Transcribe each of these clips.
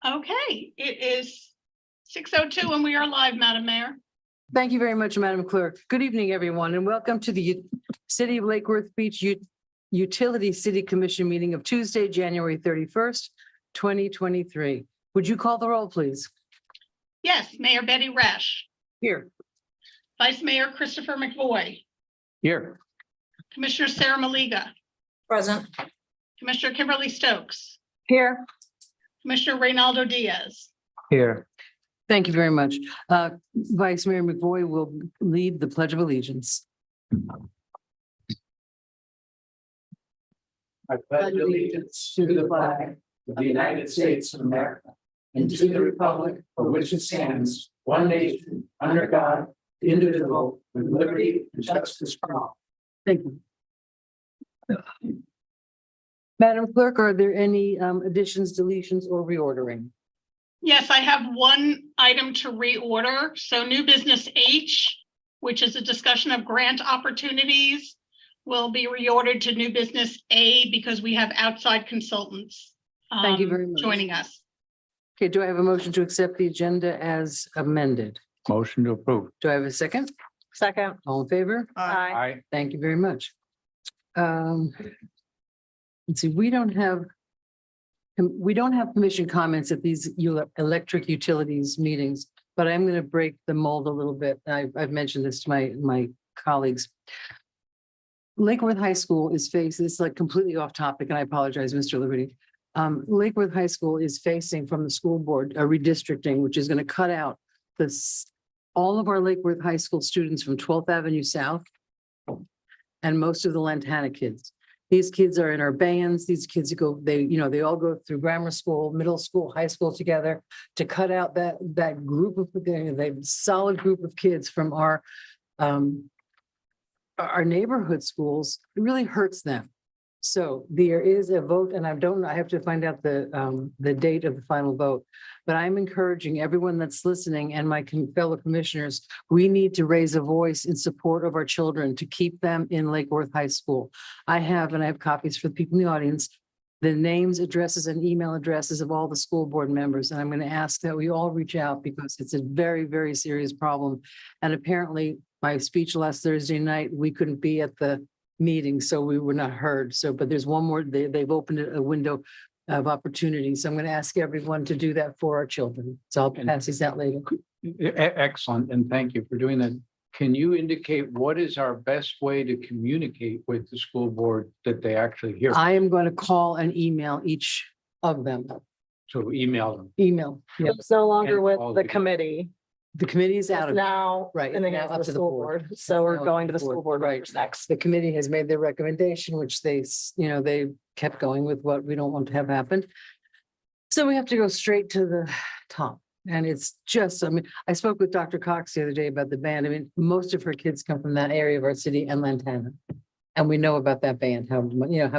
Okay, it is 6:02 and we are live, Madam Mayor. Thank you very much, Madam Clerk. Good evening, everyone, and welcome to the City of Lake Worth Beach Utility City Commission meeting of Tuesday, January 31st, 2023. Would you call the roll, please? Yes, Mayor Betty Resch, Here. Vice Mayor Christopher McVoy, Here. Commissioner Sarah Maliga, Present. Commissioner Kimberly Stokes, Here. Commissioner Reynaldo Diaz. Here. Thank you very much. Vice Mayor McVoy will lead the Pledge of Allegiance. I pledge allegiance to the flag of the United States of America and to the republic for which it stands, one nation, under God, indivisible, with liberty and justice for all. Thank you. Madam Clerk, are there any additions, deletions, or reordering? Yes, I have one item to reorder. So new business H, which is a discussion of grant opportunities, will be reordered to new business A because we have outside consultants Thank you very much. joining us. Okay, do I have a motion to accept the agenda as amended? Motion to approve. Do I have a second? Second. All in favor? Aye. Thank you very much. Let's see, we don't have commission comments at these electric utilities meetings, but I'm going to break the mold a little bit. I've mentioned this to my colleagues. Lake Worth High School is facing, this is like completely off topic, and I apologize, Mr. Liberty. Lake Worth High School is facing from the school board a redistricting, which is going to cut out all of our Lake Worth High School students from 12th Avenue South and most of the Lantana kids. These kids are in our bands. These kids they all go through grammar school, middle school, high school together to cut out that group of the solid group of kids from our neighborhood schools. It really hurts them. So there is a vote, and I have to find out the date of the final vote. But I'm encouraging everyone that's listening and my fellow commissioners, we need to raise a voice in support of our children to keep them in Lake Worth High School. I have copies for the people in the audience, the names, addresses, and email addresses of all the school board members. And I'm going to ask that we all reach out because it's a very, very serious problem. And apparently my speech last Thursday night, we couldn't be at the meeting, so we were not heard. But there's one more, they've opened a window of opportunity. So I'm going to ask everyone to do that for our children. So I'll pass these out later. Excellent, and thank you for doing that. Can you indicate what is our best way to communicate with the school board that they actually hear? I am going to call and email each of them. So email them. Email. Yeah. It's no longer And with all the the- committee. The committee is out of it. Now. Right, And then now it's up the to the school board. board. So we're Now going to to the the board, school board right. members next. The committee has made their recommendation, which they kept going with what we don't want to have happen. So we have to go straight to the top. And it's just, I spoke with Dr. Cox the other day about the band. Most of her kids come from that area of our city and Lantana. And we know about that band, how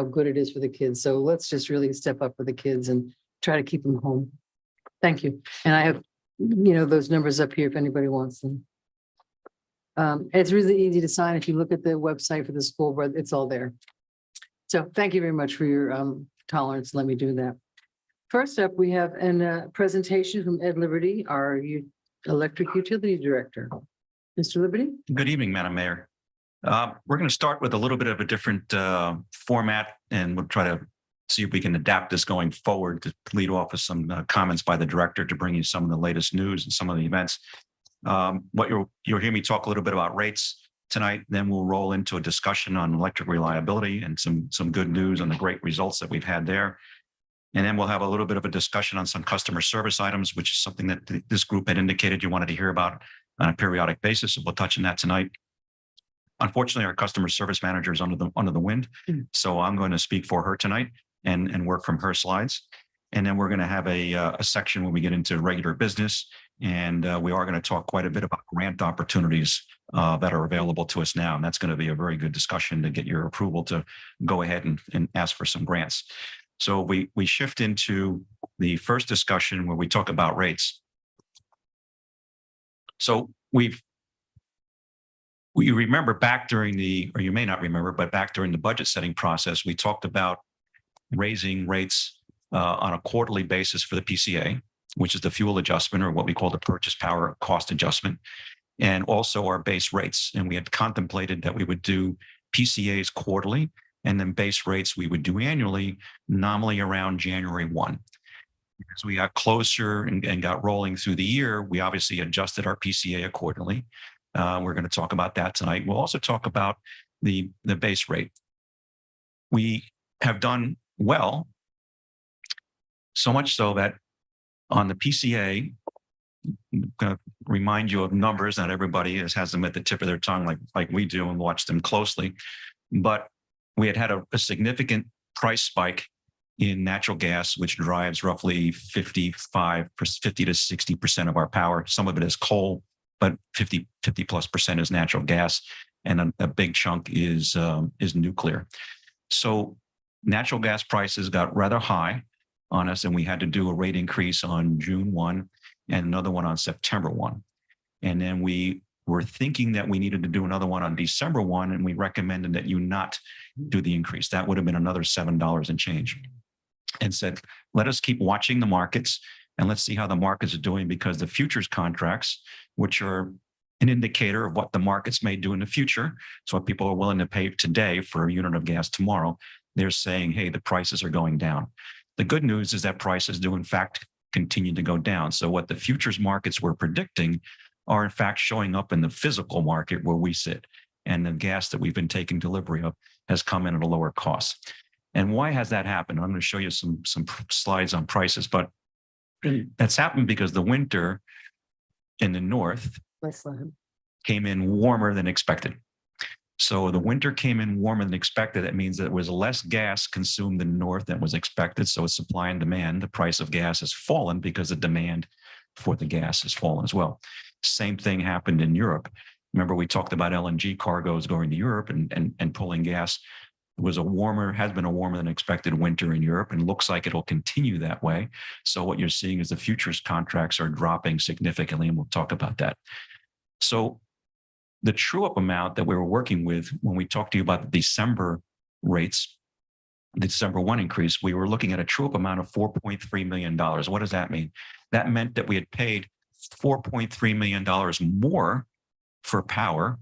good it is for the kids. So let's just really step up for the kids and try to keep them home. Thank you. And I have, those numbers up here if anybody wants them. It's really easy to sign. If you look at the website for the school board, it's all there. So thank you very much for your tolerance. Let me do that. First up, we have a presentation from Ed Liberty, our electric utility director. Mr. Liberty? Good evening, Madam Mayor. We're going to start with a little bit of a different format, and we'll try to see if we can adapt this going forward to lead off with some comments by the director to bring you some of the latest news and some of the events. What you'll hear me talk a little bit about rates tonight, then we'll roll into a discussion on electric reliability and some good news on the great results that we've had there. And then we'll have a little bit of a discussion on some customer service items, which is something that this group had indicated you wanted to hear about on a periodic basis. So we'll touch on that tonight. Unfortunately, our customer service manager is under the wind. So I'm going to speak for her tonight and work from her slides. And then we're going to have a section where we get into regular business. And we are going to talk quite a bit about grant opportunities that are available to us now. And that's going to be a very good discussion to get your approval to go ahead and ask for some grants. So we shift into the first discussion where we talk about rates. So we remember back during or you may not remember, but back during the budget setting process, we talked about raising rates on a quarterly basis for the PCA, which is the fuel adjustment or what we call the purchase power cost adjustment, and also our base rates. And we had contemplated that we would do PCAs quarterly and then base rates we would do annually, nominally around January 1. As we got closer and got rolling through the year, we obviously adjusted our PCA accordingly. We're going to talk about that tonight. We'll also talk about the base rate. We have done well, so much so that on the PCA, I'm going to remind you of numbers. Not everybody has them at the tip of their tongue like we do and watch them closely. But we had a significant price spike in natural gas, which drives roughly 50 to 60% of our power. Some of it is coal, but 50+ % is natural gas, and a big chunk is nuclear. So natural gas prices got rather high on us, and we had to do a rate increase on June 1 and another one on September 1. And then we were thinking that we needed to do another one on December 1, and we recommended that you not do the increase. That would have been another $7 and change. And said, let us keep watching the markets and let's see how the markets are doing, because the futures contracts, which are an indicator of what the markets may do in the future, so what people are willing to pay today for a unit of gas tomorrow, they're saying, hey, the prices are going down. The good news is that prices do in fact continue to go down. So what the futures markets were predicting are in fact showing up in the physical market where we sit. And the gas that we've been taking delivery of has come in at a lower cost. And why has that happened? I'm going to show you some slides on prices, but that's happened because the winter in the north came in warmer than expected. So the winter came in warmer than expected. That means that there was less gas consumed in the north than was expected. So it's supply and demand. The price of gas has fallen because the demand for the gas has fallen as well. Same thing happened in Europe. Remember, we talked about LNG cargoes going to Europe and pulling gas. It was has been a warmer than expected winter in Europe, and looks like it'll continue that way. So what you're seeing is the futures contracts are dropping significantly, and we'll talk about that. So the true up amount that we were working with when we talked to you about the December rates, the December 1 increase, we were looking at a true up amount of $4.3 million. What does that mean? That meant that we had paid $4.3 million more for power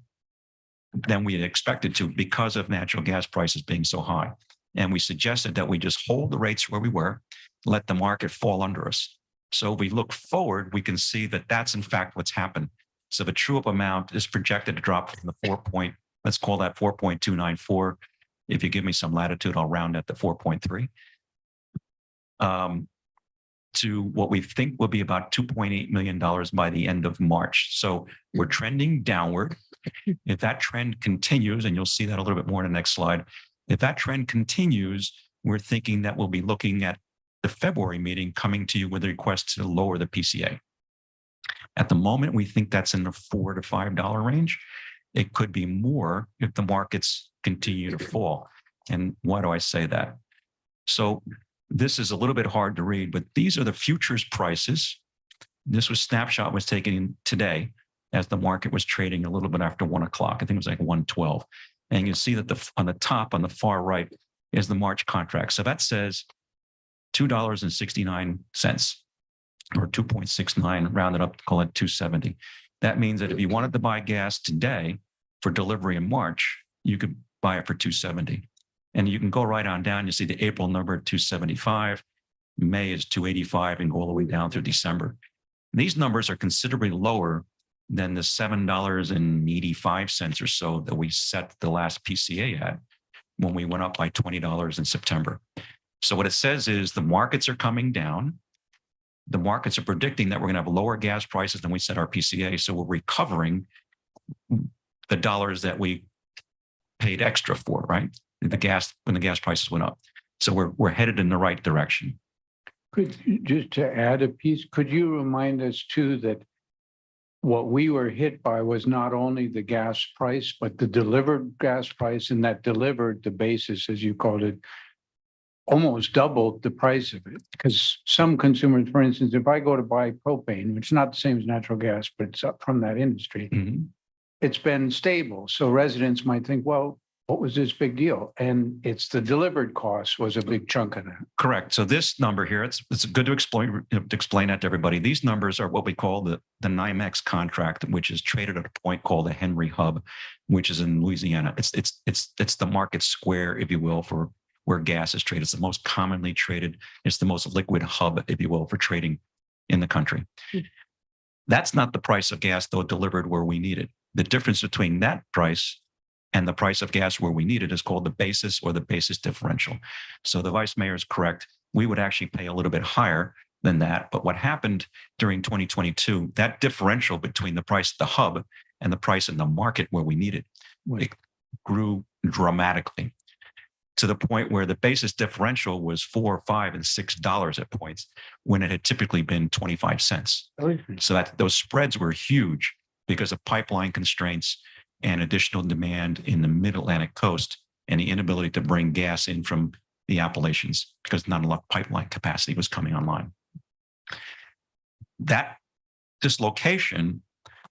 than we had expected to because of natural gas prices being so high. And we suggested that we just hold the rates where we were, let the market fall under us. So if we look forward, we can see that that's in fact what's happened. So the true up amount is projected to drop from the let's call that 4.294. If you give me some latitude, I'll round that to 4.3. To what we think will be about $2.8 million by the end of March. So we're trending downward. If that trend continues, and you'll see that a little bit more in the next slide, if that trend continues, we're thinking that we'll be looking at the February meeting coming to you with a request to lower the PCA. At the moment, we think that's in the $4 to $5 range. It could be more if the markets continue to fall. And why do I say that? So this is a little bit hard to read, but these are the futures prices. This snapshot was taken today as the market was trading a little bit after 1 o'clock. I think it was like 1:12. And you see that on the top, on the far right, is the March contract. So that says $2.69 or 2.69, rounded up, call it 270. That means that if you wanted to buy gas today for delivery in March, you could buy it for 270. And you can go right on down. You see the April number, 275. May is 285, and go all the way down through December. These numbers are considerably lower than the $7.85 or so that we set the last PCA at when we went up by $20 in September. So what it says is the markets are coming down. The markets are predicting that we're going to have lower gas prices than we set our PCA. So we're recovering the dollars that we paid extra for, right? When the gas prices went up. So we're headed in the right direction. Could you, just to add a piece, could you remind us too that what we were hit by was not only the gas price, but the delivered gas price, and that delivered the basis, as you called it, almost doubled the price of it. Because some consumers, for instance, if I go to buy propane, which is not the same as natural gas, but it's up from that industry, it's been stable. So residents might think, well, what was this big deal? And it's the delivered cost was a big chunk of that. Correct. So this number here, it's good to explain that to everybody. These numbers are what we call the NYMEX contract, which is traded at a point called the Henry Hub, which is in Louisiana. It's the market square, if you will, for where gas is traded. It's the most commonly traded. It's the most liquid hub, if you will, for trading in the country. That's not the price of gas, though, delivered where we need it. The difference between that price and the price of gas where we need it is called the basis or the basis differential. So the vice mayor is correct. We would actually pay a little bit higher than that. But what happened during 2022, that differential between the price at the hub and the price in the market where we need it, it grew dramatically to the point where the basis differential was $4, $5, and $6 at points when it had typically been 25 cents. So that those spreads were huge because of pipeline constraints and additional demand in the mid-Atlantic coast and the inability to bring gas in from the Appalachians because not enough pipeline capacity was coming online. That dislocation,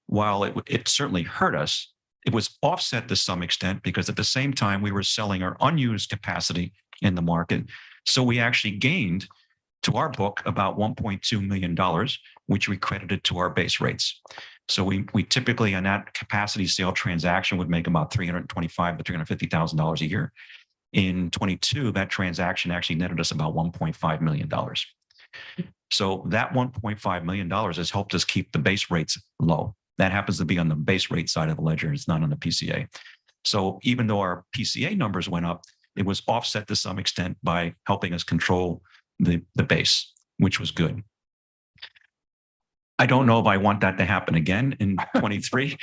while it certainly hurt us, it was offset to some extent because at the same time we were selling our unused capacity in the market. So we actually gained to our book about $1.2 million, which we credited to our base rates. So we typically on that capacity sale transaction would make about $325,000 to $350,000 a year. In 22, that transaction actually netted us about $1.5 million. So that $1.5 million has helped us keep the base rates low. That happens to be on the base rate side of the ledger. It's not on the PCA. So even though our PCA numbers went up, it was offset to some extent by helping us control the base, which was good. I don't know if I want that to happen again in 23,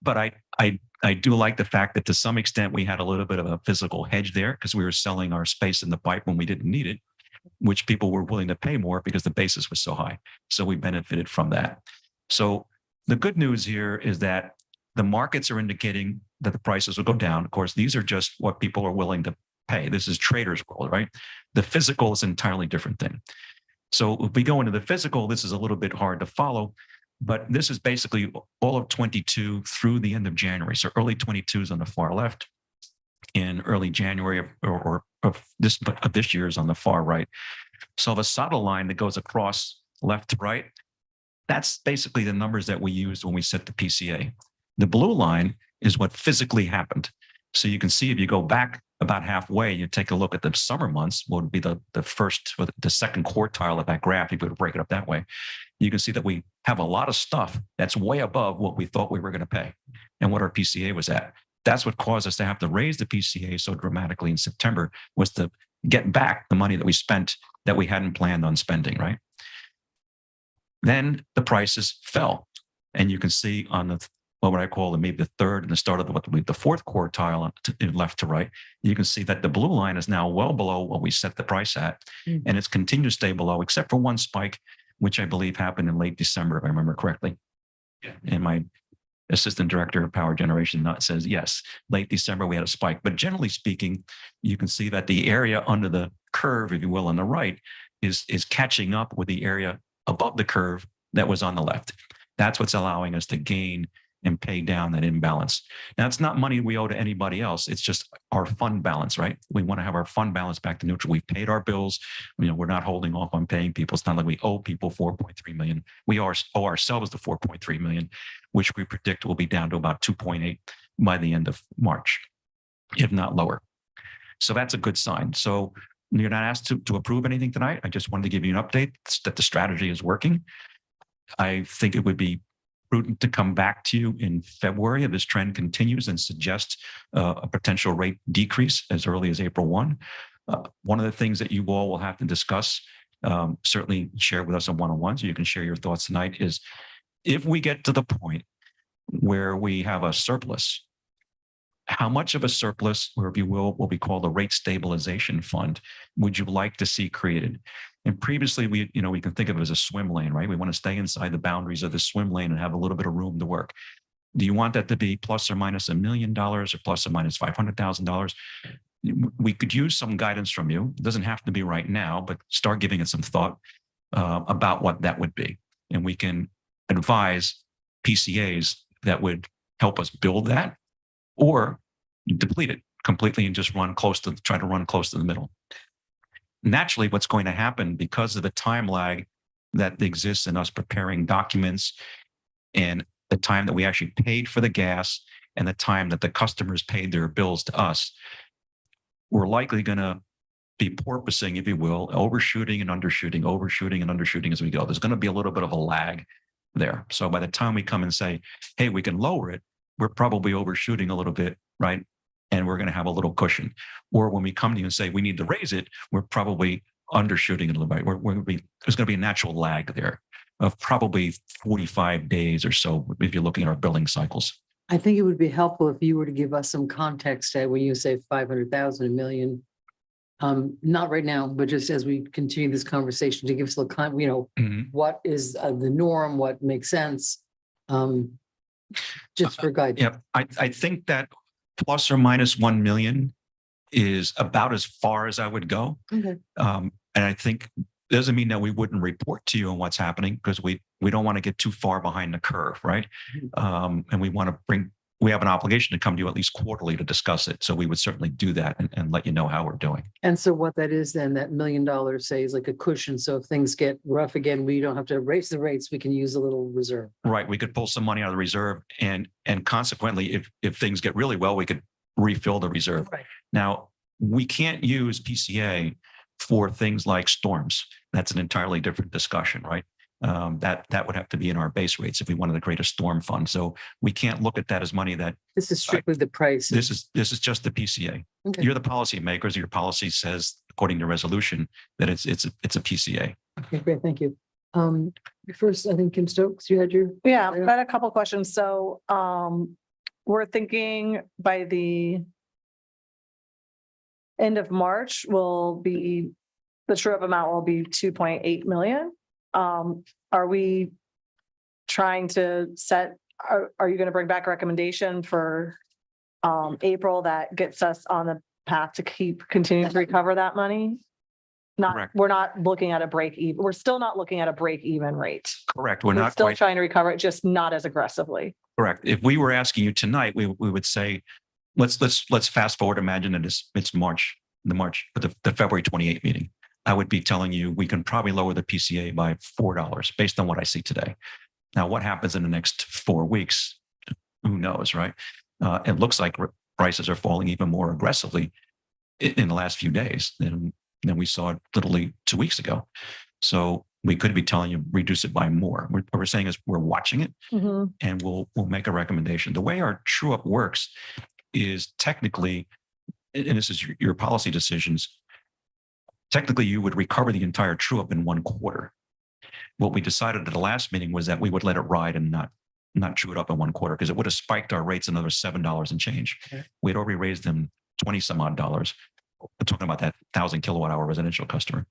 but I do like the fact that to some extent we had a little bit of a physical hedge there because we were selling our space in the pipe when we didn't need it, which people were willing to pay more because the basis was so high. So we benefited from that. So the good news here is that the markets are indicating that the prices will go down. Of course, these are just what people are willing to pay. This is traders' world, right? The physical is an entirely different thing. So if we go into the physical, this is a little bit hard to follow, but this is basically all of 22 through the end of January. So early 22 is on the far left, and early January of this year is on the far right. So the solid line that goes across left to right, that's basically the numbers that we used when we set the PCA. The blue line is what physically happened. So you can see if you go back about halfway, you take a look at the summer months, what would be the first or the second quartile of that graph, if we would break it up that way. You can see that we have a lot of stuff that's way above what we thought we were going to pay and what our PCA was at. That's what caused us to have to raise the PCA so dramatically in September, was to get back the money that we spent that we hadn't planned on spending, right? Then the prices fell. And you can see on the, what I call maybe the third and the start of the fourth quartile left to right, you can see that the blue line is now well below what we set the price at. And it's continued to stay below, except for one spike, which I believe happened in late December, if I remember correctly. And my assistant director of power generation says, yes, late December, we had a spike. But generally speaking, you can see that the area under the curve, if you will, on the right is catching up with the area above the curve that was on the left. That's what's allowing us to gain and pay down that imbalance. Now, it's not money we owe to anybody else. It's just our fund balance, right? We want to have our fund balance back to neutral. We've paid our bills. We're not holding off on paying people. It's not like we owe people $4.3 million. We owe ourselves the $4.3 million, which we predict will be down to about 2.8 by the end of March, if not lower. So that's a good sign. So you're not asked to approve anything tonight. I just wanted to give you an update that the strategy is working. I think it would be prudent to come back to you in February if this trend continues and suggest a potential rate decrease as early as April 1. One of the things that you all will have to discuss, certainly share with us on one-on-one, so you can share your thoughts tonight, is if we get to the point where we have a surplus, how much of a surplus, or if you will, what we call the rate stabilization fund, would you like to see created? And previously, we can think of it as a swim lane, right? We want to stay inside the boundaries of the swim lane and have a little bit of room to work. Do you want that to be plus or minus $1 million or plus or minus $500,000? We could use some guidance from you. It doesn't have to be right now, but start giving it some thought about what that would be. And we can advise PCAs that would help us build that or deplete it completely and just try to run close to the middle. Naturally, what's going to happen because of the time lag that exists in us preparing documents and the time that we actually paid for the gas and the time that the customers paid their bills to us, we're likely going to be porpoising, if you will, overshooting and undershooting as we go. There's going to be a little bit of a lag there. So by the time we come and say, hey, we can lower it, we're probably overshooting a little bit, right? And we're going to have a little cushion. Or when we come to you and say we need to raise it, we're probably undershooting a little bit. There's going to be a natural lag there of probably 45 days or so if you're looking at our billing cycles. I think it would be helpful if you were to give us some context when you say 500,000, a million. Not right now, but just as we continue this conversation to give us a little, what is the norm, what makes sense? Just for guidance. Yeah, I think that plus or minus 1 million is about as far as I would go. Okay. And I think doesn't mean that we wouldn't report to you on what's happening because we don't want to get too far behind the curve, right? And we have an obligation to come to you at least quarterly to discuss it. So we would certainly do that and let you know how we're doing. And so what that is then, that $1 million say is like a cushion. So if things get rough again, we don't have to raise the rates. We can use a little reserve. Right. We could pull some money out of the reserve and consequently, if things get really well, we could refill the reserve. Right. Now, we can't use PCA for things like storms. That's an entirely different discussion, right? That would have to be in our base rates if we wanted to create a storm fund. So we can't look at that as money that This is strictly the price. this is just the PCA. Okay. You're the policy makers. Your policy says, according to resolution, that it's a PCA. Okay, great. Thank you. First, I think Kim Stokes, you had your. Yeah, I've got a couple questions. So, we're thinking by the end of March the true up amount will be 2.8 million. Are we trying to are you going to bring back a recommendation for April that gets us on the path to continue to recover that money? Correct. We're not looking at a break even. We're still not looking at a break even rate. Correct. We're not still quite trying to recover it, just not as aggressively. correct. If we were asking you tonight, we would say, let's fast forward. Imagine that it's March, the February 28th meeting. I would be telling you we can probably lower the PCA by $4 based on what I see today. Now, what happens in the next 4 weeks? Who knows, right? It looks like prices are falling even more aggressively in the last few days than we saw it literally 2 weeks ago. So we could be telling you reduce it by more. What we're saying is we're watching it and we'll make a recommendation. The way our true up works is technically, and this is your policy decisions, technically you would recover the entire true up in 1 quarter. What we decided at the last meeting was that we would let it ride and not true it up in 1 quarter because it would have spiked our rates another $7 and change. Okay. We'd already raised them 20 some odd dollars. We're talking about that 1,000 kilowatt hour residential customer.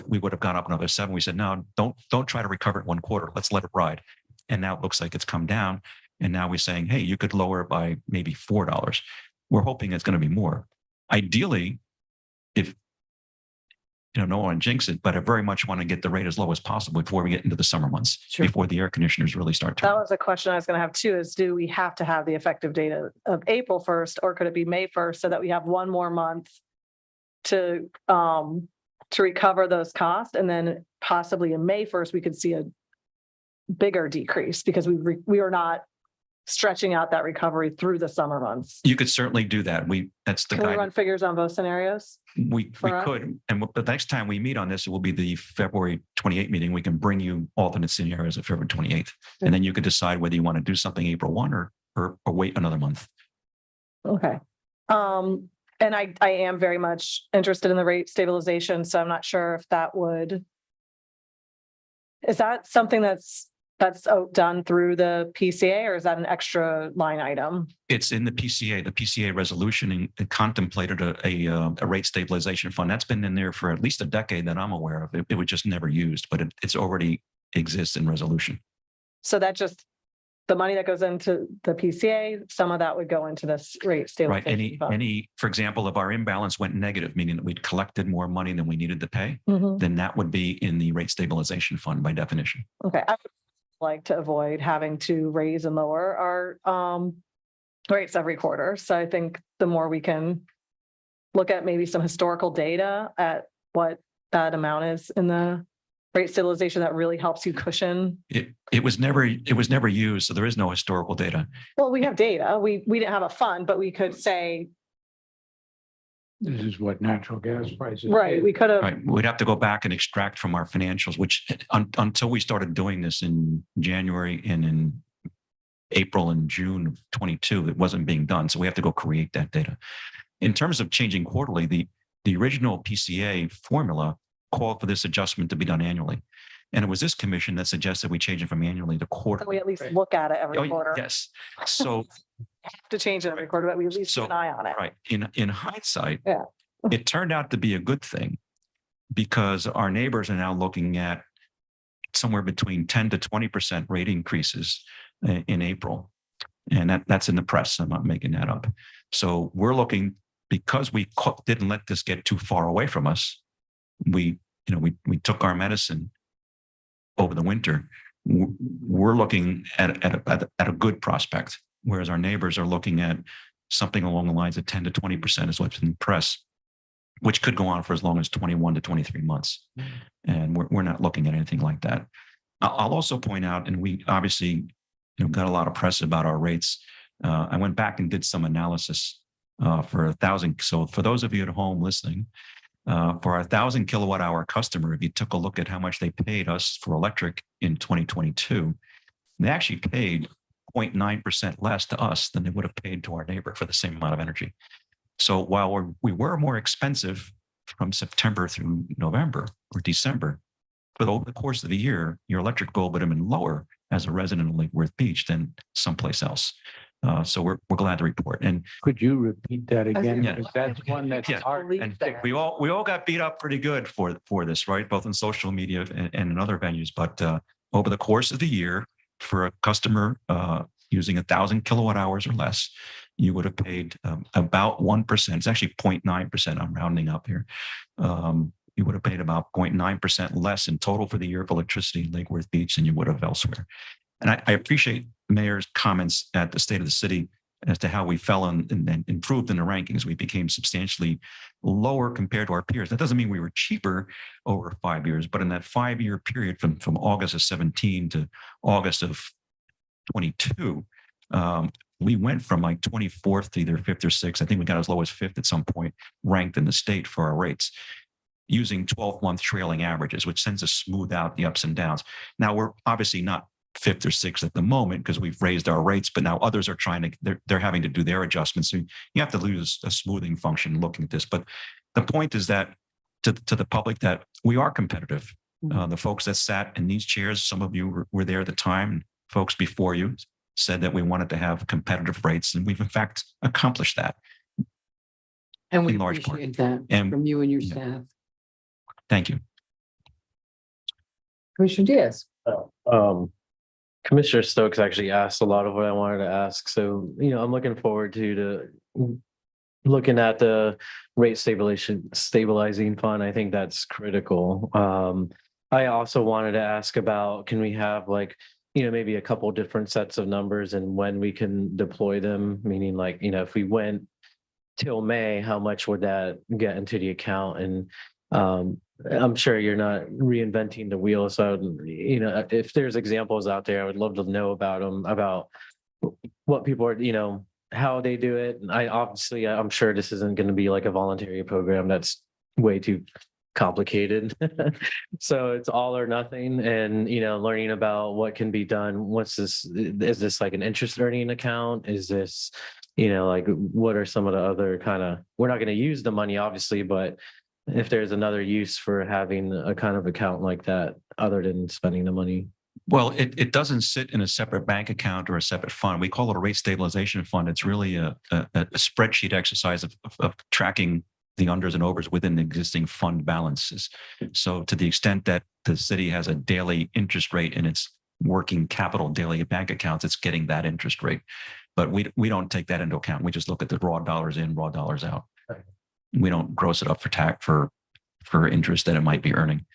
We would have gone up another 7. We said, no, don't try to recover it 1 quarter. Let's let it ride. And now it looks like it's come down. And now we're saying, hey, you could lower it by maybe $4. We're hoping it's going to be more. Ideally, if no one jinx it, but I very much want to get the rate as low as possible before we get into the summer months, Sure. before the air conditioners really start That turning. was a question I was going to have too, is do we have to have the effective date of April 1st, or could it be May 1st so that we have 1 more month to recover those costs? And then possibly in May 1st, we could see a bigger decrease because we are not stretching out that recovery through the summer months. You could certainly do that. That's the Can we guide. run figures on both scenarios? We for us? could. And the next time we meet on this, it will be the February 28th meeting. We can bring you alternate scenarios of February 28th. And then you could decide whether you want to do something April 1 or wait another month. Okay. And I am very much interested in the rate stabilization, so I'm not sure if is that something that's done through the PCA, or is that an extra line item? It's in the PCA. The PCA resolution and contemplated a rate stabilization fund. That's been in there for at least a decade that I'm aware of. It was just never used, but it's already exists in resolution. So that just, the money that goes into the PCA, some of that would go into this rate Right. stabilization fund. For example, if our imbalance went negative, meaning that we'd collected more money than we needed to pay, Mhm. then that would be in the rate stabilization fund by definition. Okay, I would like to avoid having to raise and lower our rates every quarter. So I think the more we can look at maybe some historical data at what that amount is in the rate stabilization that really helps you cushion? It was never used, so there is no historical data. Well, we have data. We didn't have a fund, but we could say, This is what natural gas prices. right, we could have, Right, we'd have to go back and extract from our financials, which until we started doing this in January and in April and June of 22, it wasn't being done. So we have to go create that data. In terms of changing quarterly, the original PCA formula called for this adjustment to be done annually. And it was this commission that suggested we change it from annually to quarterly. we at least look at it Oh, every quarter. yes. So To change it every quarter, but we at least keep an eye on it. Right. In hindsight, Yeah. it turned out to be a good thing because our neighbors are now looking at somewhere between 10 to 20% rate increases in April. And that's in the press. I'm not making that up. So we're looking, because we didn't let this get too far away from us. We took our medicine over the winter. We're looking at a good prospect, whereas our neighbors are looking at something along the lines of 10 to 20% is what's in the press, which could go on for as long as 21 to 23 months. And we're not looking at anything like that. I'll also point out, and we obviously got a lot of press about our rates. I went back and did some analysis for 1,000. So for those of you at home listening, for our 1,000 kilowatt hour customer, if you took a look at how much they paid us for electric in 2022, they actually paid 0.9% less to us than they would have paid to our neighbor for the same amount of energy. So while we were more expensive from September through November or December, but over the course of the year, your electric bill would have been lower as a resident of Lake Worth Beach than someplace else. So we're glad to report. And Could you repeat that again? Yeah. Because that's one that's Yeah. hard. and we all got beat up pretty good for this, right? Both in social media and in other venues. But over the course of the year, for a customer using 1,000 kilowatt hours or less, you would have paid about 1%. It's actually 0.9%. I'm rounding up here. You would have paid about 0.9% less in total for the year of electricity in Lake Worth Beach than you would have elsewhere. And I appreciate the mayor's comments at the state of the city as to how we fell and improved in the rankings. We became substantially lower compared to our peers. That doesn't mean we were cheaper over 5 years, but in that 5-year period from August of 17 to August of 22, we went from like 24th to either 5th or 6th. I think we got as low as 5th at some point, ranked in the state for our rates, using 12-month trailing averages, which tends to smooth out the ups and downs. Now, we're obviously not 5th or 6th at the moment because we've raised our rates, but now others are they're having to do their adjustments. So you have to lose a smoothing function looking at this. But the point is that to the public that we are competitive. The folks that sat in these chairs, some of you were there at the time, folks before you said that we wanted to have competitive rates, and we've in fact accomplished that. And we in large part. appreciate that And- from you and your yeah. staff. Thank you. Commissioner Diaz. Commissioner Stokes actually asked a lot of what I wanted to ask. So, I'm looking forward to looking at the rate stabilizing fund. I think that's critical. I also wanted to ask about, can we have maybe a couple different sets of numbers and when we can deploy them? Meaning if we went till May, how much would that get into the account? And I'm sure you're not reinventing the wheel. So, if there's examples out there, I would love to know about them, about what people are, how they do it. And I'm sure this isn't going to be like a voluntary program. That's way too complicated. So it's all or nothing. And, learning about what can be done. Is this like an interest earning account? Is this, what are some of the other we're not going to use the money, obviously, but if there's another use for having a kind of account like that, other than spending the money. Well, it doesn't sit in a separate bank account or a separate fund. We call it a rate stabilization fund. It's really a spreadsheet exercise of tracking the unders and overs within the existing fund balances. So to the extent that the city has a daily interest rate in its working capital daily bank accounts, it's getting that interest rate. But we don't take that into account. We just look at the raw dollars in, raw dollars out. We don't gross it up for interest that it might be earning.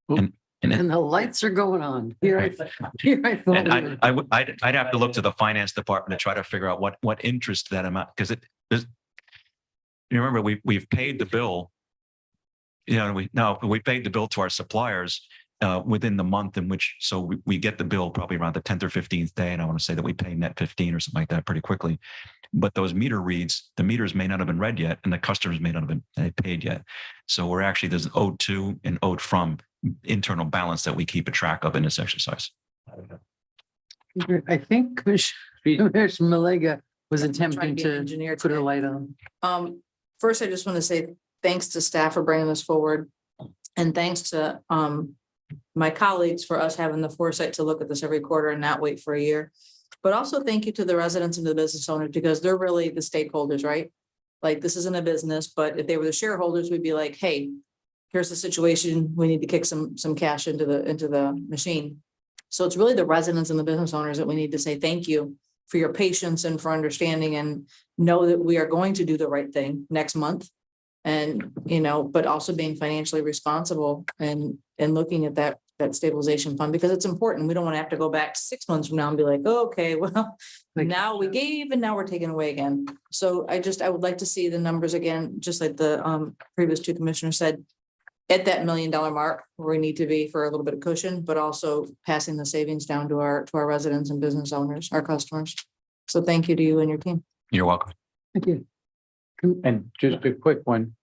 And the lights are going on. Here I thought. And I'd have to look to the finance department to try to figure out what interest that amount, because you remember, we've paid the bill. We paid the bill to our suppliers within the month in which, so we get the bill probably around the 10th or 15th day. And I want to say that we pay net 15 or something like that pretty quickly. But those meter reads, the meters may not have been read yet, and the customers may not have been paid yet. So we're actually, there's an owed to and owed from internal balance that we keep a track of in this exercise. I think Commissioner Malega was attempting be an to engineer put a today. light on. First, I just want to say thanks to staff for bringing this forward. And thanks to my colleagues for us having the foresight to look at this every quarter and not wait for a year. But also thank you to the residents and the business owners, because they're really the stakeholders, right? Like, this isn't a business, but if they were the shareholders, we'd be like, hey, here's the situation. We need to kick some cash into the machine. So it's really the residents and the business owners that we need to say thank you for your patience and for understanding, and know that we are going to do the right thing next month. And, but also being financially responsible and looking at that stabilization fund, because it's important. We don't want to have to go back 6 months from now and be like, oh, okay, well, now we gave and now we're taking away again. So I would like to see the numbers again, just like the previous two commissioners said, at that $1 million mark where we need to be for a little bit of cushion, but also passing the savings down to our residents and business owners, our customers. So thank you to you and your team. You're welcome. Thank you. And just a quick one,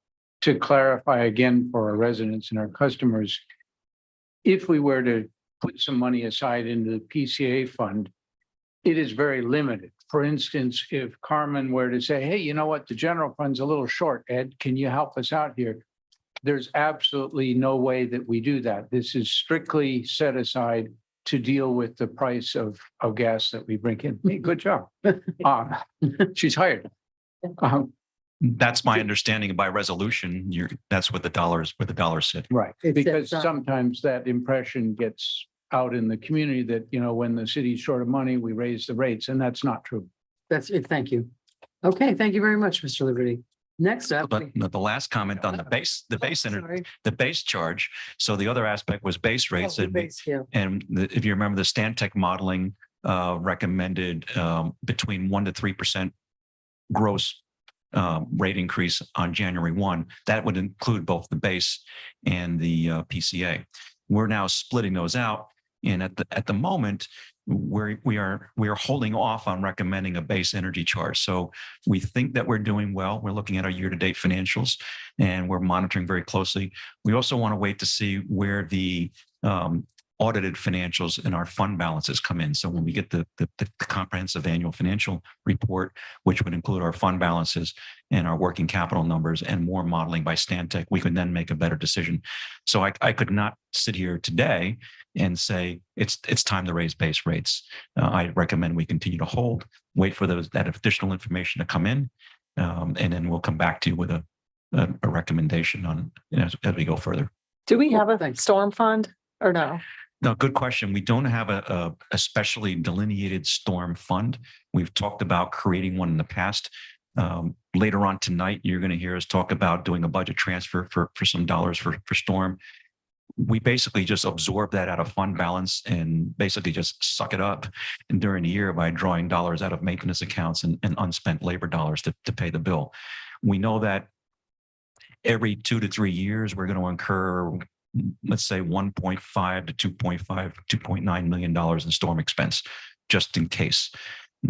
to clarify again for our residents and our customers, if we were to put some money aside into the PCA fund, it is very limited. For instance, if Carmen were to say, hey, you know what, the general fund's a little short, Ed, can you help us out here? There's absolutely no way that we do that. This is strictly set aside to deal with the price of gas that we bring in. Hey, good job. She's hired. That's my understanding by resolution. That's what the dollars sit. Right, It's because that, sometimes that impression gets out in the community that, when the city's short of money, we raise the rates, and that's not true. That's it. Thank you. Okay, thank you very much, Mr. Liberty. Next up. But the last comment on the base charge. So the other aspect was base rates. If you remember, the Stantec modeling recommended between 1% to 3% gross rate increase on January 1. That would include both the base and the PCA. We're now splitting those out. And at the moment, we are holding off on recommending a base energy charge. So we think that we're doing well. We're looking at our year-to-date financials and we're monitoring very closely. We also want to wait to see where the audited financials and our fund balances come in. So when we get the comprehensive annual financial report, which would include our fund balances and our working capital numbers and more modeling by Stantec, we could then make a better decision. So I could not sit here today and say it's time to raise base rates. I recommend we continue to hold, wait for that additional information to come in, and then we'll come back to you with a recommendation on as we go further. Do we have a Thanks. storm fund or no? No, good question. We don't have a specially delineated storm fund. We've talked about creating one in the past. Later on tonight, you're going to hear us talk about doing a budget transfer for some dollars for storm. We basically just absorb that out of fund balance and basically just suck it up during the year by drawing dollars out of maintenance accounts and unspent labor dollars to pay the bill. We know that every 2 to 3 years, we're going to incur, let's say, $1.5 to $2.9 million in storm expense, just in case.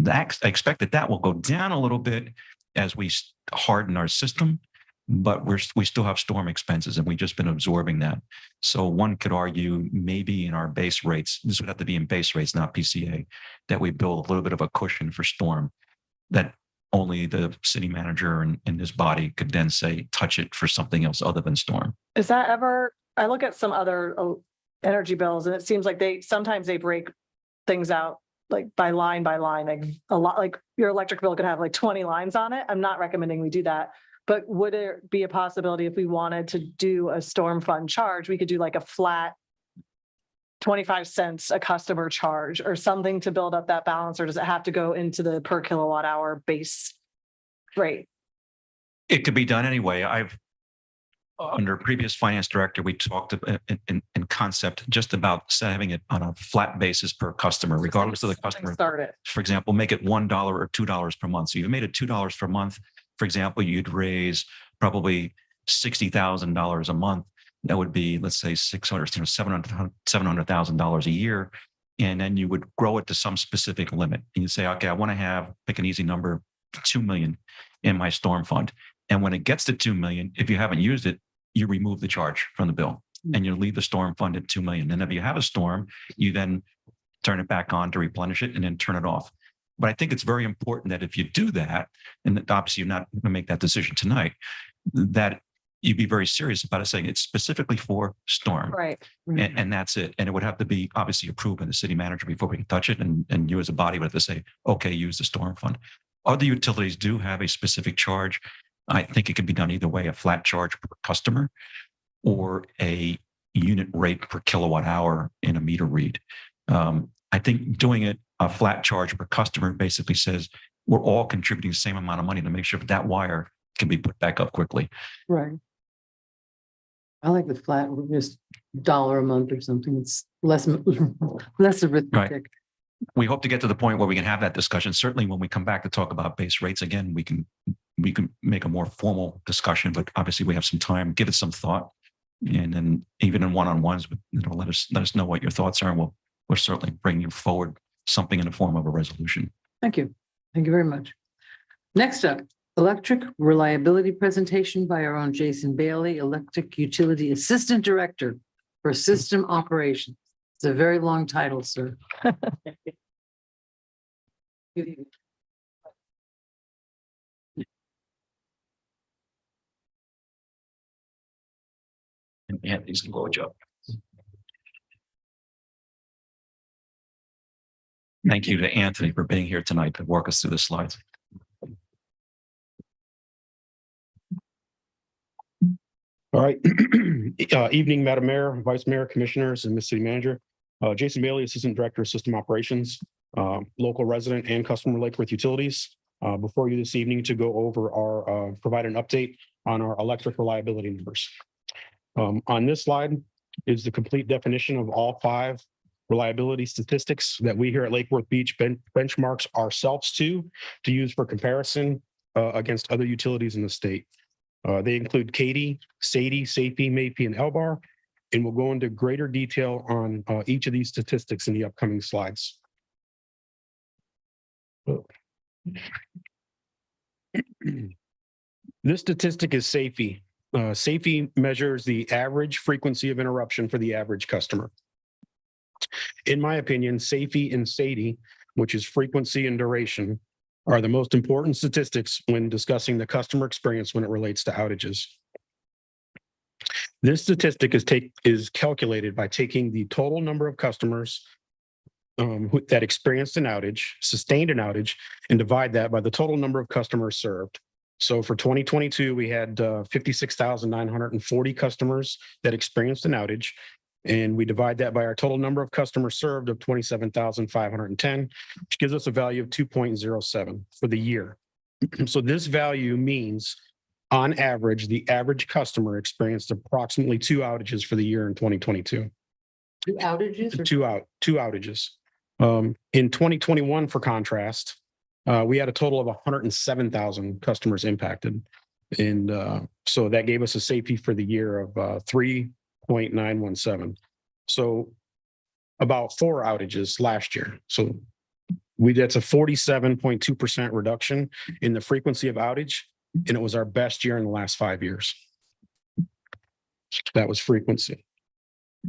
I expect that will go down a little bit as we harden our system, but we still have storm expenses and we've just been absorbing that. So one could argue maybe in our base rates, this would have to be in base rates, not PCA, that we build a little bit of a cushion for storm that only the city manager and this body could then say, touch it for something else other than storm. Is that ever, I look at some other energy bills and it seems like sometimes they break things out like by line, like a lot, like your electric bill could have like 20 lines on it. I'm not recommending we do that. But would there be a possibility if we wanted to do a storm fund charge, we could do like a flat 25 cents a customer charge or something to build up that balance? Or does it have to go into the per kilowatt hour base rate? It could be done anyway. Under previous finance director, we talked in concept just about having it on a flat basis per customer, regardless of the customer. Start it. For example, make it $1 or $2 per month. So you've made it $2 per month. for example, you'd raise probably $60,000 a month. That would be, let's say, $700,000 a year. And then you would grow it to some specific limit. And you say, okay, I want to have, pick an easy number, 2 million in my storm fund. And when it gets to 2 million, if you haven't used it, you remove the charge from the bill and you leave the storm fund at 2 million. And if you have a storm, you then turn it back on to replenish it and then turn it off. But I think it's very important that if you do that, and obviously you're not going to make that decision tonight, that you be very serious about it, saying it's specifically for storm. Right. And that's it. And it would have to be obviously approved by the city manager before we can touch it. And you as a body would have to say, okay, use the storm fund. Other utilities do have a specific charge. I think it can be done either way, a flat charge per customer or a unit rate per kilowatt hour in a meter read. I think doing it a flat charge per customer basically says we're all contributing the same amount of money to make sure that wire can be put back up quickly. Right. I like the flat, just $1 a month or something. It's less arithmetic. We hope to get to the point where we can have that discussion. Certainly when we come back to talk about base rates again, we can make a more formal discussion, but obviously we have some time, give it some thought. And then even in one-on-ones, let us know what your thoughts are. And we'll certainly bring you forward something in the form of a resolution. Thank you. Thank you very much. Next up, electric reliability presentation by our own Jason Bailey, Electric Utility Assistant Director for System Operations. It's a very long title, sir. And Anthony's going to go job. Thank you to Anthony for being here tonight to walk us through the slides. All right. Evening, Madam Mayor, Vice Mayor, Commissioners, and Ms. City Manager. Jason Bailey, Assistant Director of System Operations, local resident and customer Lake Worth Utilities. Before you this evening to go over provide an update on our electric reliability numbers. On this slide is the complete definition of all 5 reliability statistics that we here at Lake Worth Beach benchmarks ourselves to use for comparison against other utilities in the state. They include Katy, Sadie, Safety, Maype, and Elbar, and we'll go into greater detail on each of these statistics in the upcoming slides. This statistic is SAIFI. SAIFI measures the average frequency of interruption for the average customer. In my opinion, SAIFI and SAIDI, which is frequency and duration, are the most important statistics when discussing the customer experience when it relates to outages. This statistic is calculated by taking the total number of customers that experienced an outage, sustained an outage, and divide that by the total number of customers served. So for 2022, we had 56,940 customers that experienced an outage. And we divide that by our total number of customers served of 27,510, which gives us a value of 2.07 for the year. So this value means, on average, the average customer experienced approximately 2 outages for the year in 2022. 2 outages? Two outages. In 2021, for contrast, we had a total of 107,000 customers impacted. And so that gave us a SAIFI for the year of 3.917. So about 4 outages last year. So that's a 47.2% reduction in the frequency of outage. And it was our best year in the last 5 years. That was frequency.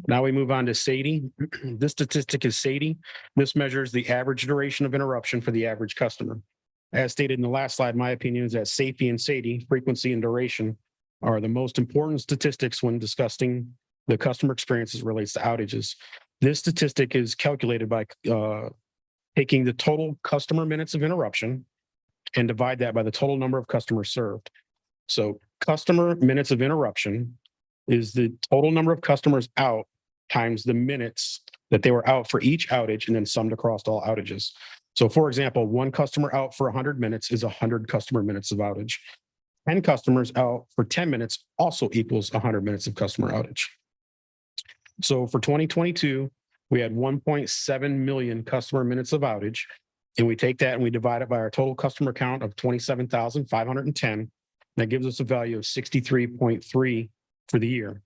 Now we move on to SAIDI. This statistic is SAIDI. This measures the average duration of interruption for the average customer. As stated in the last slide, my opinion is that SAIFI and SAIDI, frequency and duration, are the most important statistics when discussing the customer experience as it relates to outages. This statistic is calculated by taking the total customer minutes of interruption and divide that by the total number of customers served. So customer minutes of interruption is the total number of customers out times the minutes that they were out for each outage and then summed across all outages. So for example, 1 customer out for 100 minutes is 100 customer minutes of outage. 10 customers out for 10 minutes also equals 100 minutes of customer outage. So for 2022, we had 1.7 million customer minutes of outage, And we take that and we divide it by our total customer count of 27,510. That gives us a value of 63.3 for the year.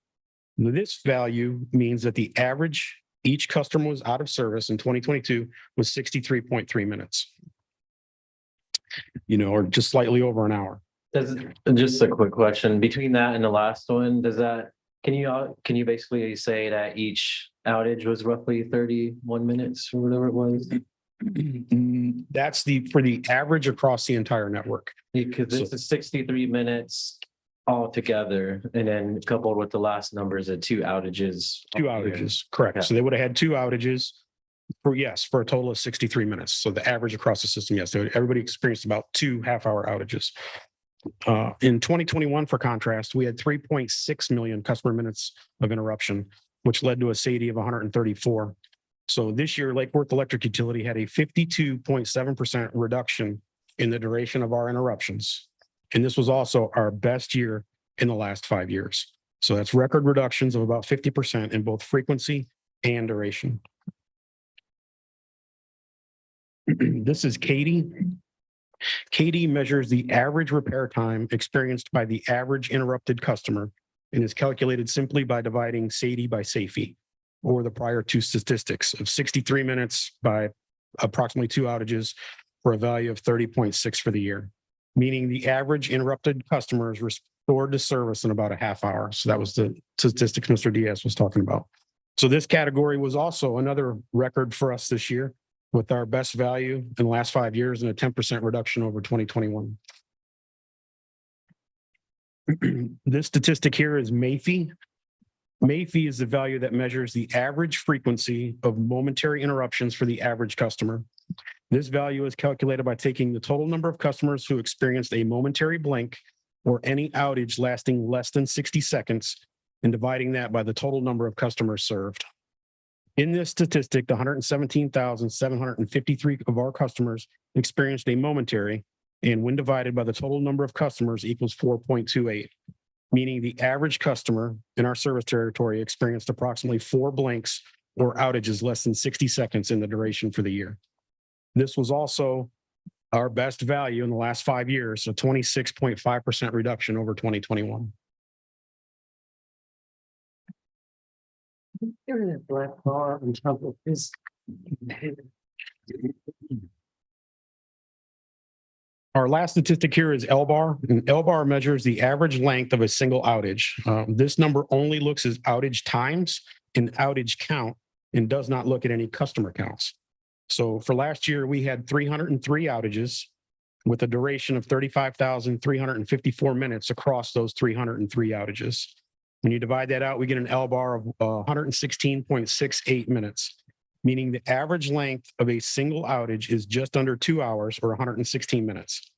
Now, this value means that the average each customer was out of service in 2022 was 63.3 minutes. Or just slightly over an hour. Just a quick question, between that and the last one, can you basically say that each outage was roughly 31 minutes or whatever it was? That's for the average across the entire network. Because this is 63 minutes altogether, and then coupled with the last numbers at 2 outages. Two outages, correct. So they would have had 2 outages for a total of 63 minutes. So the average across the system, yes, everybody experienced about 2 half-hour outages. In 2021, for contrast, we had 3.6 million customer minutes of interruption, which led to a SAIDI of 134. So this year, Lake Worth Electric Utility had a 52.7% reduction in the duration of our interruptions. And this was also our best year in the last 5 years. So that's record reductions of about 50% in both frequency and duration. This is Katie. Katie measures the average repair time experienced by the average interrupted customer and is calculated simply by dividing SAIDI by SAIFI, or the prior 2 statistics of 63 minutes by approximately 2 outages for a value of 30.6 for the year, meaning the average interrupted customer is restored to service in about a half hour. So that was the statistics Mr. Diaz was talking about. So this category was also another record for us this year, with our best value in the last 5 years and a 10% reduction over 2021. This statistic here is MAFI. MAFI is the value that measures the average frequency of momentary interruptions for the average customer. This value is calculated by taking the total number of customers who experienced a momentary blink or any outage lasting less than 60 seconds and dividing that by the total number of customers served. In this statistic, the 117,753 of our customers experienced a momentary, and when divided by the total number of customers equals 4.28, meaning the average customer in our service territory experienced approximately 4 blinks or outages less than 60 seconds in the duration for the year. This was also our best value in the last 5 years, a 26.5% reduction over 2021. There's a black bar on top of his. Our last statistic here is LBAR, and LBAR measures the average length of a single outage. This number only looks at outage times and outage count and does not look at any customer counts. So for last year, we had 303 outages with a duration of 35,354 minutes across those 303 outages. When you divide that out, we get an LBAR of 116.68 minutes, meaning the average length of a single outage is just under 2 hours or 116 minutes.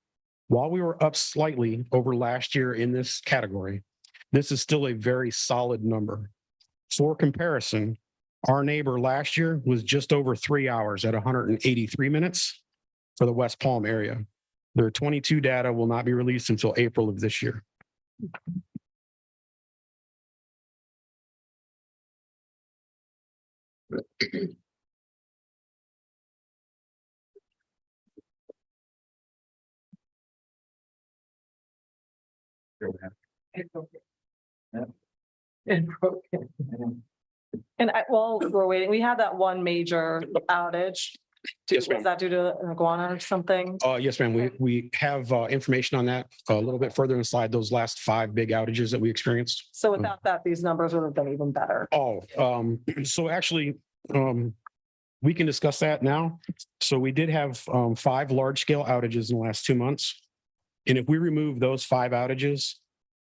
While we were up slightly over last year in this category, this is still a very solid number. For comparison, our neighbor last year was just over 3 hours at 183 minutes for the West Palm area. Their 22 data will not be released until April of this year. And while we're waiting, we had that one major outage. Yes, ma'am. Was that due to an iguana or something? Yes, ma'am. We have information on that a little bit further inside those last 5 big outages that we experienced. So without that, these numbers would have been even better. So actually, we can discuss that now. So we did have 5 large-scale outages in the last 2 months. And if we remove those 5 outages,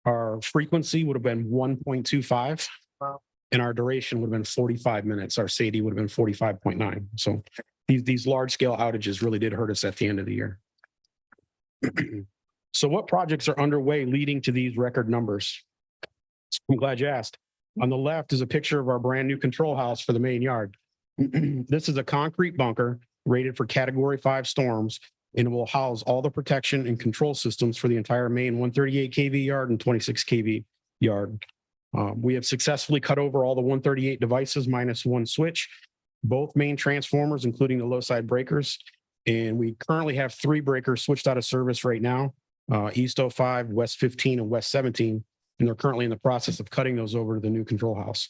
our frequency would have been 1.25. Wow. And our duration would have been 45 minutes. Our SAIDI would have been 45.9. So these large-scale outages really did hurt us at the end of the year. So what projects are underway leading to these record numbers? I'm glad you asked. On the left is a picture of our brand new control house for the main yard. This is a concrete bunker rated for Category 5 storms, and it will house all the protection and control systems for the entire main 138 kV yard and 26 kV yard. We have successfully cut over all the 138 devices minus 1 switch, both main transformers, including the low side breakers, And we currently have 3 breakers switched out of service right now, East 05, West 15, and West 17. And they're currently in the process of cutting those over to the new control house.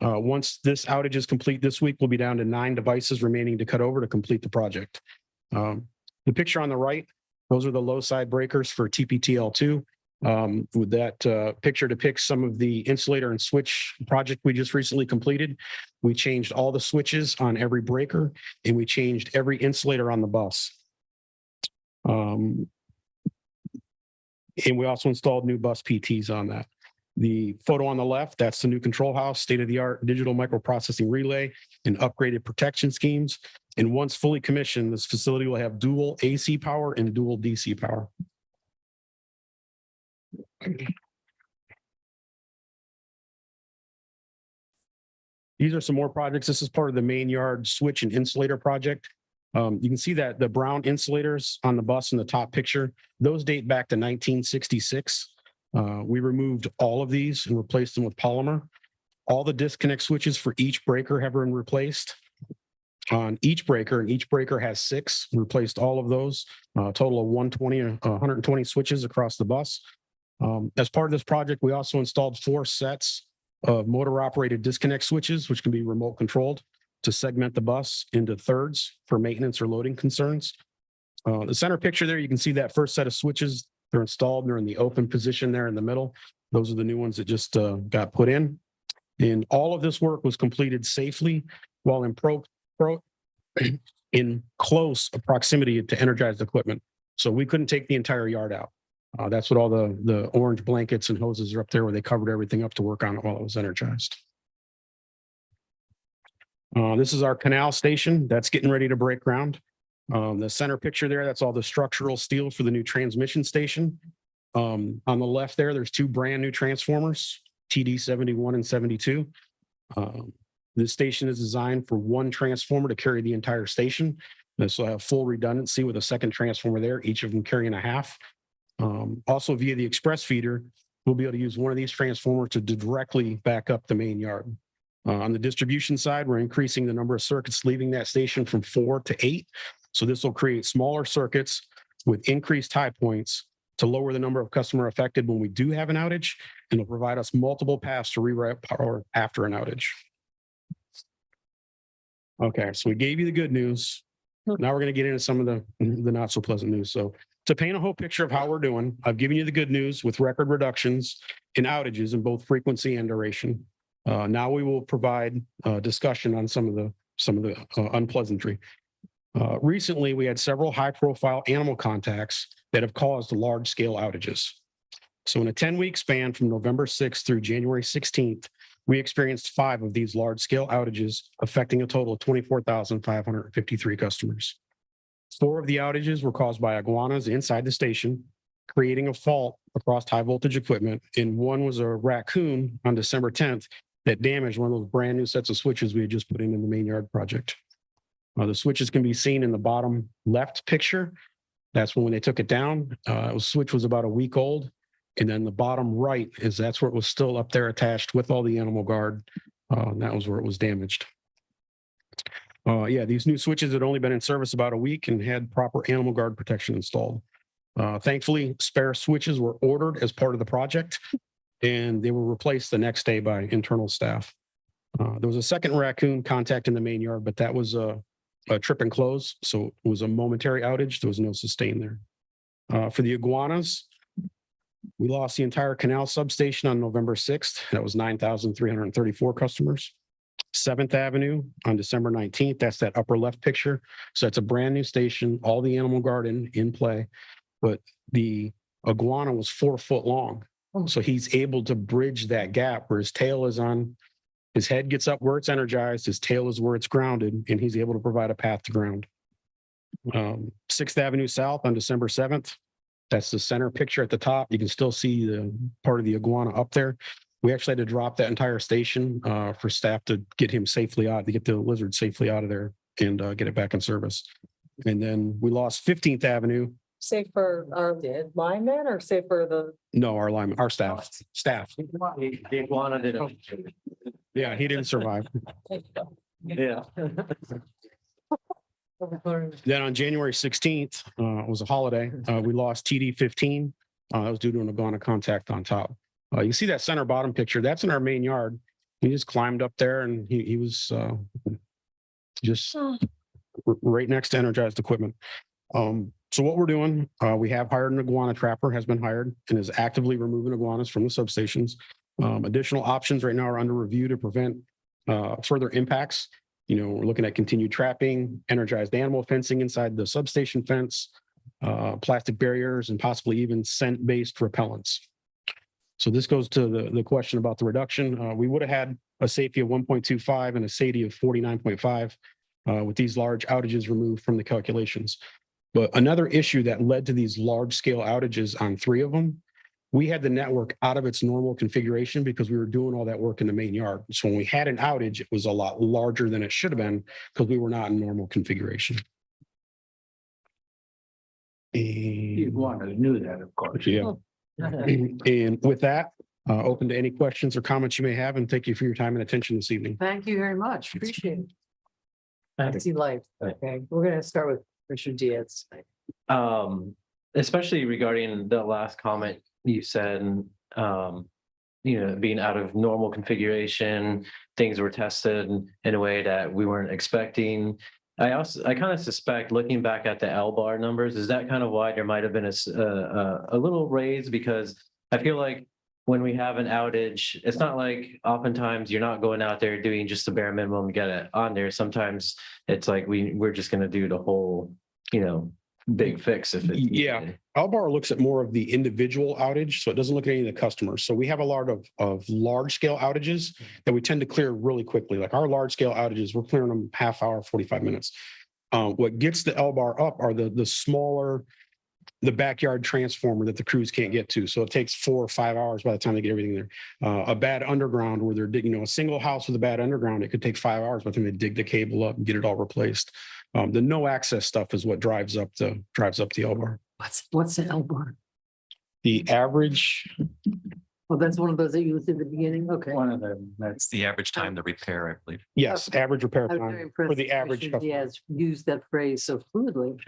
Once this outage is complete this week, we'll be down to 9 devices remaining to cut over to complete the project. The picture on the right, those are the low side breakers for TPTL2. With that picture depicts some of the insulator and switch project we just recently completed. We changed all the switches on every breaker and we changed every insulator on the bus. And we also installed new bus PTs on that. The photo on the left, that's the new control house, state-of-the-art digital microprocessing relay and upgraded protection schemes. And once fully commissioned, this facility will have dual AC power and dual DC power. These are some more projects. This is part of the main yard switch and insulator project. You can see that the brown insulators on the bus in the top picture, those date back to 1966. We removed all of these and replaced them with polymer. All the disconnect switches for each breaker have been replaced on each breaker, and each breaker has 6. We replaced all of those, a total of 120 switches across the bus. As part of this project, we also installed 4 sets of motor operated disconnect switches, which can be remote controlled to segment the bus into thirds for maintenance or loading concerns. The center picture there, you can see that first set of switches. They're installed and they're in the open position there in the middle. Those are the new ones that just got put in. And all of this work was completed safely while in close proximity to energized equipment. So we couldn't take the entire yard out. That's what all the orange blankets and hoses are up there where they covered everything up to work on it while it was energized. This is our canal station that's getting ready to break ground. The center picture there, that's all the structural steel for the new transmission station. On the left there, there's 2 brand new transformers, TD 71 and 72. This station is designed for 1 transformer to carry the entire station. This will have full redundancy with a second transformer there, each of them carrying a half. Also via the express feeder, we'll be able to use one of these transformers to directly back up the main yard. On the distribution side, we're increasing the number of circuits leaving that station from 4 to 8. So this will create smaller circuits with increased high points to lower the number of customer affected when we do have an outage, and it'll provide us multiple paths to reroute power after an outage. Okay, so we gave you the good news. Now we're going to get into some of the not so pleasant news. So to paint a whole picture of how we're doing, I've given you the good news with record reductions in outages in both frequency and duration. Now we will provide discussion on some of the unpleasantry. Recently, we had several high-profile animal contacts that have caused large-scale outages. So in a 10-week span from November 6th through January 16th, we experienced 5 of these large-scale outages, affecting a total of 24,553 customers. 4 of the outages were caused by iguanas inside the station, creating a fault across high-voltage equipment, and 1 was a raccoon on December 10th that damaged one of those brand new sets of switches we had just put in the main yard project. The switches can be seen in the bottom left picture. That's when they took it down. The switch was about a week old. And then the bottom right that's where it was still up there attached with all the animal guard. And that was where it was damaged. Yeah, these new switches had only been in service about a week and had proper animal guard protection installed. Thankfully, spare switches were ordered as part of the project, and they were replaced the next day by internal staff. There was a second raccoon contact in the main yard, but that was a trip and close. So it was a momentary outage. There was no sustain there. For the iguanas, we lost the entire canal substation on November 6th. That was 9,334 customers. 7th Avenue on December 19th. That's that upper left picture. So it's a brand new station, all the animal guard in play, but the iguana was 4 foot long. So he's able to bridge that gap where his tail is on, his head gets up where it's energized, his tail is where it's grounded, and he's able to provide a path to ground. 6th Avenue South on December 7th. That's the center picture at the top. You can still see the part of the iguana up there. We actually had to drop that entire station for staff to get him safely out, to get the lizard safely out of there and get it back in service. And then we lost 15th Avenue. Safe for our linemen or safe for the? No, our lineman, our staff. The iguana didn't. Yeah, he didn't survive. Yeah. Then on January 16th, it was a holiday, we lost TD 15. That was due to an iguana contact on top. You see that center bottom picture, that's in our main yard. He just climbed up there and he was just right next to energized equipment. So what we're doing, we have hired an iguana trapper, has been hired and is actively removing iguanas from the substations. Additional options right now are under review to prevent further impacts. You know, we're looking at continued trapping, energized animal fencing inside the substation fence, plastic barriers, and possibly even scent-based repellents. So this goes to the question about the reduction. We would have had a safety of 1.25 and a SAIDI of 49.5 with these large outages removed from the calculations. But another issue that led to these large-scale outages on 3 of them, we had the network out of its normal configuration because we were doing all that work in the main yard. So when we had an outage, it was a lot larger than it should have been because we were not in normal configuration. You knew that, of course. Yeah. And with that, open to any questions or comments you may have, and thank you for your time and attention this evening. Thank you very much. Appreciate it. I see life. Okay, we're gonna start with Richard Diaz. Especially regarding the last comment you said, you know, being out of normal configuration, things were tested in a way that we weren't expecting. I kind of suspect, looking back at the L-bar numbers, is that kind of why there might have been a little raise? Because I feel like when we have an outage, it's not like oftentimes you're not going out there doing just the bare minimum to get it on there. Sometimes it's like we're just going to do the whole, you know, big fix if it's Yeah. needed. Albar looks at more of the individual outage, so it doesn't look at any of the customers. So we have a lot of large scale outages that we tend to clear really quickly. Like our large scale outages, we're clearing them half hour, 45 minutes. What gets the Albar up are the smaller, the backyard transformer that the crews can't get to. So it takes 4 or 5 hours by the time they get everything there. A bad underground where they're digging, you know, a single house with a bad underground, it could take 5 hours by the time they dig the cable up and get it all replaced. The no access stuff is what drives up the Albar. What's the L bar? The average, Oh, that's one of those that you used at the beginning. Okay. One of them, that's It's the average time to repair, I believe. yes, average repair I was very time impressed for the that average Richard customer. Diaz used that phrase so fluidly.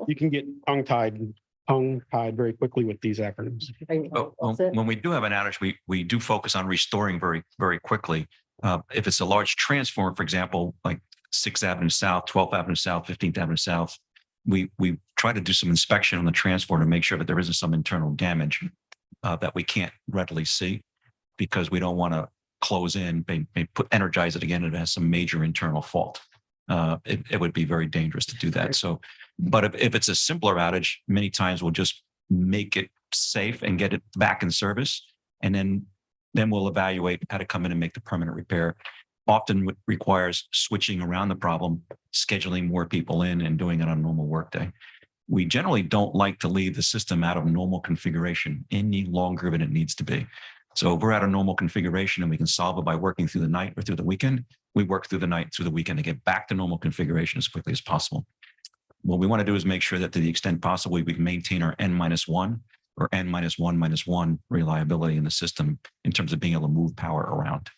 You can get tongue-tied very quickly with these acronyms. But That's it. when we do have an outage, we do focus on restoring very, very quickly. If it's a large transformer, for example, like 6th Avenue South, 12th Avenue South, 15th Avenue South, we try to do some inspection on the transformer to make sure that there isn't some internal damage that we can't readily see, because we don't want to close in, energize it again, and it has some major internal fault. It would be very dangerous to do that. So, but if it's a simpler outage, many times we'll just make it safe and get it back in service, and then we'll evaluate how to come in and make the permanent repair. Often requires switching around the problem, scheduling more people in, and doing it on a normal workday. We generally don't like to leave the system out of normal configuration any longer than it needs to be. So if we're at a normal configuration and we can solve it by working through the night or through the weekend, we work through the night, through the weekend to get back to normal configuration as quickly as possible. What we want to do is make sure that to the extent possible, we can maintain our N-1 or N-1-1 reliability in the system in terms of being able to move power around.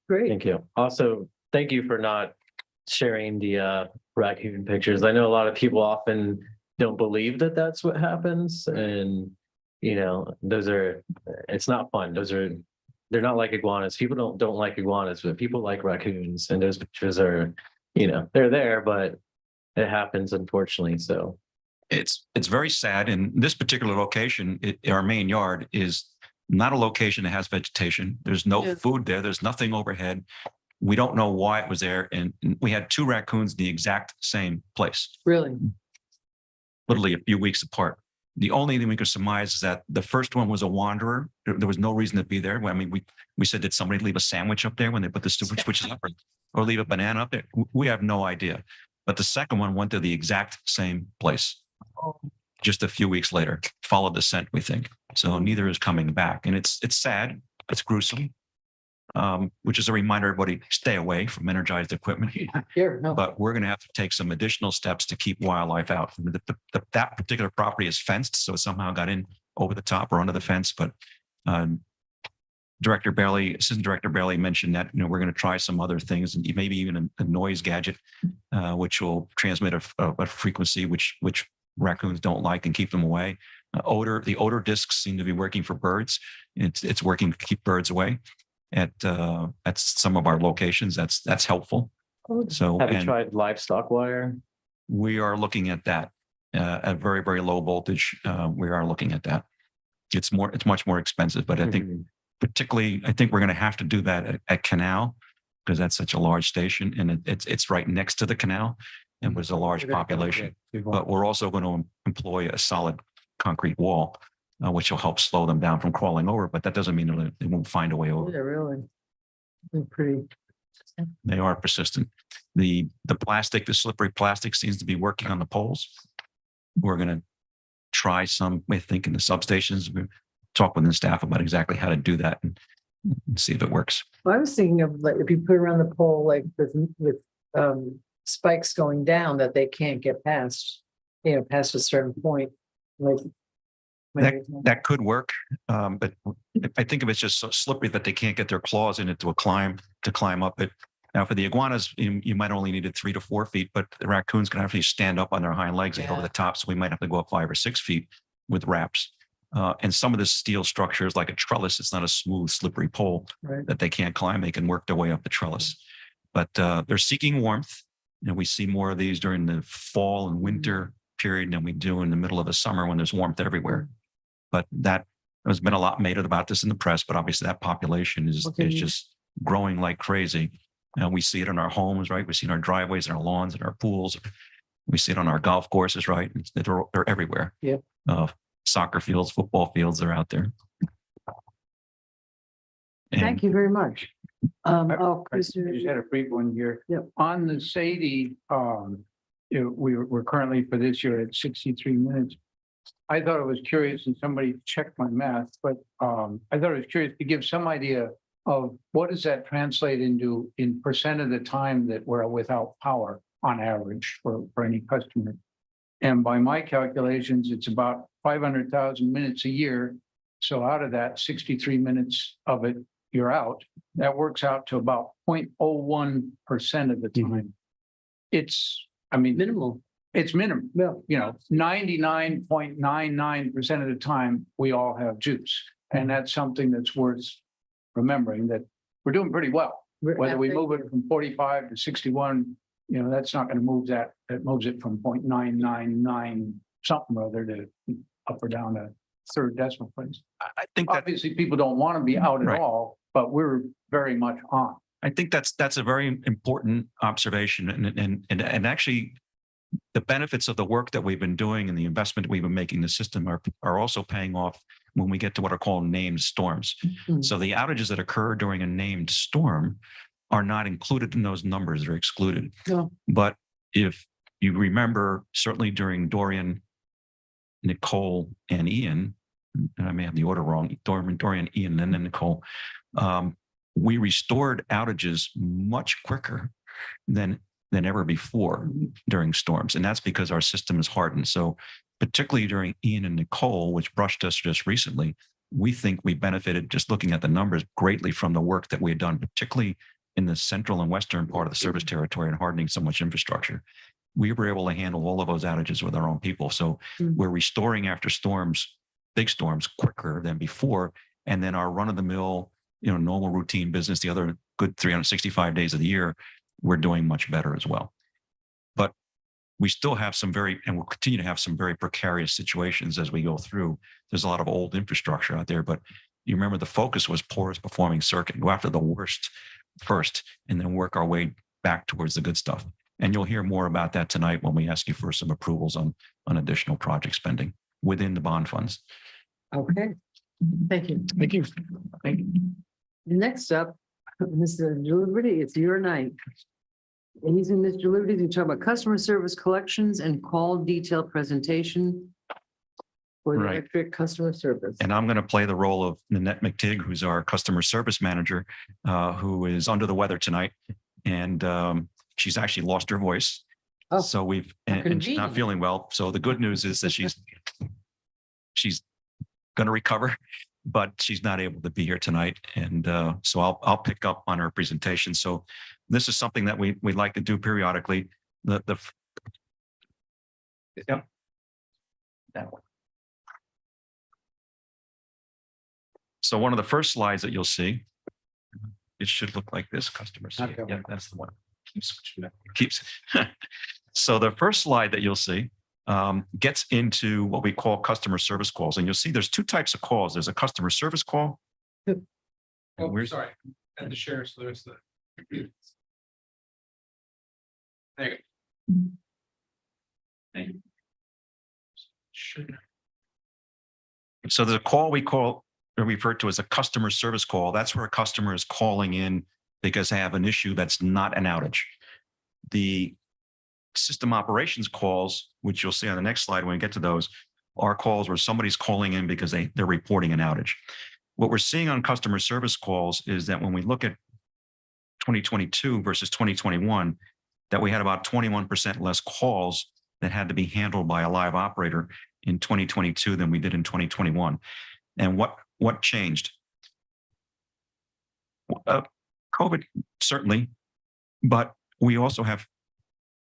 Great. Thank you. Also, thank you for not sharing the raccoon pictures. I know a lot of people often don't believe that that's what happens, and you know, it's not fun. They're not like iguanas. People don't like iguanas, but people like raccoons, and those pictures are, you know, they're there, but it happens, unfortunately. So It's very sad. In this particular location, our main yard is not a location that has vegetation. There's no Yeah. food there. There's nothing overhead. We don't know why it was there. And we had 2 raccoons in the exact same place, Really? literally a few weeks apart. The only thing we could surmise is that the first one was a wanderer. There was no reason to be there. I mean, we said, did somebody leave a sandwich up there when they put the switches up, or leave a banana up there? We have no idea. But the second one went to the exact same place just a few weeks later, followed the scent, we think. So neither is coming back. And it's sad, it's gruesome, which is a reminder, everybody stay away from energized equipment. Here, no. But we're going to have to take some additional steps to keep wildlife out. That particular property is fenced, so it somehow got in over the top or under the fence, but Director Bailey, Assistant Director Bailey mentioned that, we're going to try some other things and maybe even a noise gadget, which will transmit a frequency which raccoons don't like and keep them away. The odor discs seem to be working for birds. It's working to keep birds away at some of our locations. That's helpful. So, Have you and tried livestock wire? we are looking at that at very, very low voltage. We are looking at that. It's much more expensive, but I think particularly, I think we're going to have to do that at Canal because that's such a large station and it's right next to the canal and there's a large population. But we're also going to employ a solid concrete wall, which will help slow them down from crawling over. But that doesn't mean that they won't find a way over. Yeah, really. They're pretty. They are persistent. The slippery plastic seems to be working on the poles. We're going to try some, I think, in the substations. We talk with the staff about exactly how to do that and see if it works. Well, I was thinking of like, if you put around the pole, like with spikes going down that they can't get past, past a certain point, like. That could work, but I think if it's just so slippery that they can't get their claws in it to climb up it. Now, for the iguanas, you might only need it 3 to 4 feet, but the raccoons can actually stand up on their hind legs and get over the top. So we might have to go up 5 or 6 feet with wraps. And some of the steel structures, like a trellis, it's not a smooth, slippery pole that they can't climb. They can work their way up the trellis, but they're seeking warmth. We see more of these during the fall and winter period than we do in the middle of the summer when there's warmth everywhere. But there's been a lot made about this in the press, but obviously that population is just growing like crazy. And we see it in our homes, right? We see it in our driveways, and our lawns, and our pools. We see it on our golf courses, right? They're everywhere. Yep. Soccer fields, football fields, they're out there. Thank you very much. I just had a brief one here. Yep. On the Sadie, we're currently for this year at 63 minutes. I thought it was curious, and somebody checked my math, but I thought it was curious to give some idea of what does that translate into in percent of the time that we're without power on average for any customer. And by my calculations, it's about 500,000 minutes a year. So out of that, 63 minutes of it, you're out. That works out to about 0.01% of the time. It's, Minimal. it's minimum. Yeah. 99.99% of the time, we all have juice. And that's something that's worth remembering, that we're doing pretty well. Whether we move it from 45 to 61, that's not going to move that. It moves it from 0.999 something or other to up or down a third decimal place. I think that Obviously, people don't want to be out at all, but we're very much on. I think that's a very important observation, and actually, the benefits of the work that we've been doing and the investment we've been making in the system are also paying off when we get to what are called named storms. Mhm. So the outages that occur during a named storm are not included in those numbers; they're excluded. No. But if you remember, certainly during Dorian, Nicole, and Ian, and I may have the order wrong, Dorian, Ian, and then Nicole, we restored outages much quicker than ever before during storms. And that's because our system is hardened. So particularly during Ian and Nicole, which brushed us just recently, we think we benefited, just looking at the numbers, greatly from the work that we had done, particularly in the central and western part of the service territory and hardening so much infrastructure. We were able to handle all of those outages with our own people. So we're restoring after storms, big storms, quicker than before. And then our run-of-the-mill, normal routine business, the other good 365 days of the year, we're doing much better as well. But we still have and we'll continue to have some very precarious situations as we go through. There's a lot of old infrastructure out there, but you remember the focus was poorest performing circuit, go after the worst first, and then work our way back towards the good stuff. And you'll hear more about that tonight when we ask you for some approvals on additional project spending within the bond funds. Okay. Thank you. Thank you. Thank you. Next up, Mr. Liberty, it's your night. He's in Mr. Liberty to talk about customer service collections and call detail presentation for the Right. electric customer service. And I'm going to play the role of Nanette McTigg, who's our customer service manager, who is under the weather tonight. And she's actually lost her voice. Oh, So and she's not convenient. feeling well. So the good news is that she's going to recover but she's not able to be here tonight. And so I'll pick up on her presentation. So this is something that we'd like to do periodically. Yep. That one. So one of the first slides that you'll see, it should look like this, customer. Not that Yeah, one. that's the one. Keeps. So the first slide that you'll see gets into what we call customer service calls. And you'll see there's two types of calls. There's a customer service call. And where's- sorry, and the share, so there's the. There you go. Thank you. Sure. So there's a call we call or refer to as a customer service call. That's where a customer is calling in because they have an issue that's not an outage. The system operations calls, which you'll see on the next slide when we get to those, are calls where somebody's calling in because they're reporting an outage. What we're seeing on customer service calls is that when we look at 2022 versus 2021, that we had about 21% less calls that had to be handled by a live operator in 2022 than we did in 2021. And what changed? COVID, certainly, but we also have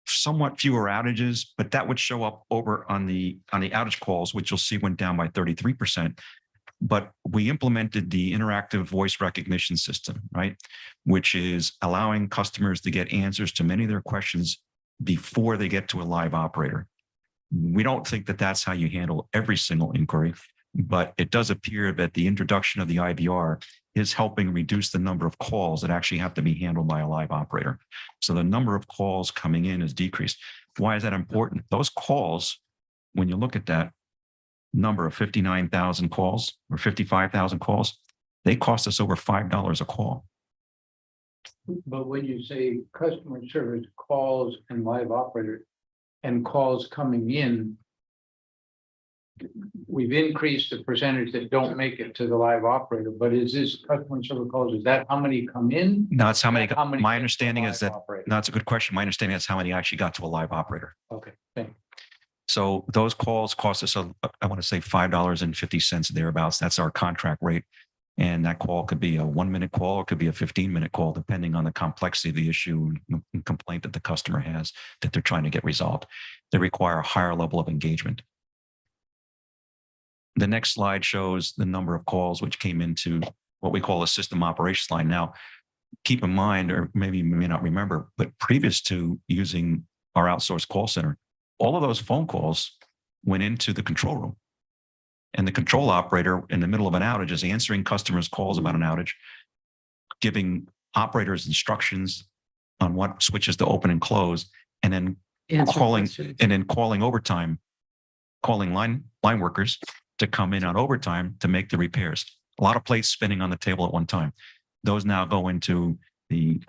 somewhat fewer outages, but that would show up over on the outage calls, which you'll see went down by 33%. But we implemented the interactive voice recognition system, right? Which is allowing customers to get answers to many of their questions before they get to a live operator. We don't think that that's how you handle every single inquiry, but it does appear that the introduction of the IVR is helping reduce the number of calls that actually have to be handled by a live operator. So the number of calls coming in is decreased. Why is that important? Those calls, when you look at that number of 59,000 calls or 55,000 calls, they cost us over $5 a call. But when you say customer service calls and live operator and calls coming in, we've increased the percentage that don't make it to the live operator, but is this customer service calls, is that how many come in? Now it's how many, How many my get to the understanding is live that, operator? no, it's a good question. My understanding is how many actually got to a live operator. Okay, thank you. So those calls cost us, I want to say $5.50 thereabouts. That's our contract rate. And that call could be a 1-minute call, or it could be a 15-minute call, depending on the complexity of the issue and complaint that the customer has that they're trying to get resolved. They require a higher level of engagement. The next slide shows the number of calls which came into what we call a system operations line. Now, keep in mind, or maybe you may not remember, but previous to using our outsourced call center, all of those phone calls went into the control room. And the control operator in the middle of an outage is answering customers' calls about an outage, giving operators instructions on what switches to open and close, and then Answer calling questions. and then calling overtime, calling line workers to come in on overtime to make the repairs. A lot of plates spinning on the table at one time. Those now go into the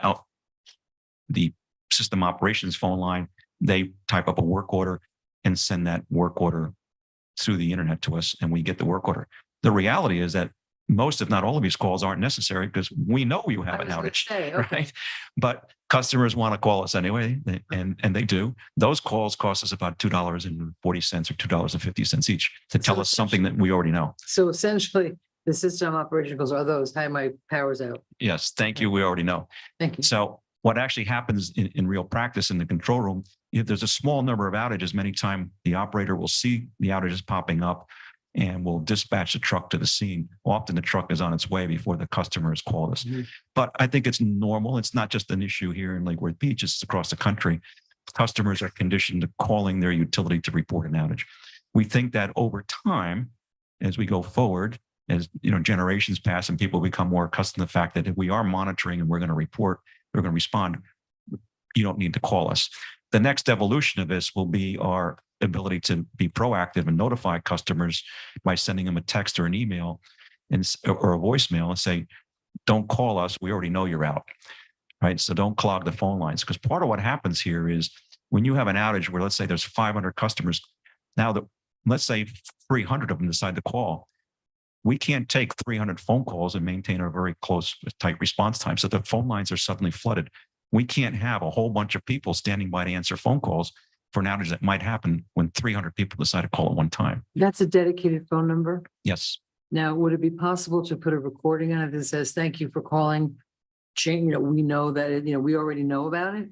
system operations phone line. They type up a work order and send that work order through the internet to us, and we get the work order. The reality is that most, if not all of these calls aren't necessary because we know you have an outage, right? But customers want to call us anyway, and they do. Those calls cost us about $2.40 or $2.50 each to tell us something that we already know. So essentially, the system operation goes, are those, hi, my power's out. Yes, thank you. We already know. Thank you. So what actually happens in real practice in the control room, if there's a small number of outages, many times the operator will see the outages popping up and will dispatch the truck to the scene. Often the truck is on its way before the customer has called us. Mhm. But I think it's normal. It's not just an issue here in Lake Worth Beach, it's across the country. Customers are conditioned to calling their utility to report an outage. We think that over time, as we go forward, as generations pass and people become more accustomed to the fact that if we are monitoring and we're going to report, we're going to respond, you don't need to call us. The next evolution of this will be our ability to be proactive and notify customers by sending them a text or an email or a voicemail and say, don't call us. We already know you're out, right? So don't clog the phone lines, because part of what happens here is when you have an outage where, let's say there's 500 customers, now that let's say 300 of them decide to call, we can't take 300 phone calls and maintain a very close, tight response time. So the phone lines are suddenly flooded. We can't have a whole bunch of people standing by to answer phone calls for an outage that might happen when 300 people decide to call at one time. That's a dedicated phone number. Yes. Now, would it be possible to put a recording on it that says, thank you for calling? Jane, we know that, we already know about it.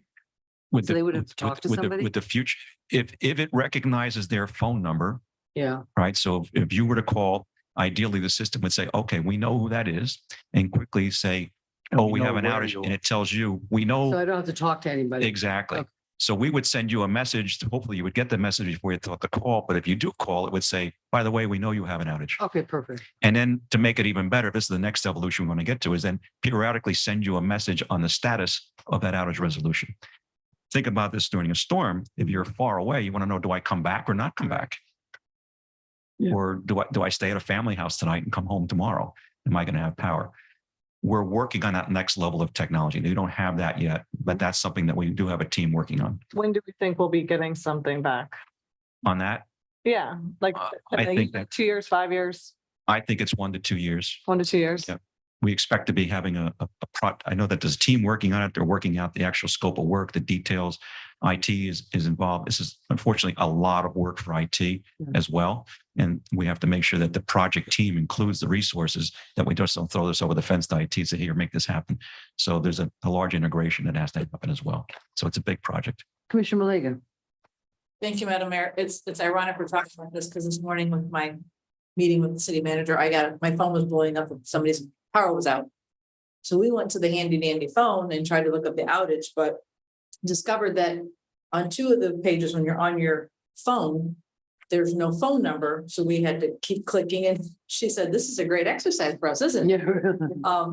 With So the- they would have with- to talk to with the- somebody? With the future, if it recognizes their phone number, Yeah, right? So if you were to call, ideally the system would say, okay, we know who that is, and quickly say, oh, we have an outage, and it tells you, we so know I don't have to talk to anybody. exactly. Okay. So we would send you a message. Hopefully you would get the message before you thought the call. But if you do call, it would say, by the way, we know you have an outage. Okay, perfect. And then to make it even better, this is the next evolution we want to get to, is then periodically send you a message on the status of that outage resolution. Think about this during a storm. If you're far away, you want to know, do I come back or not come back? Yeah. Or do I stay at a family house tonight and come home tomorrow? Am I going to have power? We're working on that next level of technology. They don't have that yet, but that's something that we do have a team working on. When do we think we'll be getting something back? On that, Yeah, like I think that 2 years, 5 years, I think it's 1 to 2 years. 1 to 2 years. Yeah. We expect to be having I know that there's a team working on it. They're working out the actual scope of work, the details. IT is involved. This is unfortunately a lot of work for IT as well. And we have to make sure that the project team includes the resources, that we just don't throw this over the fence to IT and say, here, make this happen. So there's a large integration that has to happen as well. So it's a big project. Commissioner Malega. Thank you, Madam Mayor. It's ironic we're talking about this because this morning with my meeting with the city manager, my phone was blowing up and somebody's power was out. So we went to the handy dandy phone and tried to look up the outage, but discovered that on 2 of the pages, when you're on your phone, there's no phone number. So we had to keep clicking, and she said, this is a great exercise for us, isn't it? Yeah.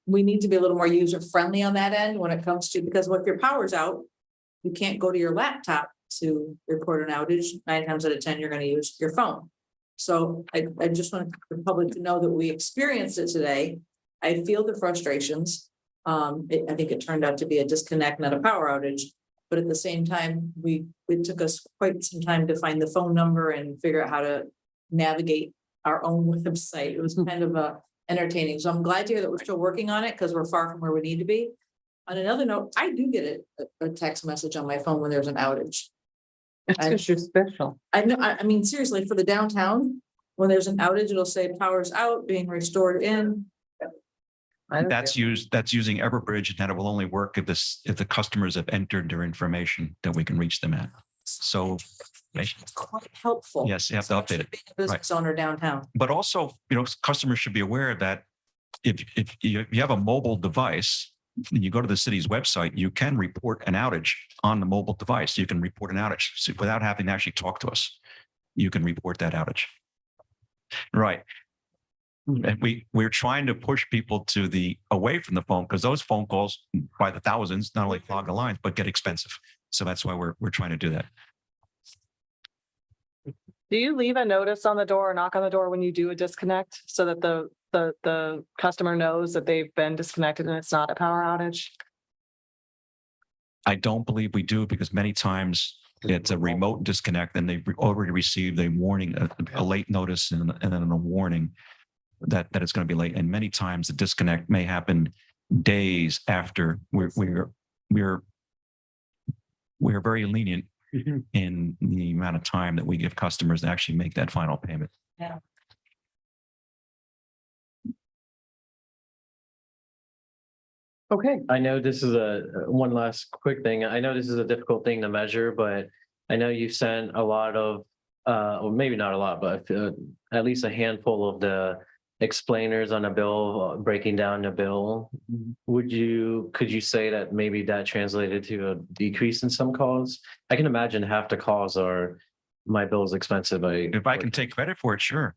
We need to be a little more user friendly on that end when it comes to, because if your power's out, you can't go to your laptop to report an outage. 9 times out of 10, you're going to use your phone. So I just want the public to know that we experienced it today. I feel the frustrations. I think it turned out to be a disconnect, not a power outage. But at the same time, it took us quite some time to find the phone number and figure out how to navigate our own website. It was kind of entertaining. So I'm glad to hear that we're still working on it because we're far from where we need to be. On another note, I do get a text message on my phone when there's an outage. It's because you're special. I know, I mean, seriously, for the downtown, when there's an outage, it'll say power's out, being restored in. I don't That's care. using Everbridge, and that it will only work if the customers have entered their information that we can reach them at. So, It's quite helpful. yes, you have to update it. Being a business owner downtown. But also, customers should be aware that if you have a mobile device, and you go to the city's website, you can report an outage on the mobile device. You can report an outage without having to actually talk to us. You can report that outage. Right. And we're trying to push people away from the phone, because those phone calls by the thousands not only clog the lines, but get expensive. So that's why we're trying to do that. Do you leave a notice on the door or knock on the door when you do a disconnect so that the customer knows that they've been disconnected and it's not a power outage? I don't believe we do, because many times it's a remote disconnect and they've already received a warning, a late notice and then a warning that it's going to be late. And many times the disconnect may happen days after. We're very lenient Mhm. in the amount of time that we give customers to actually make that final payment. Okay, I know this is one last quick thing. I know this is a difficult thing to measure, but I know you sent a lot of, or maybe not a lot, but at least a handful of the explainers on a bill, breaking down the bill. Could you say that maybe that translated to a decrease in some calls? I can imagine half the calls are, my bill is expensive. If I can take credit for it, sure.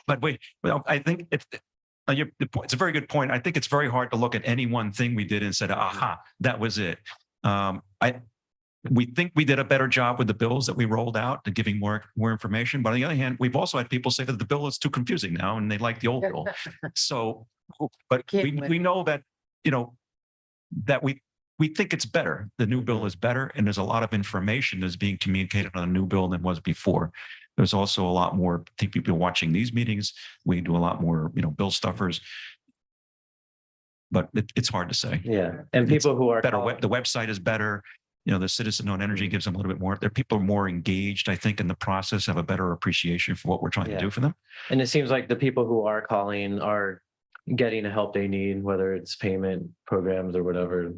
But wait, well, I think it's a very good point. I think it's very hard to look at any one thing we did and said, aha, that was it. We think we did a better job with the bills that we rolled out to giving more information. But on the other hand, we've also had people say that the bill is too confusing now and they like the old bill. So, but Can't win. we know that, that we think it's better. The new bill is better, and there's a lot of information that's being communicated on a new bill than was before. There's also a lot more, I think, people watching these meetings. We do a lot more, bill stuffers. But it's hard to say. Yeah, and people who are Better, the website is better. the citizen-owned energy gives them a little bit more. Their people are more engaged, I think, in the process, have a better appreciation for what we're trying to Yeah. do for them. And it seems like the people who are calling are getting the help they need, whether it's payment programs or whatever.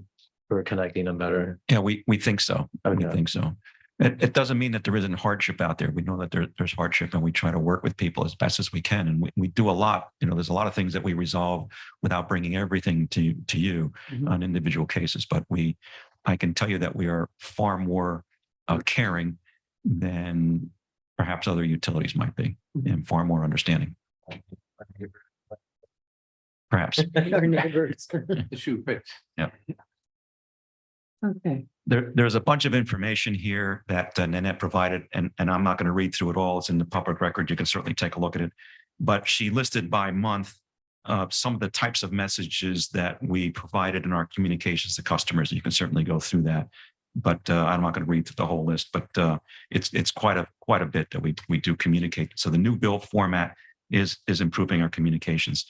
We're connecting them better. Yeah, we think so. We Okay. think so. It doesn't mean that there isn't hardship out there. We know that there's hardship, and we try to work with people as best as we can. And we do a lot. There's a lot of things that we resolve without bringing everything to you Mhm. on individual cases. But I can tell you that we are far more caring than perhaps other utilities might be, and far more understanding, perhaps. Our neighbors. The shoe fits. Okay, There's a bunch of information here that Nanette provided, and I'm not going to read through it all. It's in the public record. You can certainly take a look at it. But she listed by month some of the types of messages that we provided in our communications to customers. You can certainly go through that. But I'm not going to read through the whole list, but it's quite a bit that we do communicate. So the new bill format is improving our communications.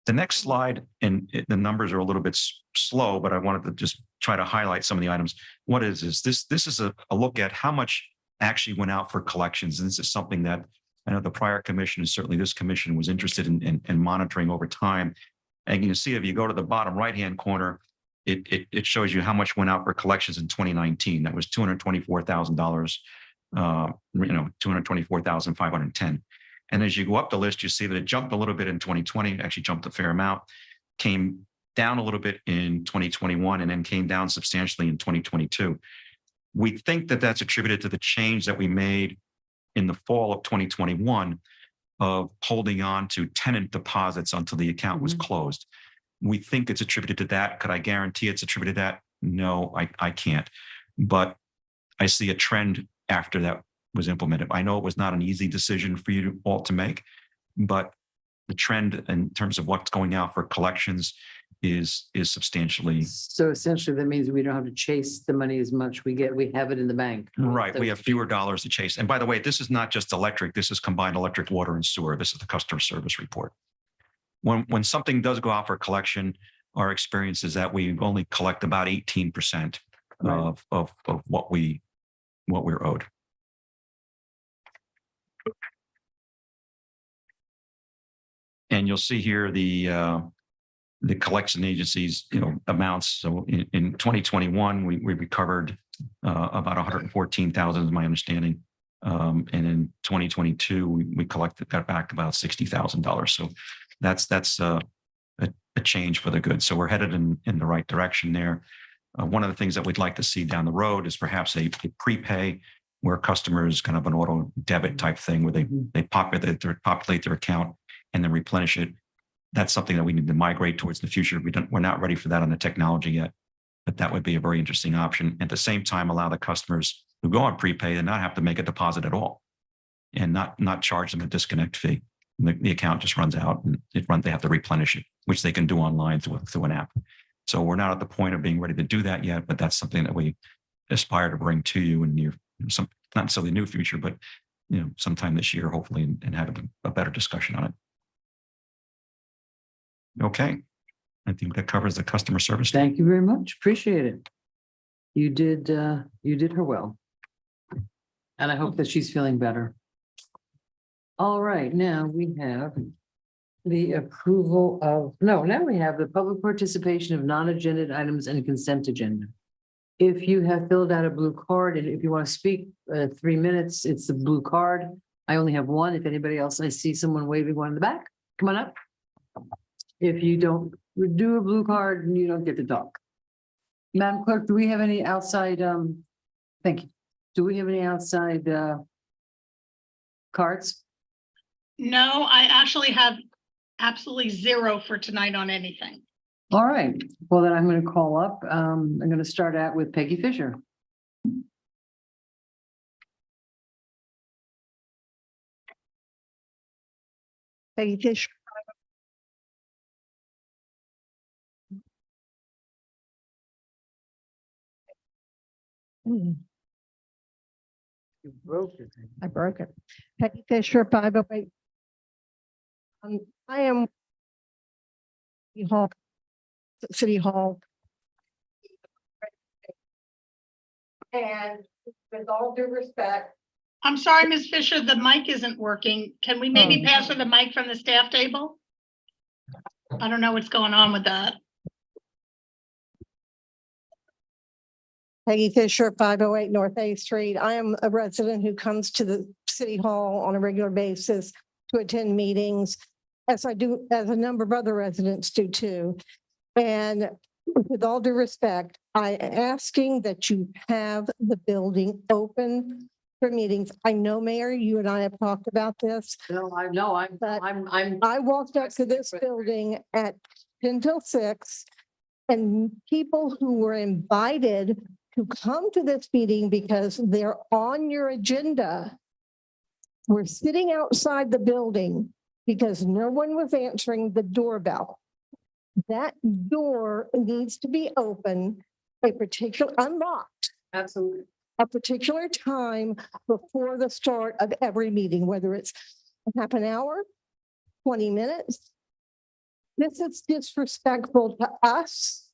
The next slide, and the numbers are a little bit slow, but I wanted to just try to highlight some of the items. What is this? This is a look at how much actually went out for collections. And this is something that I know the prior commission, and certainly this commission, was interested in monitoring over time. And you can see if you go to the bottom right-hand corner, it shows you how much went out for collections in 2019. That was $224,000, $224,510. And as you go up the list, you see that it jumped a little bit in 2020, actually jumped a fair amount, came down a little bit in 2021, and then came down substantially in 2022. We think that that's attributed to the change that we made in the fall of 2021 of holding on to tenant deposits until the account was closed. We think it's attributed to that. Could I guarantee it's attributed to that? No, I can't. But I see a trend after that was implemented. I know it was not an easy decision for you all to make, but the trend in terms of what's going out for collections is substantially so essentially that means we don't have to chase the money as much. We have it in the bank. right. We have fewer dollars to chase. And by the way, this is not just electric. This is combined electric, water, and sewer. This is the customer service report. When something does go out for collection, our experience is that we only collect about 18% Right. of what we're owed. And you'll see here the collection agencies, amounts. So in 2021, we recovered about 114,000 is my understanding. And in 2022, we collected that back about $60,000. So that's a change for the good. So we're headed in the right direction there. One of the things that we'd like to see down the road is perhaps a prepay where customers kind of an auto debit type thing where they populate their account and then replenish it. That's something that we need to migrate towards in the future. We're not ready for that on the technology yet, but that would be a very interesting option. At the same time, allow the customers who go on prepay to not have to make a deposit at all and not charge them a disconnect fee. The account just runs out and they have to replenish it, which they can do online through an app. So we're not at the point of being ready to do that yet, but that's something that we aspire to bring to you in not necessarily near future, but sometime this year, hopefully, and have a better discussion on it. Okay. I think that covers the customer service. Thank you very much. Appreciate it. You did her well. And I hope that she's feeling better. All right, now we have the approval of, now we have the public participation of non-agenda items and consent agenda. If you have filled out a blue card and if you want to speak 3 minutes, it's the blue card. I only have one. If anybody else, I see someone waving one in the back. Come on up. If you don't do a blue card, you don't get to talk. Madam Clerk, do we have any outside, thank you. Do we have any outside cards? No, I actually have absolutely zero for tonight on anything. All right, well, then I'm going to call up. I'm going to start out with Peggy Fisher. Peggy Fisher. You broke it. I broke it. Peggy Fisher, 508. I am City Hall. And with all due respect, I'm sorry, Ms. Fisher, the mic isn't working. Can we maybe Oh. pass her the mic from the staff table? I don't know what's going on with that. Peggy Fisher, 508 North A Street. I am a resident who comes to the city hall on a regular basis to attend meetings, as I do, as a number of other residents do too. And with all due respect, I am asking that you have the building open for meetings. I know, Mayor, you and I have talked about this. No, I know, But I'm. I walked up to this building at 10 till 6, and people who were invited to come to this meeting because they're on your agenda were sitting outside the building because no one was answering the doorbell. That door needs to be open, unlocked, Absolutely. a particular time before the start of every meeting, whether it's half an hour, 20 minutes. This is disrespectful to us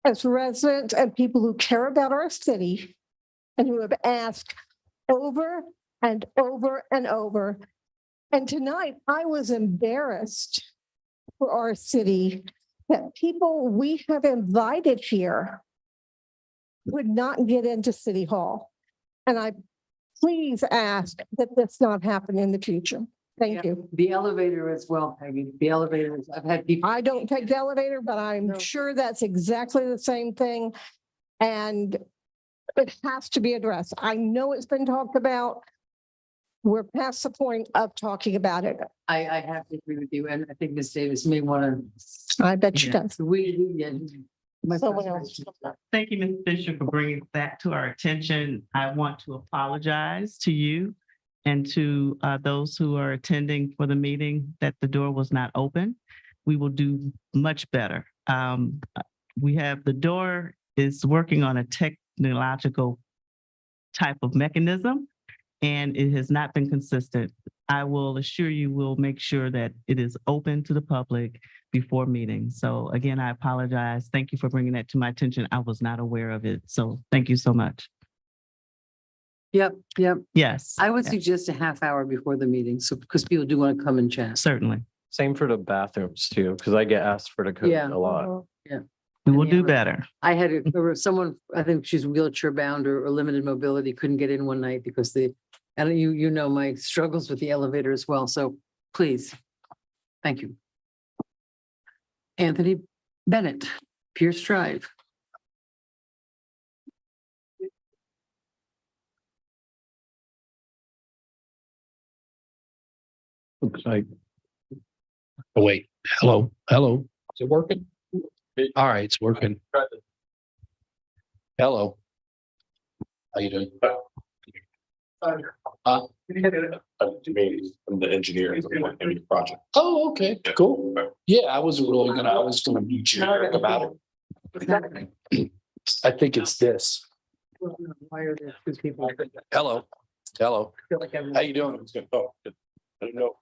as residents and people who care about our city and who have asked over and over and over. And tonight I was embarrassed for our city that people we have invited here would not get into City Hall. And I please ask that this not happen in the future. Thank you. The elevator as well, Peggy. The elevators, I've had people. I don't take the elevator, but I'm No. sure that's exactly the same thing. And it has to be addressed. I know it's been talked about. We're past the point of talking about it. I have to agree with you, and I think Ms. Davis may want to. I bet she does. Yeah. My Someone else. preference. Thank you, Ms. Fisher, for bringing that to our attention. I want to apologize to you and to those who are attending for the meeting that the door was not open. We will do much better. We have, the door is working on a technological type of mechanism, and it has not been consistent. I will assure you, we'll make sure that it is open to the public before meetings. So again, I apologize. Thank you for bringing that to my attention. I was not aware of it. So thank you so much. Yep, yep. Yes. I would yeah, suggest a half hour before the meeting, so, because people do want to come and chat. certainly. Same for the bathrooms too, because I get asked for the code Yeah. a lot. We will do Yeah. better. I had, there was someone, I think she's wheelchair bound or limited mobility, couldn't get in one night because and you know my struggles with the elevator as well, so please. Thank you. Anthony Bennett, Pierce Drive. Looks like. Oh, wait, hello, hello. Is it working? All right, it's working. Hello. How you doing? I'm the engineer of the project. Oh, okay, cool. Yeah, I was gonna be generic about it. I think it's this. Why are there two people? Hello, hello. I feel like I'm- How you doing? Oh, good. I didn't know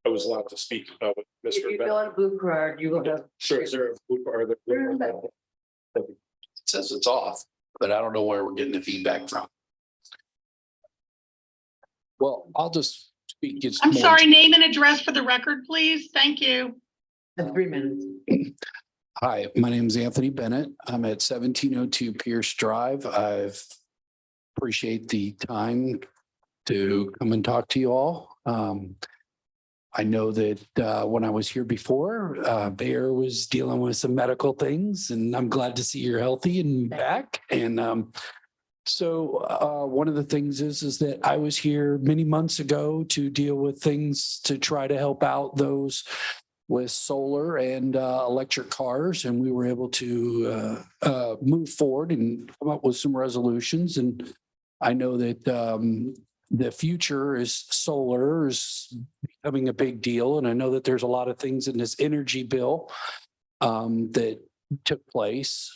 I was allowed to speak with If Mr. you Bennett. fill out a blue card, you will have. Sure, is there It says it's off, but I don't know where we're getting the feedback from. Well, I'll just speak. It's I'm more- sorry, name and address for the record, please. Thank you. 3 minutes. Hi, my name is Anthony Bennett. I'm at 1702 Pierce Drive. I've appreciate the time to come and talk to you all. I know that when I was here before, Bear was dealing with some medical things, and I'm glad to see you're healthy and back. And so one of the things is that I was here many months ago to deal with things to try to help out those with solar and electric cars, and we were able to move forward and come up with some resolutions. And I know that the future is solar is becoming a big deal, and I know that there's a lot of things in this energy bill that took place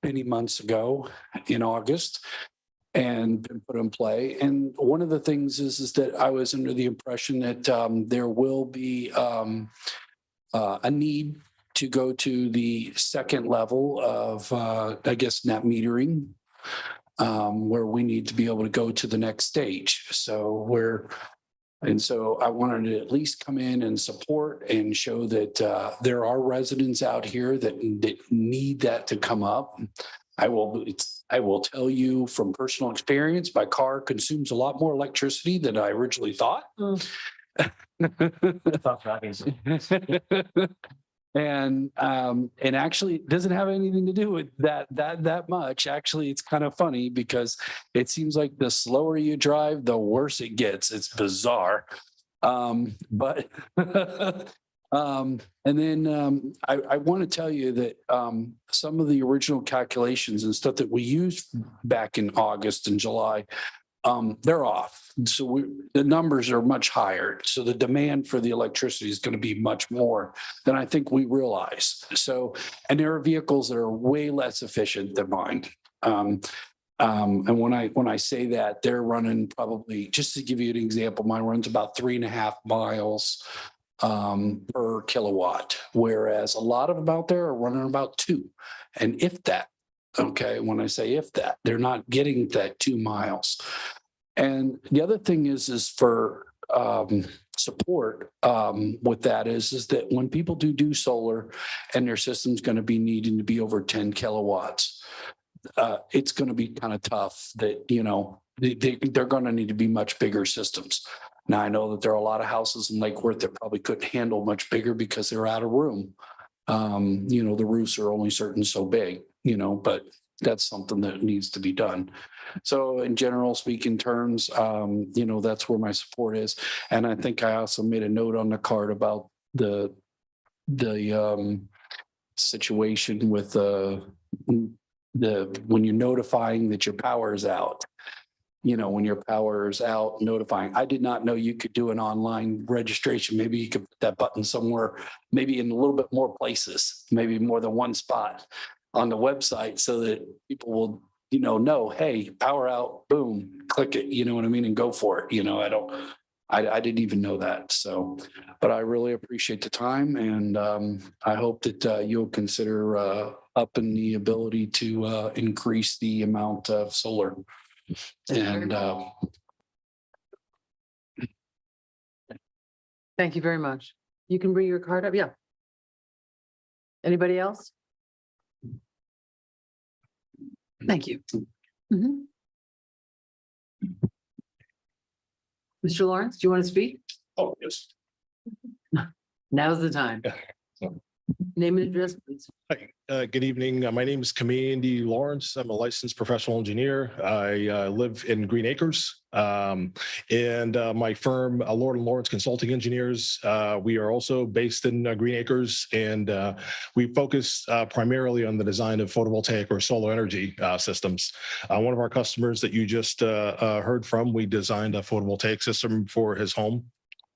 many months ago in August and been put in play. And one of the things is that I was under the impression that there will be a need to go to the second level of, I guess, net metering. where we need to be able to go to the next stage. So I wanted to at least come in and support and show that there are residents out here that need that to come up. I will tell you from personal experience, my car consumes a lot more electricity than I originally thought. And actually it doesn't have anything to do with that much. Actually, it's kind of funny because it seems like the slower you drive, the worse it gets. It's bizarre. But and then I want to tell you that some of the original calculations and stuff that we used back in August and July, they're off. So the numbers are much higher. So the demand for the electricity is going to be much more than I think we realize. So, and there are vehicles that are way less efficient than mine. And when I say that, they're running probably, just to give you an example, mine runs about 3.5 miles per kilowatt, whereas a lot of them out there are running about 2. And if that, okay, when I say if that, they're not getting that 2 miles. And the other thing is for support with that is that when people do solar and their system's going to be needing to be over 10 kilowatts, it's going to be kind of tough that, you know, they're going to need to be much bigger systems. Now, I know that there are a lot of houses in Lake Worth that probably couldn't handle much bigger because they're out of room. You know, the roofs are only certain so big, you know, but that's something that needs to be done. So in general speaking terms, you know, that's where my support is. And I think I also made a note on the card about the situation with when you're notifying that your power is out. You know, when your power is out, notifying. I did not know you could do an online registration. Maybe you could put that button somewhere, maybe in a little bit more places, maybe more than one spot on the website so that people will, you know, hey, power out, boom, click it, you know what I mean? And go for it. You know, I didn't even know that. So, but I really appreciate the time. And I hope that you'll consider upping the ability to increase the amount of solar. And Thank you very much. You can bring your card up. Yeah. Anybody else? Thank you. Mhm. Mr. Lawrence, do you want to speak? Oh, yes. Now's the time. Name and address, please. Hi, good evening. My name is Kamandi Lawrence. I'm a licensed professional engineer. I live in Green Acres. And my firm, Lord and Lawrence Consulting Engineers, we are also based in Green Acres, and we focus primarily on the design of photovoltaic or solar energy systems. One of our customers that you just heard from, we designed a photovoltaic system for his home.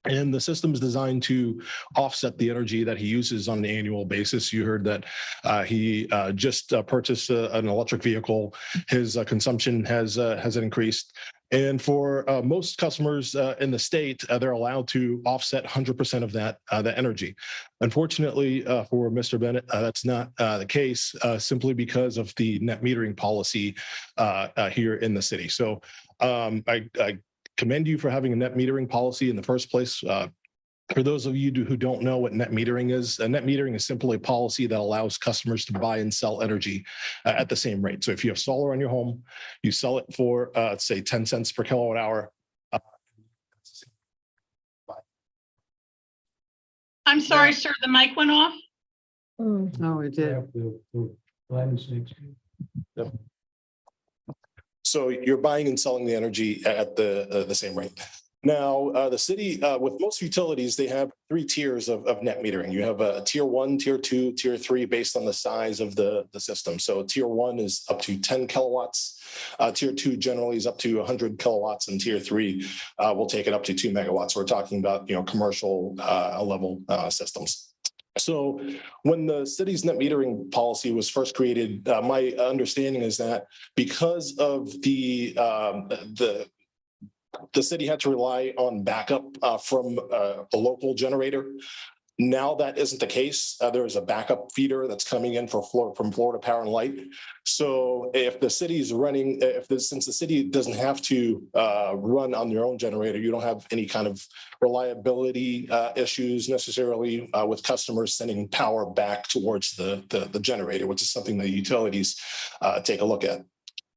And the system is designed to offset the energy that he uses on an annual basis. You heard that he just purchased an electric vehicle. His consumption has increased. And for most customers in the state, they're allowed to offset 100% of that energy. Unfortunately, for Mr. Bennett, that's not the case, simply because of the net metering policy here in the city. So I commend you for having a net metering policy in the first place. For those of you who don't know what net metering is, net metering is simply a policy that allows customers to buy and sell energy at the same rate. So if you have solar on your home, you sell it for, say, 10 cents per kilowatt hour. I'm sorry, sir, the mic went off. Oh, it did. So you're buying and selling the energy at the same rate. Now, the city, with most utilities, they have 3 tiers of net metering. You have a tier 1, tier 2, tier 3, based on the size of the system. So tier 1 is up to 10 kilowatts. Tier 2 generally is up to 100 kilowatts, and tier 3 will take it up to 2 megawatts. We're talking about, you know, commercial level systems. So when the city's net metering policy was first created, my understanding is that because of the city had to rely on backup from a local generator, Now that isn't the case. There is a backup feeder that's coming in from Florida Power and Light. So if the city is running, since the city doesn't have to run on their own generator, you don't have any kind of reliability issues necessarily with customers sending power back towards the generator, which is something the utilities take a look at.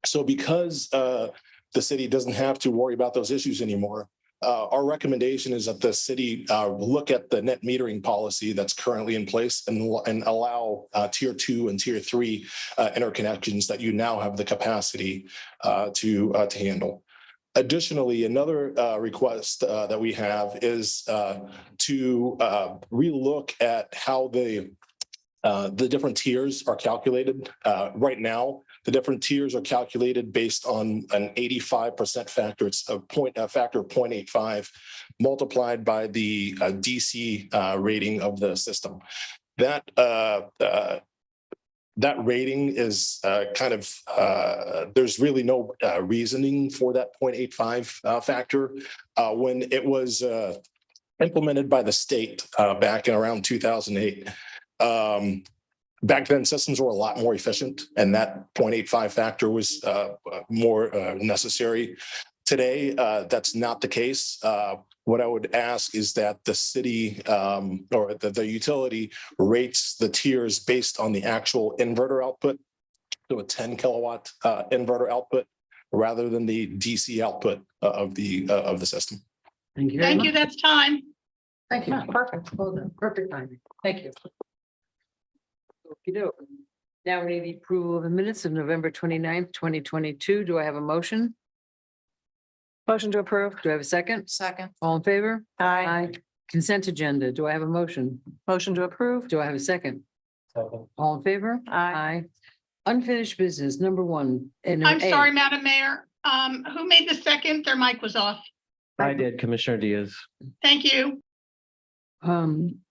So because the city doesn't have to worry about those issues anymore, our recommendation is that the city look at the net metering policy that's currently in place and allow tier 2 and tier 3 interconnections that you now have the capacity to handle. Additionally, another request that we have is to relook at how the different tiers are calculated. Right now, the different tiers are calculated based on an 85% factor. It's a factor of 0.85 multiplied by the DC rating of the system. That rating is there's really no reasoning for that 0.85 factor. When it was implemented by the state back in around 2008, back then systems were a lot more efficient and that 0.85 factor was more necessary. Today, that's not the case. What I would ask is that the city or the utility rates the tiers based on the actual inverter output, so a 10 kilowatt inverter output, rather than the DC output of the system. Thank you. very Thank you, much. that's time. Thank you. Perfect. Well done. Perfect timing. Thank you. Okey-doke. Now we need the approval of the minutes of November 29th, 2022. Do I have a motion? Motion to approve. Do I have a second? Second. All in favor? Aye. Consent agenda. Do I have a motion? Motion to approve. Do I have a second? All in favor? Aye. Unfinished business, number 1. and I'm A. sorry, Madam Mayor. Who made the second? Their mic was off. I did, Commissioner Diaz. Thank you.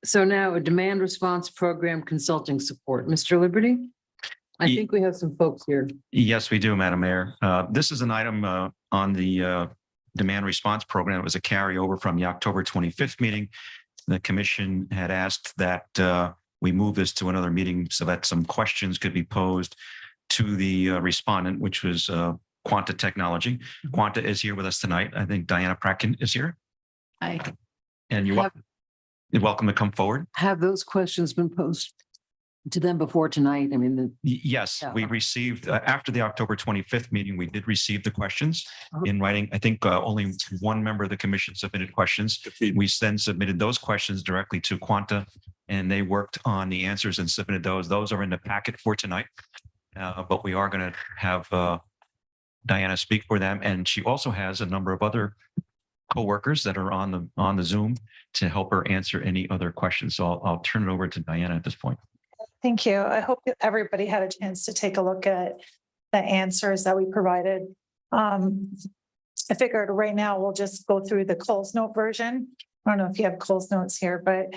So now a demand response program consulting support. Mr. Liberty? I Ye- think we have some folks here. Yes, we do, Madam Mayor. This is an item on the demand response program. It was a carryover from the October 25th meeting. The commission had asked that we move this to another meeting so that some questions could be posed to the respondent, which was Quanta Technology. Quanta is here with us tonight. I think Diana Pracken is here. Hi. And you're welcome to come forward. Have those questions been posed to them before tonight? I mean, Yes, Yeah. we received, after the October 25th meeting, we did receive the questions Uh-huh. in writing. I think only one member of the commission submitted questions. We then submitted those questions directly to Quanta and they worked on the answers and submitted those. Those are in the packet for tonight. But we are going to have Diana speak for them. And she also has a number of other coworkers that are on the Zoom to help her answer any other questions. So I'll turn it over to Diana at this point. Thank you. I hope that everybody had a chance to take a look at the answers that we provided. I figured right now we'll just go through the Coles Note version. I don't know if you have Coles Notes here, but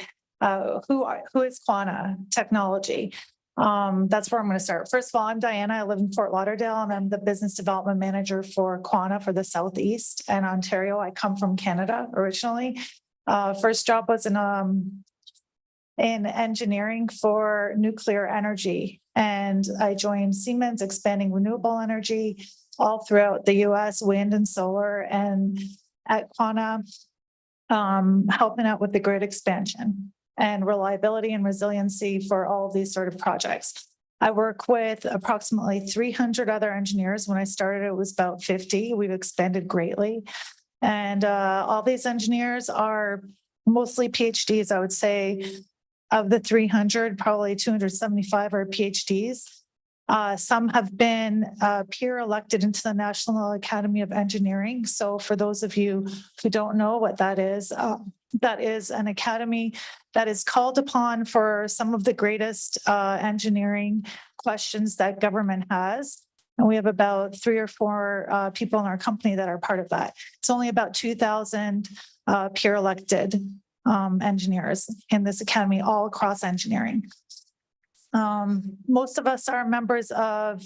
who is Quanta Technology? That's where I'm going to start. First of all, I'm Diana. I live in Fort Lauderdale and I'm the business development manager for Quanta for the Southeast and Ontario. I come from Canada originally. First job was in engineering for nuclear energy. And I joined Siemens expanding renewable energy all throughout the US, wind and solar, and at Quanta, helping out with the grid expansion and reliability and resiliency for all of these sort of projects. I work with approximately 300 other engineers. When I started, it was about 50. We've expanded greatly. And all these engineers are mostly PhDs, I would say. Of the 300, probably 275 are PhDs. Some have been peer elected into the National Academy of Engineering. So for those of you who don't know what that is an academy that is called upon for some of the greatest engineering questions that government has. And we have about 3 or 4 people in our company that are part of that. It's only about 2,000 peer elected engineers in this academy all across engineering. Most of us are members of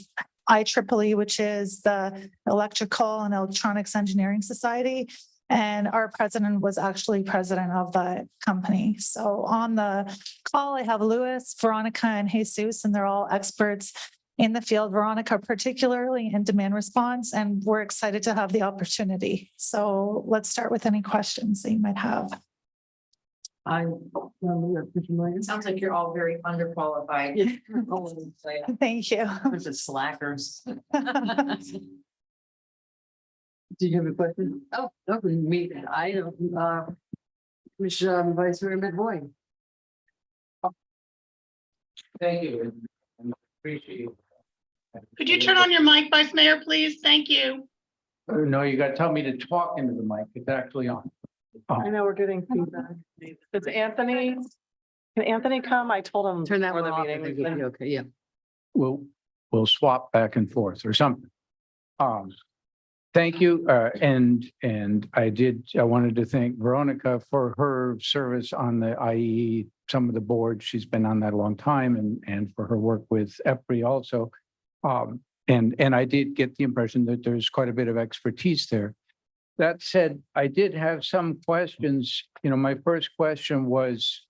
IEEE, which is the Electrical and Electronics Engineering Society. And our president was actually president of the company. So on the call, I have Louis, Veronica, and Jesus, and they're all experts in the field. Veronica, particularly in demand response, and we're excited to have the opportunity. So let's start with any questions that you might have. Sounds like you're all very underqualified. Thank you. Bunch of slackers. Did you have a question? Oh, no, me, I don't, Commissioner Vice Mayor McVoy. Thank you. Appreciate it. Could you turn on your mic, Vice Mayor, please? Thank you. Oh, no, you got to tell me to talk into the mic. It's actually on. I know we're getting feedback. Does Anthony, can Anthony come? I told him. Turn that before one the off. meeting. I think it'll be okay, yeah. We'll swap back and forth or something. Thank you. And I wanted to thank Veronica for her service on the IEE, some of the boards. She's been on that a long time and for her work with EPRI also. And I did get the impression that there's quite a bit of expertise there. That said, I did have some questions. You know, my first question was,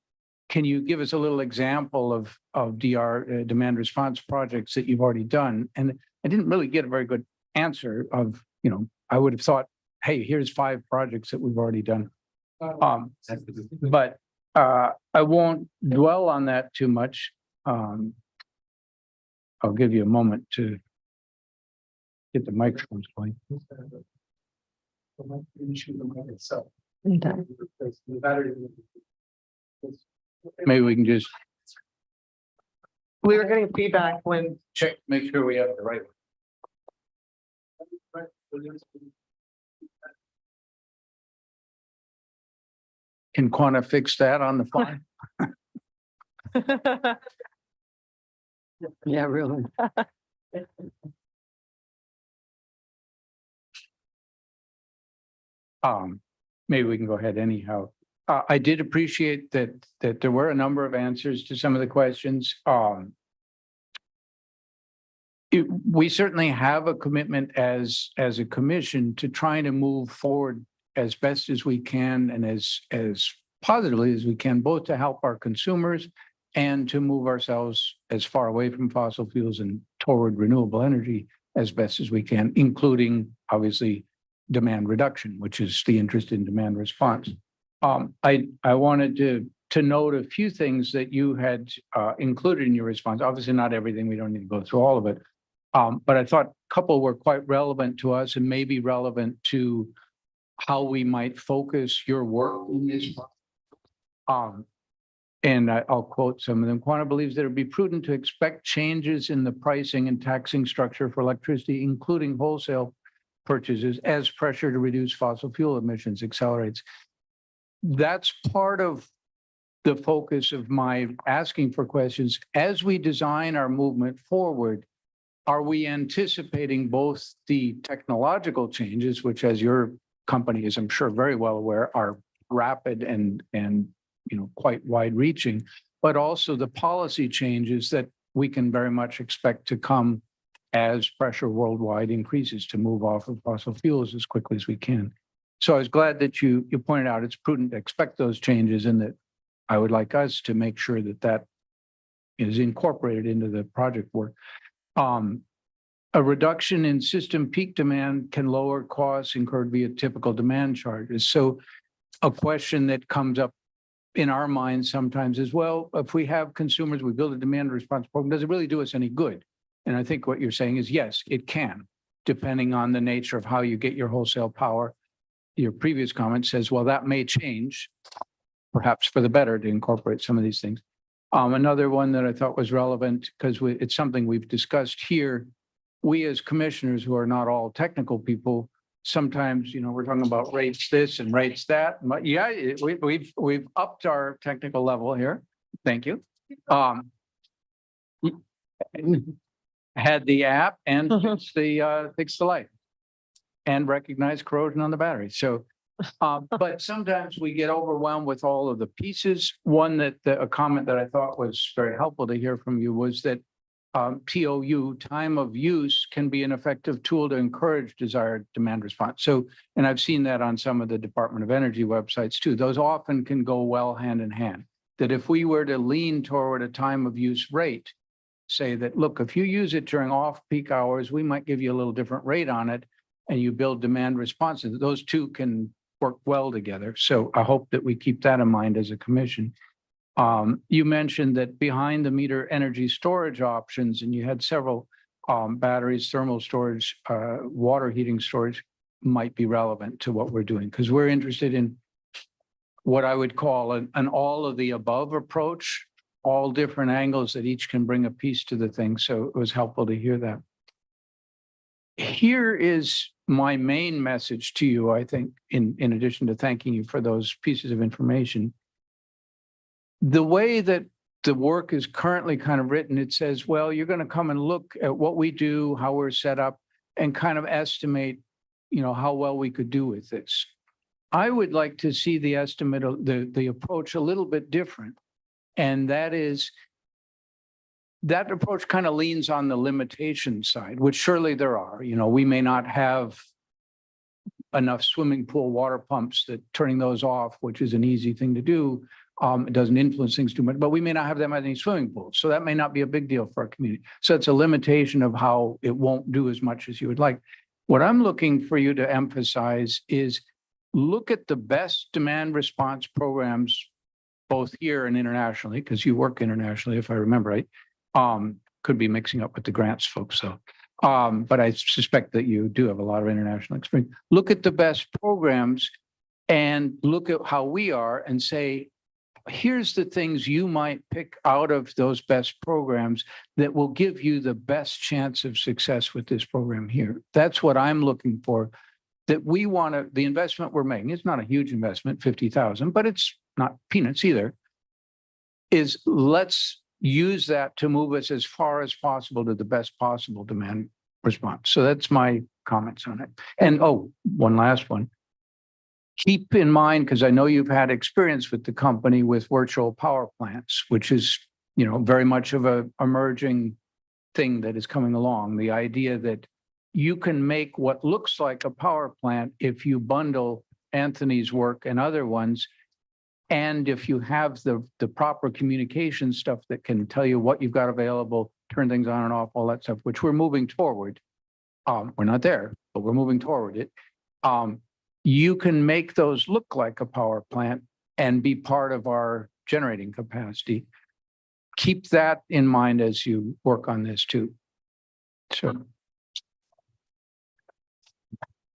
can you give us a little example of DR demand response projects that you've already done? And I didn't really get a very good answer of, you know, I would have thought, hey, here's 5 projects that we've already done. But I won't dwell on that too much. I'll give you a moment to get the microphones going. Maybe we can just We were getting feedback when, check, make sure we have the right one. Can Quanta fix that on the fly? Yeah, really. Maybe we can go ahead anyhow. I did appreciate that there were a number of answers to some of the questions. We certainly have a commitment as a commission to trying to move forward as best as we can and as positively as we can, both to help our consumers and to move ourselves as far away from fossil fuels and toward renewable energy as best as we can, including obviously demand reduction, which is the interest in demand response. I wanted to note a few things that you had included in your response. Obviously not everything, we don't need to go through all of it. But I thought a couple were quite relevant to us and maybe relevant to how we might focus your work in this. And I'll quote some of them. Quanta believes that it would be prudent to expect changes in the pricing and taxing structure for electricity, including wholesale purchases, as pressure to reduce fossil fuel emissions accelerates. That's part of the focus of my asking for questions. As we design our movement forward, are we anticipating both the technological changes, which as your company is, I'm sure, very well aware, are rapid and you know, quite wide reaching, but also the policy changes that we can very much expect to come as pressure worldwide increases to move off of fossil fuels as quickly as we can. So I was glad that you pointed out it's prudent to expect those changes and that I would like us to make sure that that is incorporated into the project work. A reduction in system peak demand can lower costs incurred via typical demand charges. So a question that comes up in our minds sometimes is, well, if we have consumers, we build a demand response program, does it really do us any good? And I think what you're saying is, yes, it can, depending on the nature of how you get your wholesale power. Your previous comment says, well, that may change, perhaps for the better, to incorporate some of these things. Another one that I thought was relevant, because it's something we've discussed here, we as commissioners who are not all technical people, sometimes, you know, we're talking about rates this and rates that. But yeah, we've upped our technical level here. Thank you. Had the app and fix the light and recognize corrosion on the battery. So, but sometimes we get overwhelmed with all of the pieces. One that a comment that I thought was very helpful to hear from you was that TOU, time of use, can be an effective tool to encourage desired demand response. So, and I've seen that on some of the Department of Energy websites too. Those often can go well hand in hand. That if we were to lean toward a time of use rate, say that, look, if you use it during off-peak hours, we might give you a little different rate on it, and you build demand responses. Those two can work well together. So I hope that we keep that in mind as a commission. You mentioned that behind the meter energy storage options, and you had several batteries, thermal storage, water heating storage might be relevant to what we're doing, because we're interested in what I would call an all of the above approach, all different angles that each can bring a piece to the thing. So it was helpful to hear that. Here is my main message to you, I think, in addition to thanking you for those pieces of information. The way that the work is currently kind of written, it says, well, you're going to come and look at what we do, how we're set up, and kind of estimate, how well we could do with this. I would like to see the estimate of the approach a little bit different. And that is, that approach kind of leans on the limitation side, which surely there are. We may not have enough swimming pool water pumps that turning those off, which is an easy thing to do, it doesn't influence things too much, but we may not have that many swimming pools. So that may not be a big deal for our community. So it's a limitation of how it won't do as much as you would like. What I'm looking for you to emphasize is look at the best demand response programs, both here and internationally, because you work internationally, if I remember right. Could be mixing up with the grants folks, so. But I suspect that you do have a lot of international experience. Look at the best programs and look at how we are and say, here's the things you might pick out of those best programs that will give you the best chance of success with this program here. That's what I'm looking for. That we want to, the investment we're making, it's not a huge investment, 50,000, but it's not peanuts either, is let's use that to move us as far as possible to the best possible demand response. So that's my comments on it. And one last one. Keep in mind, because I know you've had experience with the company with virtual power plants, which is, very much of a emerging thing that is coming along. The idea that you can make what looks like a power plant if you bundle Anthony's work and other ones. And if you have the proper communication stuff that can tell you what you've got available, turn things on and off, all that stuff, which we're moving toward. We're not there, but we're moving toward it. You can make those look like a power plant and be part of our generating capacity. Keep that in mind as you work on this too. So.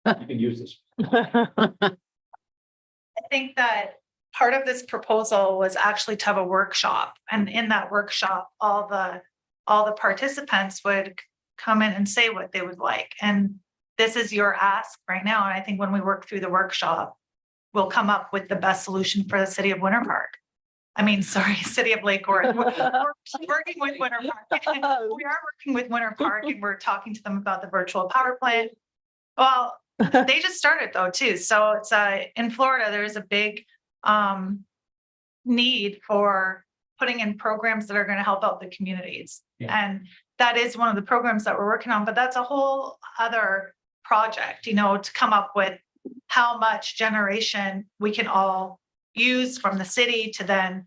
You can use this. I think that part of this proposal was actually to have a workshop, and in that workshop, all the participants would come in and say what they would like. And this is your ask right now. And I think when we work through the workshop, we'll come up with the best solution for the city of Winter Park. City of Lake Worth. We're working with Winter Park. We are working with Winter Park, and we're talking to them about the virtual power plant. Well, they just started though too. So it's in Florida, there is a big need for putting in programs that are going to help out the communities. Yeah. And that is one of the programs that we're working on, but that's a whole other project, to come up with how much generation we can all use from the city to then,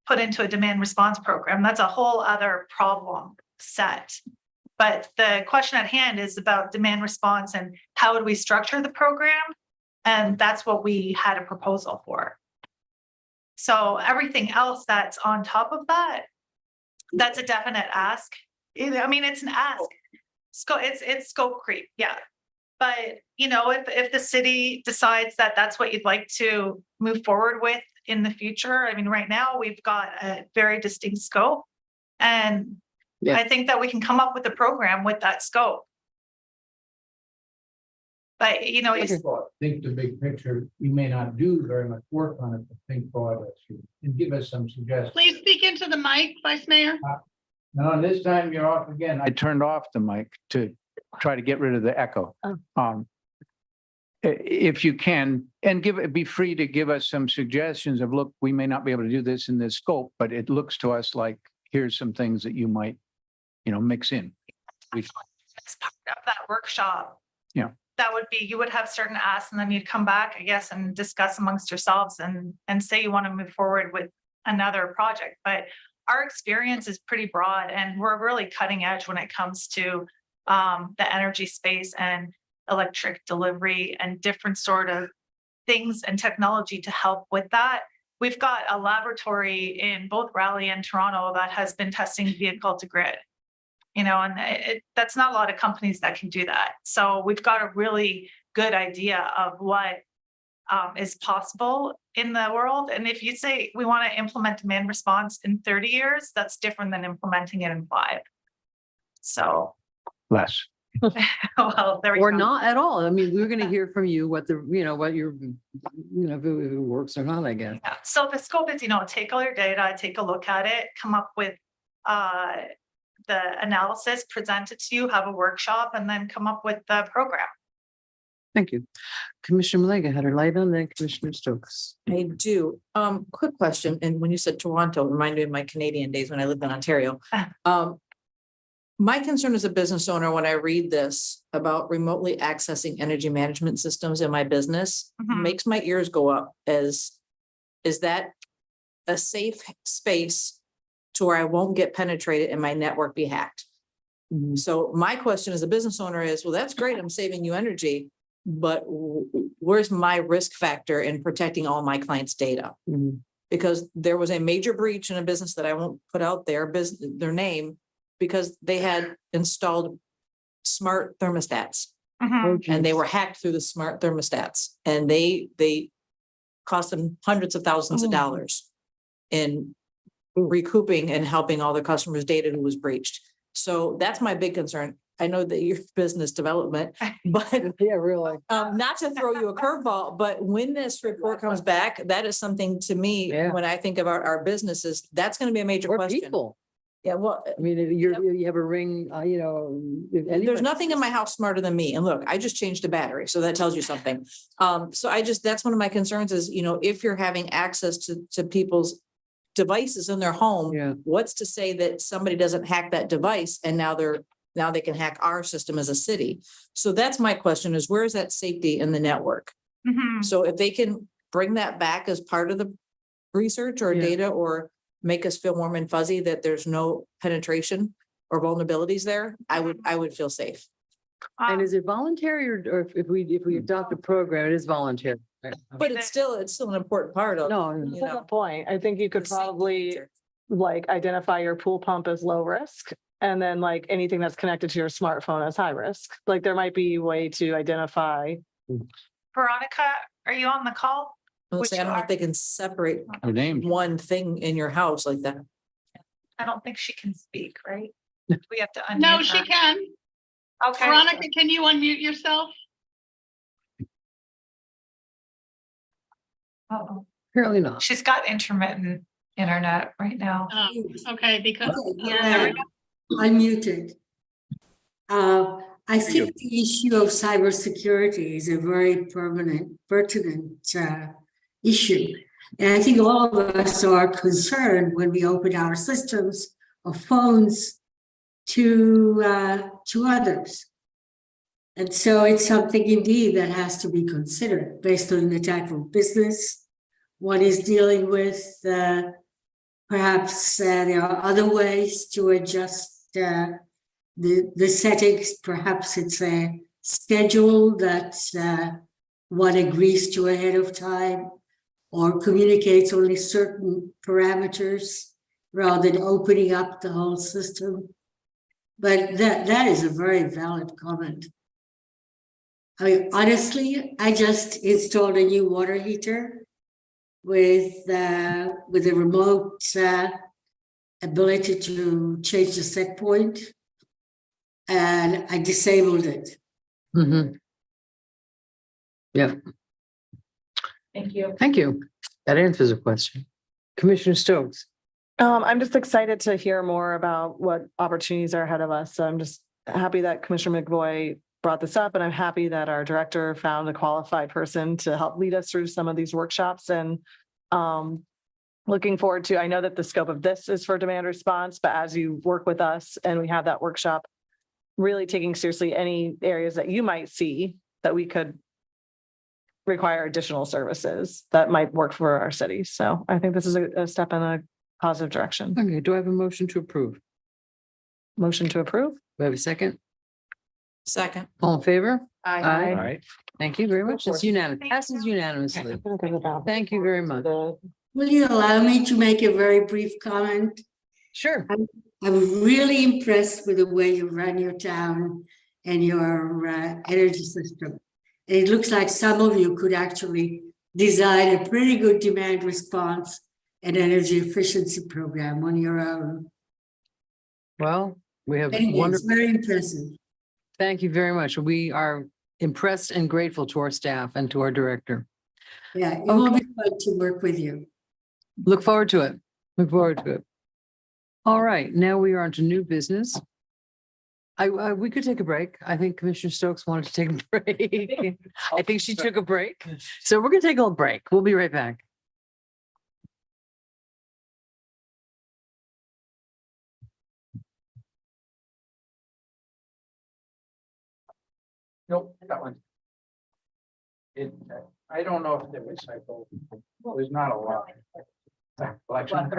put into a demand response program. That's a whole other problem set. But the question at hand is about demand response and how would we structure the program? And that's what we had a proposal for. So everything else that's on top of that, that's a definite ask. It's an ask. It's scope creep, yeah. But, if the city decides that that's what you'd like to move forward with in the future, right now we've got a very distinct scope. And Yeah. I think that we can come up with a program with that scope. But, I think the big picture, we may not do very much work on it, but think broadly and give us some suggestions. Please speak into the mic, Vice Mayor. No, this time you're off again. I turned off the mic to try to get rid of the echo. If you can, and be free to give us some suggestions of, look, we may not be able to do this in this scope, but it looks to us like, here's some things that you might, mix in. As part of that workshop. Yeah. That would be, you would have certain asks and then you'd come back, I guess, and discuss amongst yourselves and say you want to move forward with another project. But our experience is pretty broad and we're really cutting edge when it comes to the energy space and electric delivery and different sort of things and technology to help with that. We've got a laboratory in both Raleigh and Toronto that has been testing vehicle to grid. And that's not a lot of companies that can do that. So we've got a really good idea of what is possible in the world. And if you say we want to implement demand response in 30 years, that's different than implementing it in 5. So, Less. well, there we Or go. not at all. I mean, we're gonna hear from you what what your, if it works or not, I guess. Yeah. So the scope is, take all your data, take a look at it, come up with the analysis, present it to you, have a workshop, and then come up with the program. Thank you. Commissioner Malega had her light on, then Commissioner Stokes. I do. Quick question. And when you said Toronto, it reminded me of my Canadian days when I lived in Ontario. My concern as a business owner, when I read this about remotely accessing energy management systems in my business, Mhm. makes my ears go up is that a safe space to where I won't get penetrated and my network be hacked? Mhm. So my question as a business owner is, well, that's great. I'm saving you energy, but where's my risk factor in protecting all my clients' data? Mhm. Because there was a major breach in a business that I won't put out their name, because they had installed smart thermostats Mhm. and they were hacked through the smart thermostats, and they cost them hundreds of thousands of Oh. dollars in recouping and helping all the customers' data who was breached. So that's my big concern. I know that you're business development, but Yeah, really. not to throw you a curveball, but when this report comes back, that is something to me, Yeah. when I think about our businesses, that's gonna be a major Or question. people. Yeah, well, I mean, you have a ring, if anybody- there's nothing in my house smarter than me. And look, I just changed a battery, so that tells you something. So that's one of my concerns is, if you're having access to people's devices in their home, Yeah. what's to say that somebody doesn't hack that device and now they can hack our system as a city? So that's my question, is where is that safety in the network? Mhm. So if they can bring that back as part of the research or Yeah. data, or make us feel warm and fuzzy that there's no penetration or vulnerabilities there, I would feel safe. And Um, is it voluntary or if we adopt a program, it is voluntary? right? But it's still an important part of. No, you That's know, the point. I think you could the safety probably feature. identify your pool pump as low risk. And then anything that's connected to your smartphone as high risk. There might be a way to identify. Veronica, are you on the call? I Which don't know are- if they can separate Her name. one thing in your house like that. I don't think she can speak, right? We have to unmute No, she her. can. Okay. Veronica, can you unmute yourself? Uh-oh. Apparently not. She's got intermittent internet right now. Okay, because. Yeah, unmuted. I think the issue of cybersecurity is a very pertinent issue. And I think all of us are concerned when we open our systems or phones to others. And so it's something indeed that has to be considered based on the type of business one is dealing with. Perhaps there are other ways to adjust the settings. Perhaps it's a schedule that one agrees to ahead of time or communicates only certain parameters rather than opening up the whole system. But that is a very valid comment. I mean, honestly, I just installed a new water heater with a remote ability to change the set point, and I disabled it. Mhm. Yeah, Thank you. thank you. That answers the question. Commissioner Stokes. I'm just excited to hear more about what opportunities are ahead of us. So I'm just happy that Commissioner McVoy brought this up, and I'm happy that our director found a qualified person to help lead us through some of these workshops. And looking forward to, I know that the scope of this is for demand response, but as you work with us and we have that workshop, really taking seriously any areas that you might see that we could require additional services that might work for our city. So I think this is a step in a positive direction. Okay, do I have a motion to approve? Motion to approve? Do I have a second? Second. All in favor? All Aye. right. Thank you very much. It's unanimous, passes unanimously. Thank you very much. Will you allow me to make a very brief comment? Sure. I'm really impressed with the way you run your town and your energy system. It looks like some of you could actually design a pretty good demand response and energy efficiency program on your own. Well, we have It's wonderful, very impressive. thank you very much. We are impressed and grateful to our staff and to our director. Yeah, it will be fun to work with you. Look forward to it. Look forward to it. All right, now we are on to new business. We could take a break. I think Commissioner Stokes wanted to take a break. I think she took a break. So we're gonna take a little break. We'll be right back. Nope, that one. I don't know if they recycle. There's not a lot. Collection.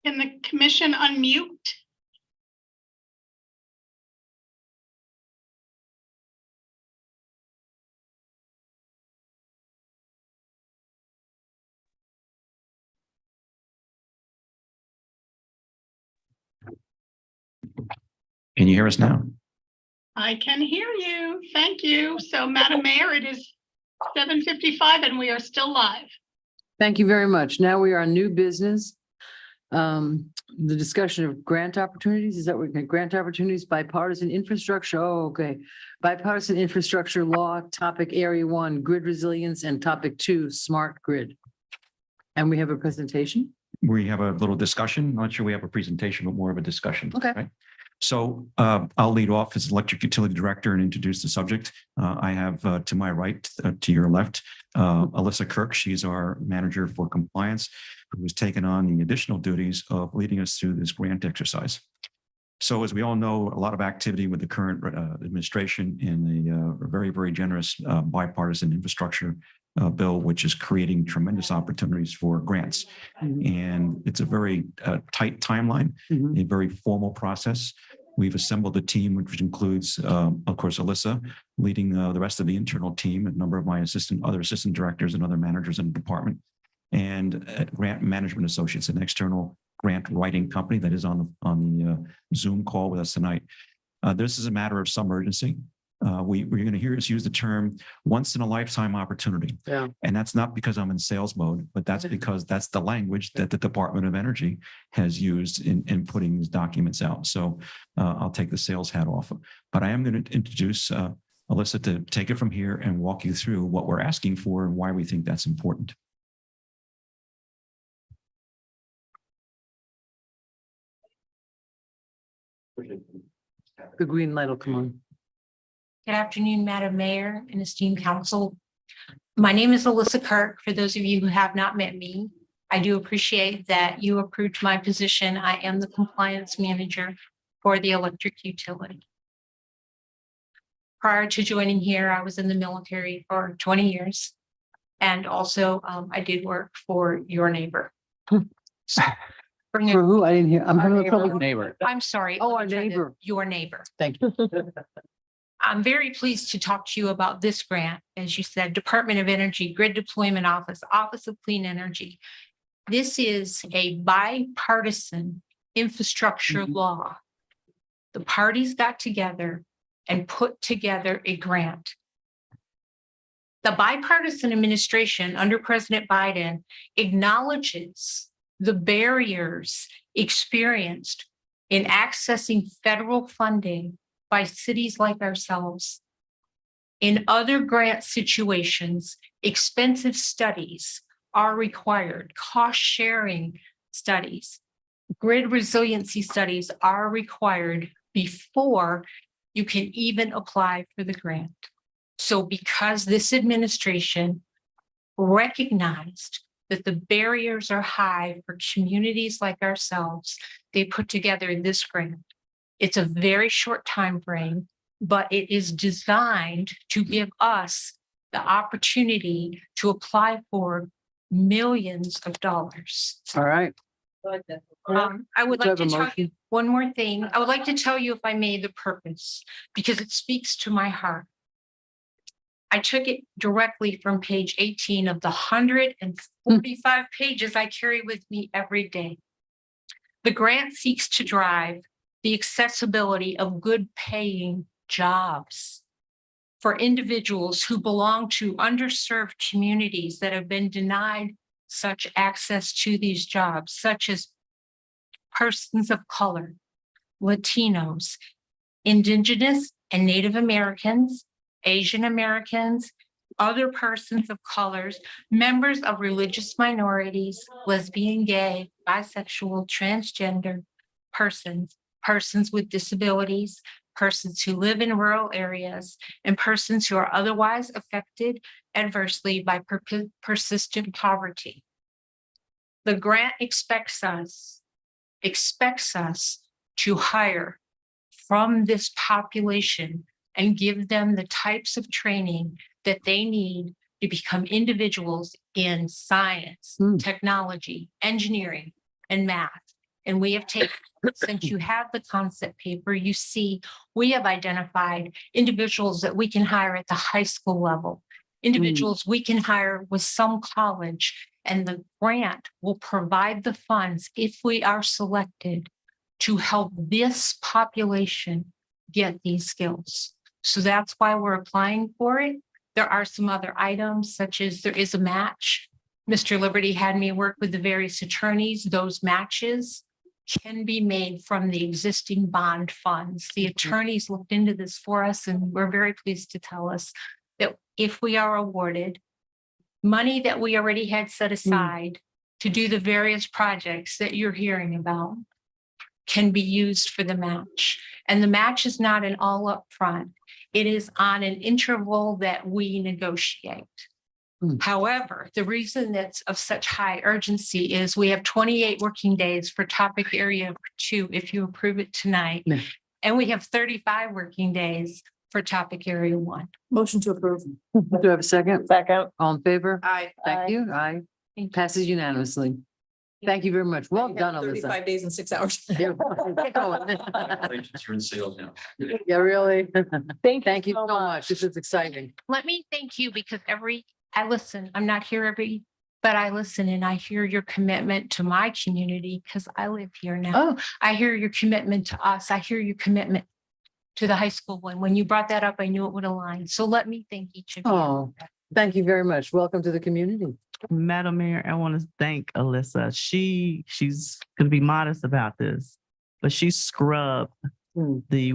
Can the commission unmute? Can you hear us now? I can hear you. Thank you. So Madam Mayor, it is 7:55 and we are still live. Thank you very much. Now we are on new business. The discussion of grant opportunities, is that what grant opportunities, bipartisan infrastructure? Oh, okay. Bipartisan infrastructure law, topic area 1, grid resilience, and topic 2, smart grid. And we have a presentation. We have a little discussion. Not sure we have a presentation, but more of a discussion. Okay. Right? So I'll lead off as electric utility director and introduce the subject. I have to my right, to your left, Alyssa Kirk. She's our manager for compliance, who has taken on the additional duties of leading us through this grant exercise. So as we all know, a lot of activity with the current administration in the very, very generous bipartisan infrastructure bill, which is creating tremendous opportunities for grants. And it's a very tight timeline, a very formal process. We've assembled a team, which includes, of course, Alyssa leading the rest of the internal team, a number of my other assistant directors and other managers in the department, and Grant Management Associates, an external grant writing company that is on the Zoom call with us tonight. This is a matter of some urgency. We're going to hear us use the term once in a lifetime opportunity. Yeah. And that's not because I'm in sales mode, but that's because that's the language that the Department of Energy has used in putting these documents out. So I'll take the sales hat off. But I am going to introduce Alyssa to take it from here and walk you through what we're asking for and why we think that's important. The green light will come on. Good afternoon, Madam Mayor and esteemed council. My name is Alyssa Kirk. For those of you who have not met me, I do appreciate that you approved my position. I am the compliance manager for the electric utility. Prior to joining here, I was in the military for 20 years. And also I did work for your neighbor. For who? I didn't hear. I'm having a trouble. Neighbor. I'm sorry. Oh, let our me try to- neighbor. Your neighbor. Thank you. I'm very pleased to talk to you about this grant. As you said, Department of Energy, Grid Deployment Office, Office of Clean Energy. This is a bipartisan infrastructure law. The parties got together and put together a grant. The bipartisan administration under President Biden acknowledges the barriers experienced in accessing federal funding by cities like ourselves. In other grant situations, expensive studies are required, cost-sharing studies, grid resiliency studies are required before you can even apply for the grant. So because this administration recognized that the barriers are high for communities like ourselves, they put together this grant. It's a very short time frame, but it is designed to give us the opportunity to apply for millions of dollars. All right. I would Do I like have a to tell you motion? one more thing. I would like to tell you, if I may, the purpose, because it speaks to my heart. I took it directly from page 18 of the 145 pages I carry with me every day. The grant seeks to drive the accessibility of good paying jobs for individuals who belong to underserved communities that have been denied such access to these jobs, such as persons of color, Latinos, Indigenous and Native Americans, Asian Americans, other persons of colors, members of religious minorities, lesbian, gay, bisexual, transgender persons, persons with disabilities, persons who live in rural areas, and persons who are otherwise affected adversely by persistent poverty. The grant expects us to hire from this population and give them the types of training that they need to become individuals in science, technology, engineering, and math. And we have taken, since you have the concept paper, you see, we have identified individuals that we can hire at the high school level, individuals we can hire with some college, and the grant will provide the funds if we are selected to help this population get these skills. So that's why we're applying for it. There are some other items, such as there is a match. Mr. Liberty had me work with the various attorneys. Those matches can be made from the existing bond funds. The attorneys looked into this for us, and we're very pleased to tell us that if we are awarded money that we already had set aside to do the various projects that you're hearing about can be used for the match. And the match is not an all up front. It is on an interval that we negotiate. However, the reason that's of such high urgency is we have 28 working days for topic area 2, if you approve it tonight. Yeah. And we have 35 working days for topic area 1. Motion to approve. Do I have a second? Second. All in favor? Aye. Thank you. Aye. Thank you. Passes unanimously. Thank you very much. Well done, Alyssa. 35 days and 6 hours. Yeah, get going. You're in sales now. Yeah, really. Thank you you so much. This is exciting. Let me thank you because I listen. I'm not here but I listen and I hear your commitment to my community because I live here now. Oh, I hear your commitment to us. I hear your commitment to the high school one. When you brought that up, I knew it would align. So let me thank each of you. oh, thank you very much. Welcome to the community. Madam Mayor, I want to thank Alyssa. She's going to be modest about this, but she scrubbed the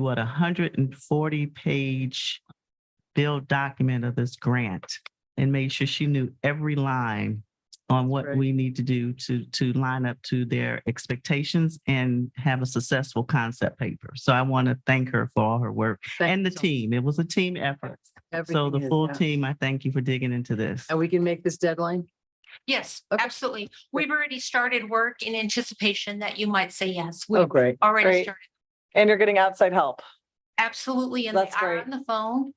140-page bill document of this grant and made sure she knew every line on what Right. we need to do to line up to their expectations and have a successful concept paper. So I want to thank her for all her work and the team. It was a team effort. So Everything the is, full yeah. team, I thank you for digging into this. And we can make this deadline? Yes, Okay. absolutely. We've already started work in anticipation that you might say yes. Oh, We've great. already Great. started. And you're getting outside help. Absolutely. And they That's are great. on the phone.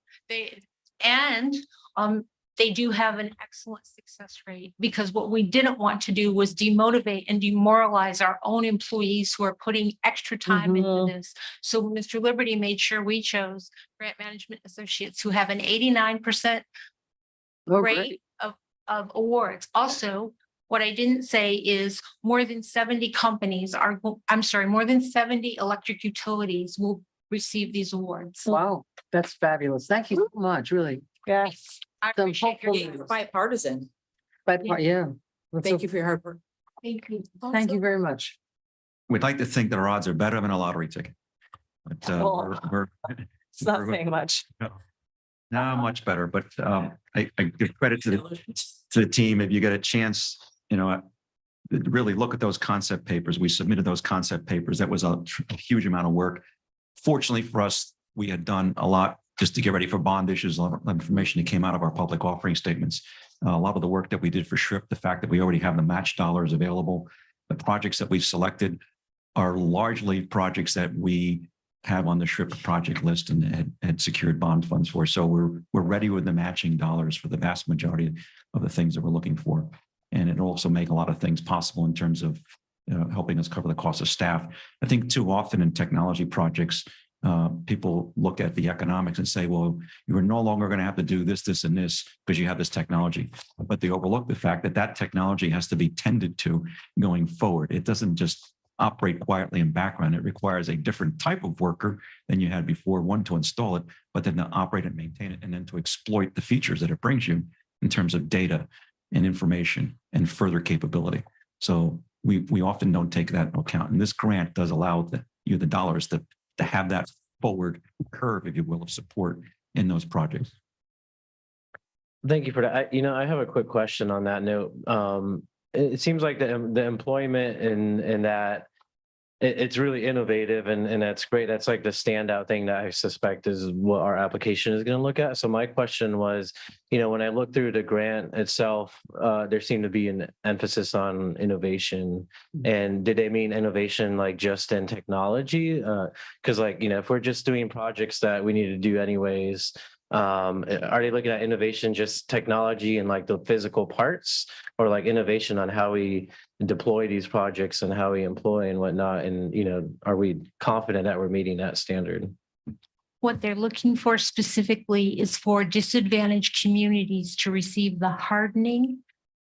They do have an excellent success rate because what we didn't want to do was demotivate and demoralize our own employees who are putting extra time into Mhm. this. So Mr. Liberty made sure we chose grant management associates who have an 89% Oh, great. rate of awards. Also, what I didn't say is more than 70 more than 70 electric utilities will receive these awards. Wow, that's fabulous. Thank you so much, really. Yeah. I Some appreciate your hopeful- efforts. Bipartisan. Yeah. Thank you for your hard work. Thank you. Thank you very much. We'd like to think that our odds are better than a lottery ticket. But we're It's not saying much. not much better, but I give credit to the team. If you get a chance, really look at those concept papers. We submitted those concept papers. That was a huge amount of work. Fortunately for us, we had done a lot just to get ready for bond issues, a lot of information that came out of our public offering statements. A lot of the work that we did for SHRIP, the fact that we already have the match dollars available, the projects that we've selected are largely projects that we have on the SHRIP project list and had secured bond funds for. So we're ready with the matching dollars for the vast majority of the things that we're looking for. And it'll also make a lot of things possible in terms of helping us cover the cost of staff. I think too often in technology projects, people look at the economics and say, well, you're no longer going to have to do this, this, and this because you have this technology. But they overlook the fact that that technology has to be tended to going forward. It doesn't just operate quietly in background. It requires a different type of worker than you had before, one to install it, but then to operate and maintain it, and then to exploit the features that it brings you in terms of data and information and further capability. So we often don't take that into account. And this grant does allow the dollars to have that forward curve, if you will, of support in those projects. Thank you for that. I have a quick question on that note. It seems like the employment in that it's really innovative and that's great. That's like the standout thing that I suspect is what our application is going to look at. So my question was, when I look through the grant itself, there seemed to be an emphasis on innovation. And did they mean innovation like just in technology? Because if we're just doing projects that we need to do anyways, are they looking at innovation just technology and like the physical parts, or like innovation on how we deploy these projects and how we employ and whatnot. And, are we confident that we're meeting that standard? What they're looking for specifically is for disadvantaged communities to receive the hardening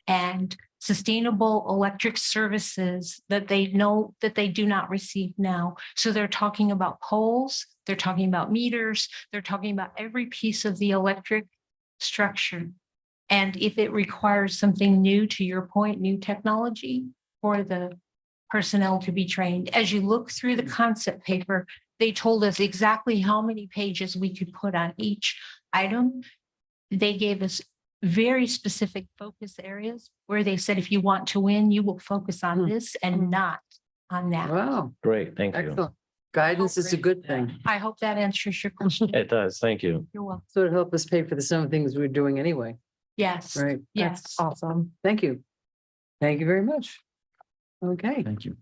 and sustainable electric services that they know that they do not receive now. So they're talking about poles, they're talking about meters, they're talking about every piece of the electric structure. And if it requires something new, to your point, new technology for the personnel to be trained. As you look through the concept paper, they told us exactly how many pages we could put on each item. They gave us very specific focus areas where they said, if you want to win, you will focus on this and not on that. Wow, Great, thank you. excellent. Guidance is a good thing. I hope that answers your question. It does, thank you. You're welcome. So to help us pay for the some things we're doing anyway, Yes, right? yes. Awesome. Thank you. Thank you very much. Okay, Thank you.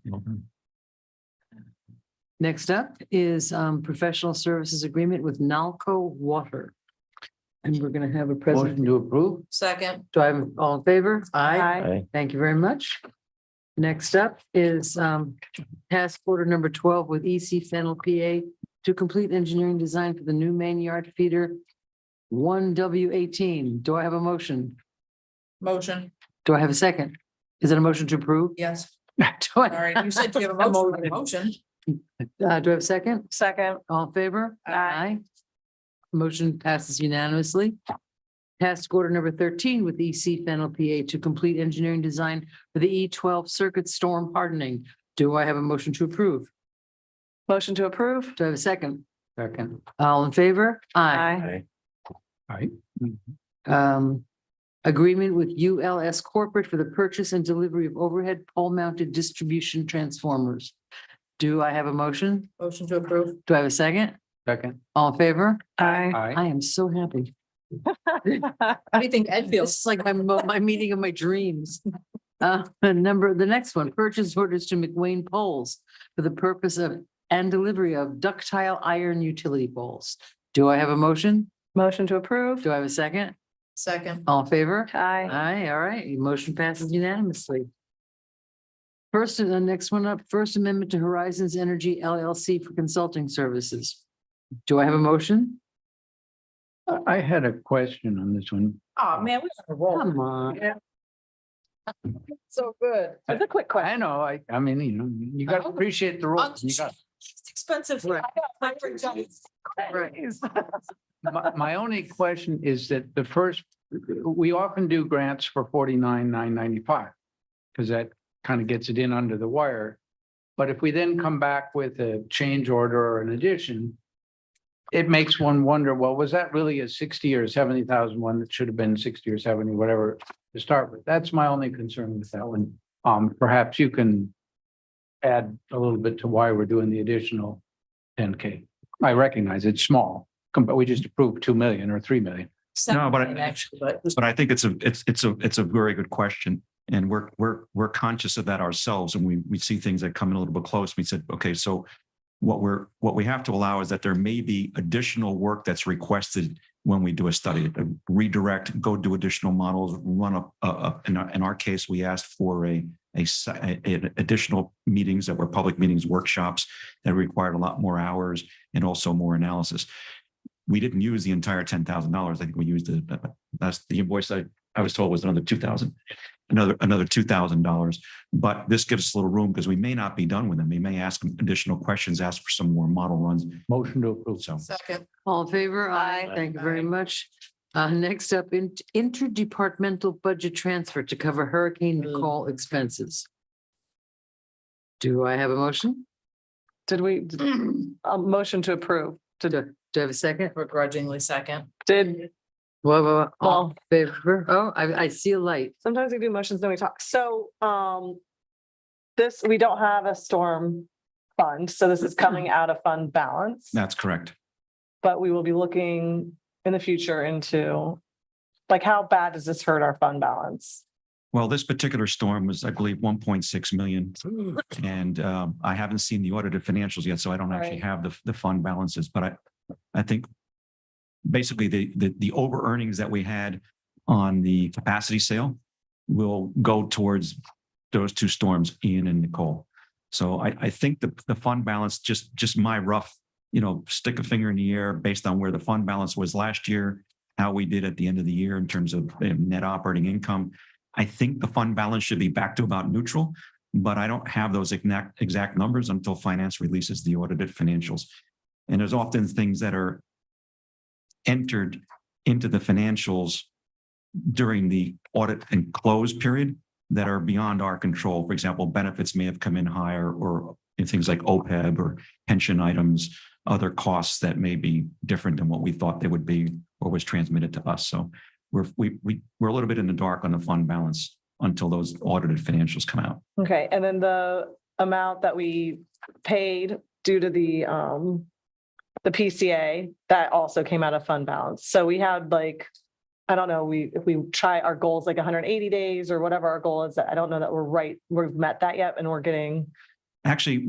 next up is professional services agreement with Nalco Water. And we're going to have a Motion presentation. to approve? Second, Do I have all in favor? Aye. Aye. Thank you very much. Next up is task order number 12 with EC Fennel, PA to complete engineering design for the new main yard feeder 1W18. Do I have a motion? motion, Do I have a second? Is it a motion to approve? yes. Do I All right, you said you have a motion. do I have a second? Second. All in favor? Aye. Motion passes unanimously. Task order number 13 with EC Fennel, PA to complete engineering design for the E12 circuit storm hardening. Do I have a motion to approve? Motion to approve? Do I have a second? Second. All in favor? Aye. Aye. Agreement with ULS Corporate for the purchase and delivery of overhead pole mounted distribution transformers. Do I have a motion? Motion to approve. Do I have a second? Second. All in favor? Aye. Aye. I am so happy. How do you think Ed This feels? is like my meeting of my dreams. The next one, purchase orders to McWayne Poles for the purpose of and delivery of ductile iron utility poles. Do I have a motion? Motion to approve? Do I have a second? Second, All in favor? Aye. Aye, all right. Motion passes unanimously. First, and the next one up, First Amendment to Horizons Energy LLC for consulting services. Do I have a motion? I had a question on this one. oh, man, we're on a roll. Come on. So good. It's a quick question. I know, I mean, you got to appreciate the role. You got, It's expensive. Right. my only question is that we often do grants for 49,995. Because that kind of gets it in under the wire. But if we then come back with a change order or an addition, it makes one wonder, well, was that really a 60 or 70,000 one that should have been 60 or 70, whatever to start with? That's my only concern with that one. Perhaps you can add a little bit to why we're doing the additional 10K. I recognize it's small, but we just approved 2 million or 3 million. No, but Actually, but But I think it's a very good question. And we're conscious of that ourselves. And we see things that come in a little bit close. We said, okay, so what we have to allow is that there may be additional work that's requested when we do a study, redirect, go do additional models, run in our case, we asked for additional meetings that were public meetings, workshops that required a lot more hours and also more analysis. We didn't use the entire $10,000. I think we used that's the invoice I was told was another $2,000. Another $2,000, but this gives us a little room because we may not be done with them. We may ask them additional questions, ask for some more model runs. Motion to approve. So second, All in favor? Aye. Thank you very much. Next up, interdepartmental budget transfer to cover Hurricane Nicole expenses. Do I have a motion? Did we, a motion to approve? Do I have a second? begrudgingly second. Did, All in favor? Oh, I see a light. sometimes we do motions, then we talk. So, this, we don't have a storm fund, so this is coming out of fund balance. that's correct. But we will be looking in the future into, like, how bad does this hurt our fund balance? Well, this particular storm was, I believe, 1.6 million. And I haven't seen the audited financials yet, so I don't actually Right. have the fund balances, but I think basically the over earnings that we had on the capacity sale will go towards those two storms, Ian and Nicole. So I think the fund balance, just my rough, stick a finger in the air based on where the fund balance was last year, how we did at the end of the year in terms of net operating income. I think the fund balance should be back to about neutral, but I don't have those exact numbers until finance releases the audited financials. And there's often things that are entered into the financials during the audit and close period that are beyond our control. For example, benefits may have come in higher, or things like OPEB or pension items, other costs that may be different than what we thought they would be or was transmitted to us. So we're a little bit in the dark on the fund balance until those audited financials come out. Okay, and then the amount that we paid due to the PCA, that also came out of fund balance. So we had I don't know, if we try our goals 180 days or whatever our goal is, I don't know that we've met that yet, and we're getting. Actually,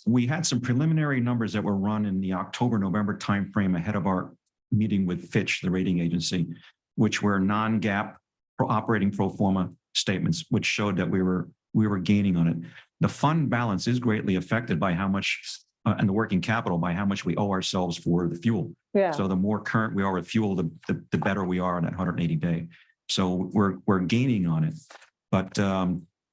we had some preliminary numbers that were run in the October, November timeframe ahead of our meeting with Fitch, the rating agency, which were non-GAAP operating pro forma statements, which showed that we were gaining on it. The fund balance is greatly affected by how much, and the working capital by how much we owe ourselves for the fuel. Yeah. So the more current we are with fuel, the better we are on that 180 day. So we're gaining on it. But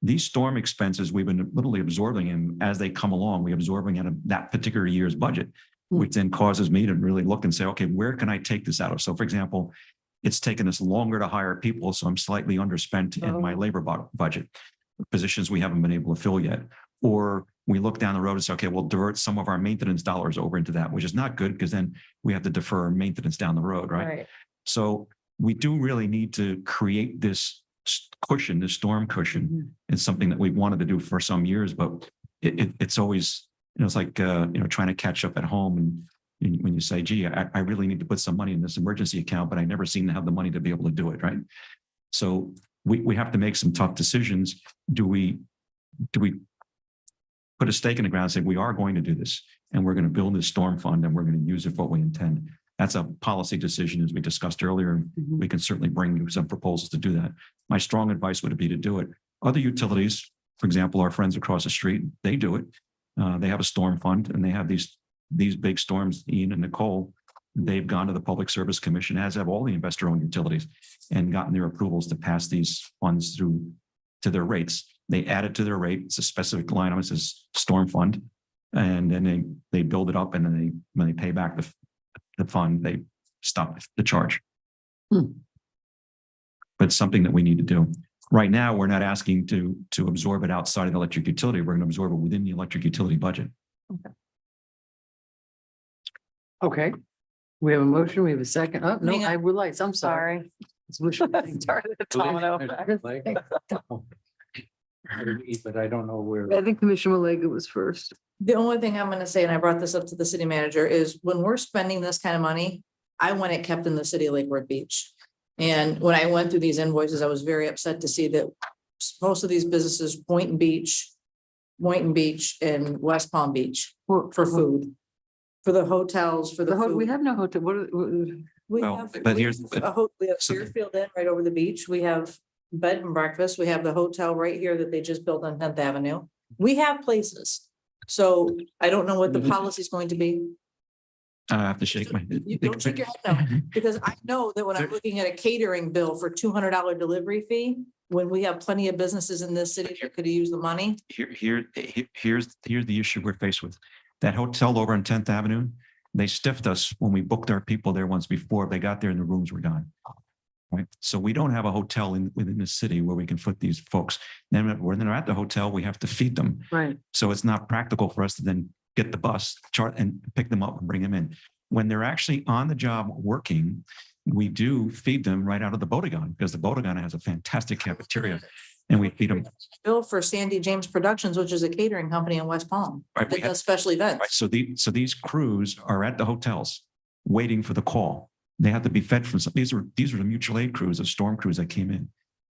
these storm expenses, we've been literally absorbing them as they come along. We're absorbing out of that particular year's budget, which then causes me to really look and say, okay, where can I take this out of? So for example, it's taken us longer to hire people, so I'm slightly underspent in my labor budget, positions we haven't been able to fill yet. Or we look down the road and say, okay, we'll divert some of our maintenance dollars over into that, which is not good because then we have to defer maintenance down the road, right? So we do really need to create this cushion, this storm cushion. It's something that we've wanted to do for some years, but it's always, it's like, trying to catch up at home. And when you say, gee, I really need to put some money in this emergency account, but I never seem to have the money to be able to do it, right? So we have to make some tough decisions. Do we put a stake in the ground and say, we are going to do this, and we're going to build this storm fund, and we're going to use it for what we intend? That's a policy decision, as we discussed earlier. We can certainly bring you some proposals to do that. My strong advice would be to do it. Other utilities, for example, our friends across the street, they do it. They have a storm fund, and they have these big storms, Ian and Nicole. They've gone to the Public Service Commission, as have all the investor-owned utilities, and gotten their approvals to pass these funds through to their rates. They add it to their rate. It's a specific line item. It says storm fund. And then they build it up, and then when they pay back the fund, they stop the charge. But it's something that we need to do. Right now, we're not asking to absorb it outside of the electric utility. We're going to absorb it within the electric utility budget. Okay. We have a motion. We have a second. Oh, no, Hang on. I realize. I'm sorry. It's wishful thinking. Started the domino effect. But I don't know where. I think Commissioner Malega was first. The only thing I'm gonna say, and I brought this up to the city manager, is when we're spending this kind of money, I want it kept in the city of Lake Worth Beach. And when I went through these invoices, I was very upset to see that most of these businesses, Boynton Beach and West Palm Beach for food, for the hotels, for the food. We have no hotel. We Well, have, but we here's- have so- Fairfield Inn right over the beach. We have bed and breakfast. We have the hotel right here that they just built on 10th Avenue. We have places. So I don't know what the policy is going to be. I have to shake my. You don't shake your head no, because I know that when I'm looking at a catering bill for $200 delivery fee, when we have plenty of businesses in this city that could use the money. Here's the issue we're faced with. That hotel over on 10th Avenue, they stiffed us when we booked our people there once before. They got there and the rooms were gone. Right. So we don't have a hotel within the city where we can put these folks. Then when they're at the hotel, we have to feed them. Right. So it's not practical for us to then get the bus chart and pick them up and bring them in. When they're actually on the job working, we do feed them right out of the Bodegon, because the Bodegon has a fantastic cafeteria, and we feed them. Bill for Sandy James Productions, which is a catering company in West Palm Right, we that have- does special events. Right. So these crews are at the hotels waiting for the call. They have to be fed from some. These are the mutual aid crews, the storm crews that came in.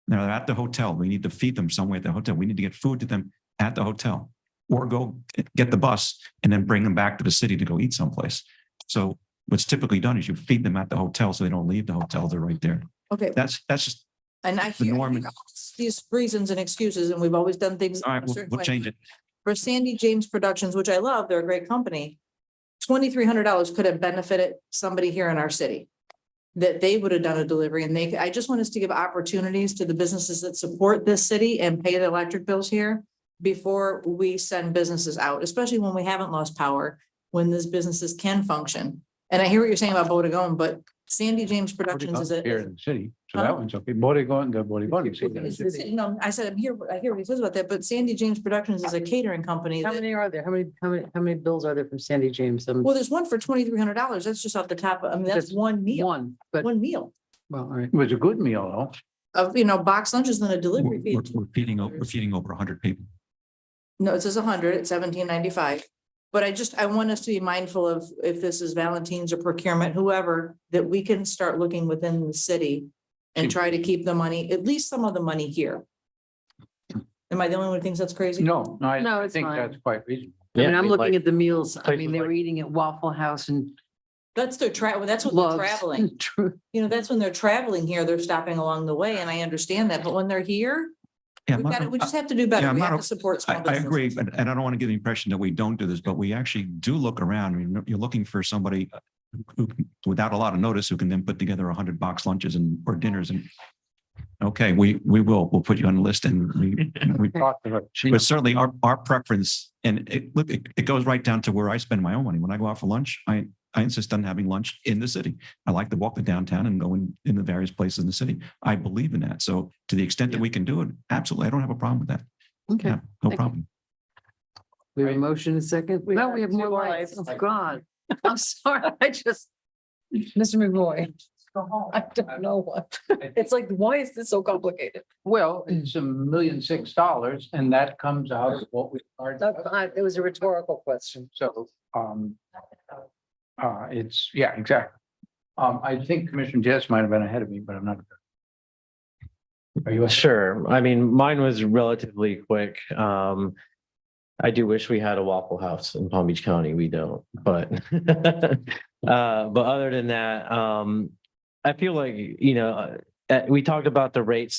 Now they're at the hotel. We need to feed them somewhere at the hotel. We need to get food to them at the hotel, or go get the bus and then bring them back to the city to go eat someplace. So what's typically done is you feed them at the hotel so they don't leave the hotel. They're right there. Okay, That's just And I The hear norm- these reasons and excuses, and we've always done things. All right, a we'll, certain we'll way. change it. For Sandy James Productions, which I love, they're a great company. $2,300 could have benefited somebody here in our city. That they would have done a delivery and I just want us to give opportunities to the businesses that support this city and pay the electric bills here. Before we send businesses out, especially when we haven't lost power, when these businesses can function. And I hear what you're saying about Bodegon, but Sandy James Productions is Here a. in the city, so Huh? that one's okay. Bodegon, the Bodegon. No, I said, I hear what he says about that, but Sandy James Productions is a catering company. How that- many are there? How many bills are there from Sandy James? Well, there's one for $2,300. That's just off the top. I mean, that's That's one meal, One, but, one meal well, all right. It was a good meal, though. of, box lunches and a We're, delivery fee. we're feeding, we're feeding over 100 people. No, it says 100 at $17.95. But I want us to be mindful of if this is Valentine's or procurement, whoever, that we can start looking within the city and try to keep the money, at least some of the money here. Am I the only one who thinks that's crazy? No, No, I it's think fine. that's quite reasonable. I mean, Yeah, I'm like looking at the meals. I places mean, they were like- eating at Waffle House and That's their that's when they're Loves. traveling. That's when they're traveling here, they're stopping along the way, and I understand that, but when they're here, Yeah, we just have to do better. I'm We not have a- to support small I businesses. agree, and I don't want to give the impression that we don't do this, but we actually do look around. I mean, you're looking for somebody who, without a lot of notice, who can then put together 100 box lunches or dinners and. Okay, we'll put you on the list and we Talked to her. She but certainly our preference, and it goes right down to where I spend my own money. When I go out for lunch, I insist on having lunch in the city. I like to walk the downtown and go in the various places in the city. I believe in that. So to the extent that we can do it, absolutely, I don't have a problem with that. Okay, Yeah, no Thank you. problem. we have a motion and a second. We No, have we have two more more lights. lights. Oh, God. I'm sorry. Mr. McVoy. I don't know what. It's like, why is this so complicated? Well, it's $1.6 million and that comes out of what we are. It was a rhetorical question. So, it's, yeah, exactly. I think Commissioner Jess might have been ahead of me, but I'm not. Are you? Sure. I mean, mine was relatively quick. I do wish we had a Waffle House in Palm Beach County. We don't, but other than that, I feel like, we talked about the rate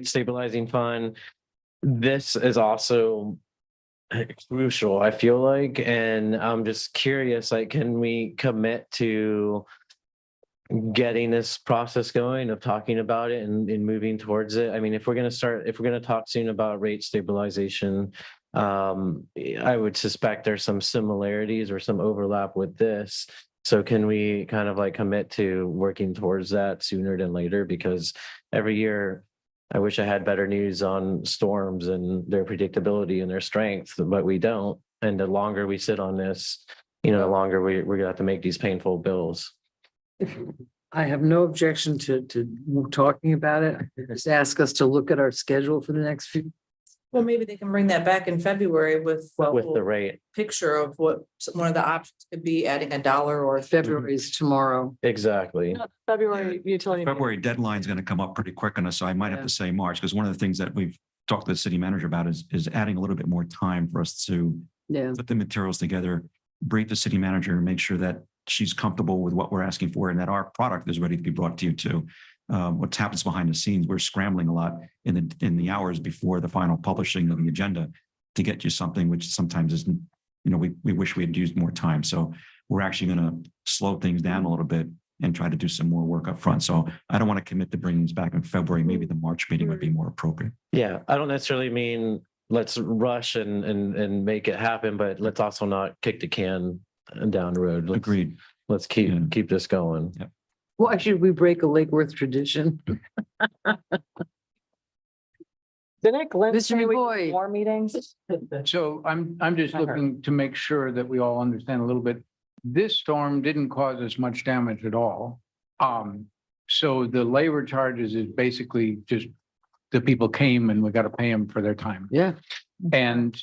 stabilizing fund. This is also crucial, I feel like, and I'm just curious, like, can we commit to getting this process going of talking about it and moving towards it? I mean, if we're going to talk soon about rate stabilization, I would suspect there's some similarities or some overlap with this. So can we kind of like commit to working towards that sooner than later? Because every year I wish I had better news on storms and their predictability and their strength, but we don't. And the longer we sit on this, the longer we're gonna have to make these painful bills. I have no objection to talking about it. Just ask us to look at our schedule for the next few. Well, maybe they can bring that back in February with the rate. picture of what one of the options could be, adding $1 or. February is tomorrow. Exactly. February utility. February deadline is going to come up pretty quick on us, so I might have Yeah. to say March, because one of the things that we've talked to the city manager about is adding a little bit more time for us to Yeah. put the materials together, brief the city manager, and make sure that she's comfortable with what we're asking for and that our product is ready to be brought to you too. What happens behind the scenes, we're scrambling a lot in the hours before the final publishing of the agenda to get you something which sometimes isn't, we wish we had used more time. So we're actually going to slow things down a little bit and try to do some more work up front. So I don't want to commit to bringing this back in February. Maybe the March meeting would be more appropriate. Yeah, I don't necessarily mean let's rush and make it happen, but let's also not kick the can down the road. Agreed. Let's keep this going. Yep. Why should we break a Lake Worth tradition? Didn't Glenn Mr. say we McVoy. need more meetings? So I'm just looking to make sure that we all understand a little bit. This storm didn't cause us much damage at all. So the labor charges is basically just the people came and we got to pay them for their time. Yeah. And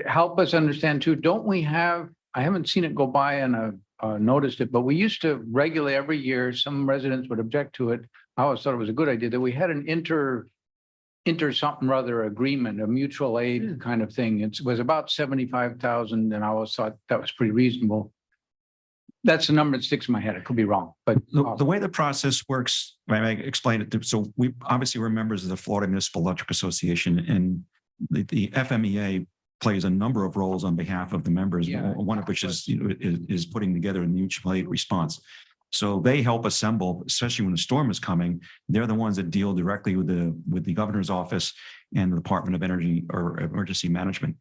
help us understand too, don't we have, I haven't seen it go by and noticed it, but we used to regularly every year, some residents would object to it. I always thought it was a good idea that we had an inter something or other agreement, a mutual aid kind of thing. It was about 75,000 and I always thought that was pretty reasonable. That's the number that sticks in my head. I could be wrong, but. The way the process works, I may explain it. So we obviously we're members of the Florida Municipal Electric Association, and the FMEA plays a number of roles on behalf of the members, Yeah. one of which is putting together a mutual aid response. So they help assemble, especially when the storm is coming. They're the ones that deal directly with the governor's office and the Department of Energy or Emergency Management.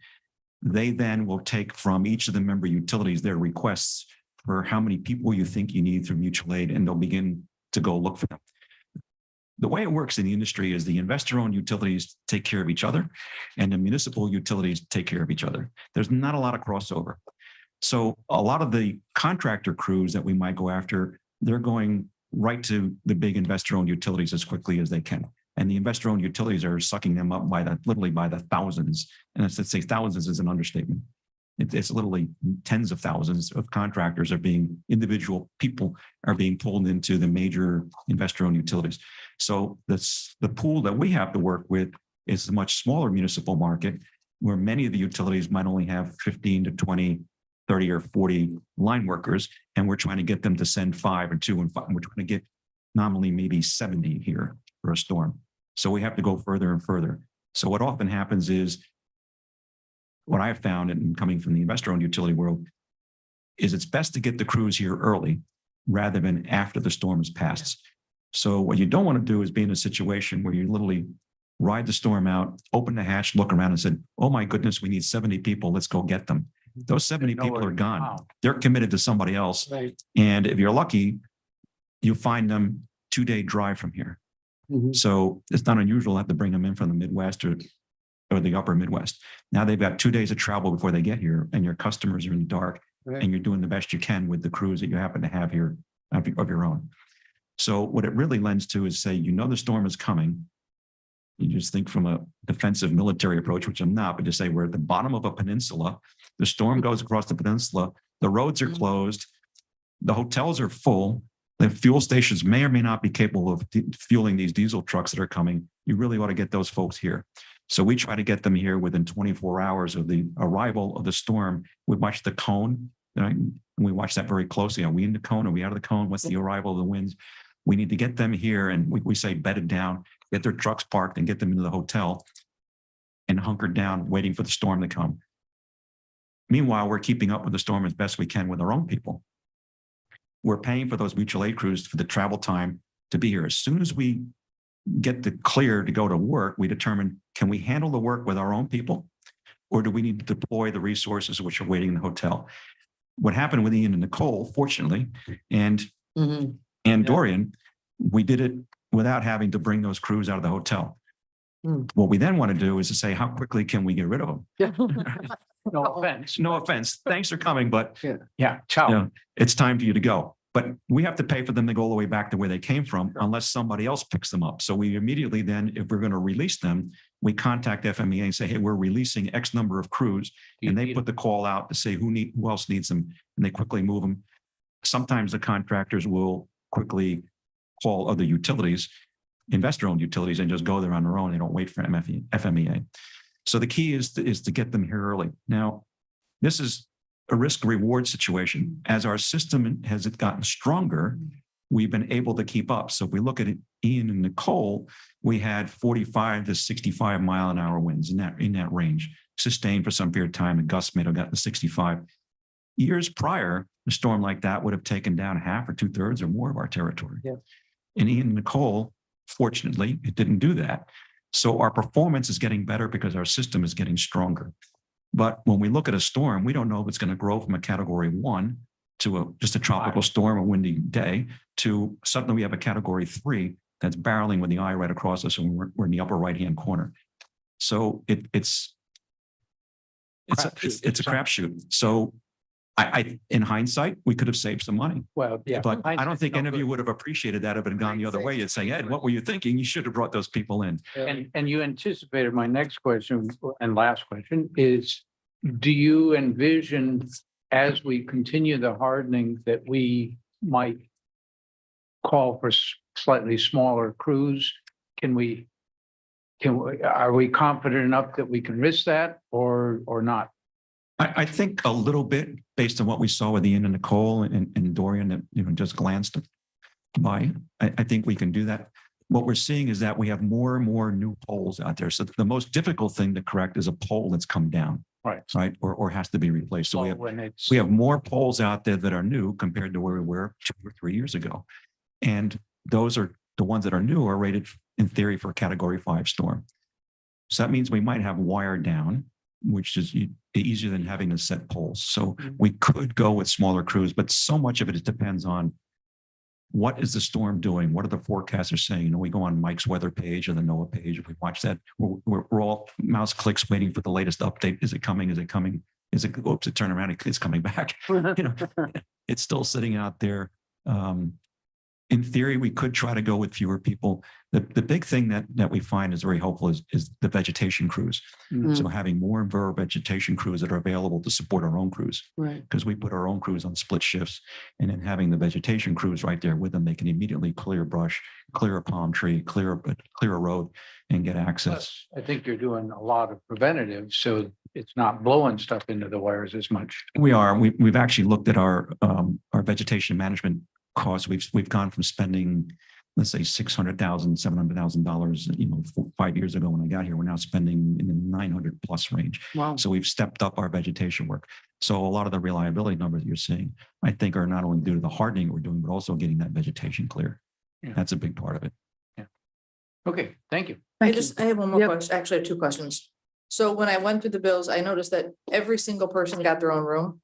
They then will take from each of the member utilities their requests for how many people you think you need through mutual aid, and they'll begin to go look for them. The way it works in the industry is the investor-owned utilities take care of each other, and the municipal utilities take care of each other. There's not a lot of crossover. So a lot of the contractor crews that we might go after, they're going right to the big investor-owned utilities as quickly as they can. And the investor-owned utilities are sucking them up literally by the thousands. And let's say thousands is an understatement. It's literally tens of thousands of contractors individual people are being pulled into the major investor-owned utilities. So the pool that we have to work with is a much smaller municipal market where many of the utilities might only have 15 to 20, 30 or 40 line workers. And we're trying to get them to send 5 or 2 and 5. We're trying to get nominally maybe 70 here for a storm. So we have to go further and further. So what often happens is, what I've found, and coming from the investor-owned utility world, is it's best to get the crews here early rather than after the storm has passed. So what you don't want to do is be in a situation where you literally ride the storm out, open the hatch, look around and said, oh my goodness, we need 70 people. Let's go get them. Those 70 people are gone. Wow. They're committed to somebody else. Right. And if you're lucky, you find them 2-day drive from here. Mhm. So it's not unusual to have to bring them in from the Midwest or the upper Midwest. Now they've got 2 days of travel before they get here, and your customers are in the dark, Right. and you're doing the best you can with the crews that you happen to have here of your own. So what it really lends to is, say, the storm is coming. You just think from a defensive military approach, which I'm not, but just say we're at the bottom of a peninsula. The storm goes across the peninsula. The roads are closed. The hotels are full. The fuel stations may or may not be capable of fueling these diesel trucks that are coming. You really ought to get those folks here. So we try to get them here within 24 hours of the arrival of the storm. We watch the cone, right? And we watch that very closely. Are we in the cone? Are we out of the cone? What's the arrival of the winds? We need to get them here, and we say bedded down, get their trucks parked and get them into the hotel and hunkered down, waiting for the storm to come. Meanwhile, we're keeping up with the storm as best we can with our own people. We're paying for those mutual aid crews for the travel time to be here. As soon as we get the clear to go to work, we determine, can we handle the work with our own people? Or do we need to deploy the resources which are waiting in the hotel? What happened with Ian and Nicole, fortunately, and Dorian, we did it without having to bring those crews out of the hotel. What we then want to do is to say, how quickly can we get rid of them? No offense. No offense. Thanks for coming, but Yeah, ciao. it's time for you to go. But we have to pay for them to go all the way back to where they came from unless somebody else picks them up. So we immediately then, if we're going to release them, we contact FMEA and say, hey, we're releasing X number of crews. And they put the call out to say who else needs them, and they quickly move them. Sometimes the contractors will quickly call other utilities, investor-owned utilities, and just go there on their own. They don't wait for FMEA. So the key is to get them here early. Now, this is a risk reward situation. As our system has gotten stronger, we've been able to keep up. So if we look at it, Ian and Nicole, we had 45 to 65 mile an hour winds in that range, sustained for some period of time, and gusts may have gotten to 65. Years prior, a storm like that would have taken down half or 2/3 or more of our territory. Yeah. And Ian and Nicole, fortunately, it didn't do that. So our performance is getting better because our system is getting stronger. But when we look at a storm, we don't know if it's going to grow from a category 1 to just a tropical storm, a windy day, to suddenly we have a category 3 that's barreling with the eye right across us, and we're in the upper right-hand corner. So it's a crapshoot. So I in hindsight, we could have saved some money. Well, yeah. But I don't think any of you would have appreciated that if it had gone the other way. You'd say, Ed, what were you thinking? You should have brought those people in. And you anticipated my next question and last question is, do you envision, as we continue the hardening, that we might call for slightly smaller crews? Are we confident enough that we can risk that or not? I think a little bit based on what we saw with Ian and Nicole and Dorian that, just glanced by. I think we can do that. What we're seeing is that we have more and more new poles out there. So the most difficult thing to correct is a pole that's come down, Right. right? Or has to be replaced. So When it's. we have more poles out there that are new compared to where we were 2 or 3 years ago. And those are the ones that are new are rated in theory for a Category 5 storm. So that means we might have wire down, which is easier than having to set poles. So we could go with smaller crews, but so much of it depends on what is the storm doing? What are the forecasters saying? We go on Mike's weather page or the NOAA page. If we watch that, we're all mouse clicks waiting for the latest update. Is it coming? Is it coming? Is it, oops, it turned around. It's coming back. It's still sitting out there. In theory, we could try to go with fewer people. The big thing that we find is very helpful is the vegetation crews. So having more and more vegetation crews that are available to support our own crews, Right. because we put our own crews on split shifts, and then having the vegetation crews right there with them, they can immediately clear brush, clear a palm tree, clear a road, and get access. I think you're doing a lot of preventative, so it's not blowing stuff into the wires as much. We are. We've actually looked at our vegetation management costs. We've gone from spending, let's say $600,000, $700,000, 5 years ago when I got here. We're now spending in the 900 plus range. Wow. So we've stepped up our vegetation work. So a lot of the reliability numbers you're seeing, I think, are not only due to the hardening we're doing, but also getting that vegetation clear. Yeah. That's a big part of it. Okay, thank you. I have one more Yep. question. Actually, I have 2 questions. So when I went through the bills, I noticed that every single person got their own room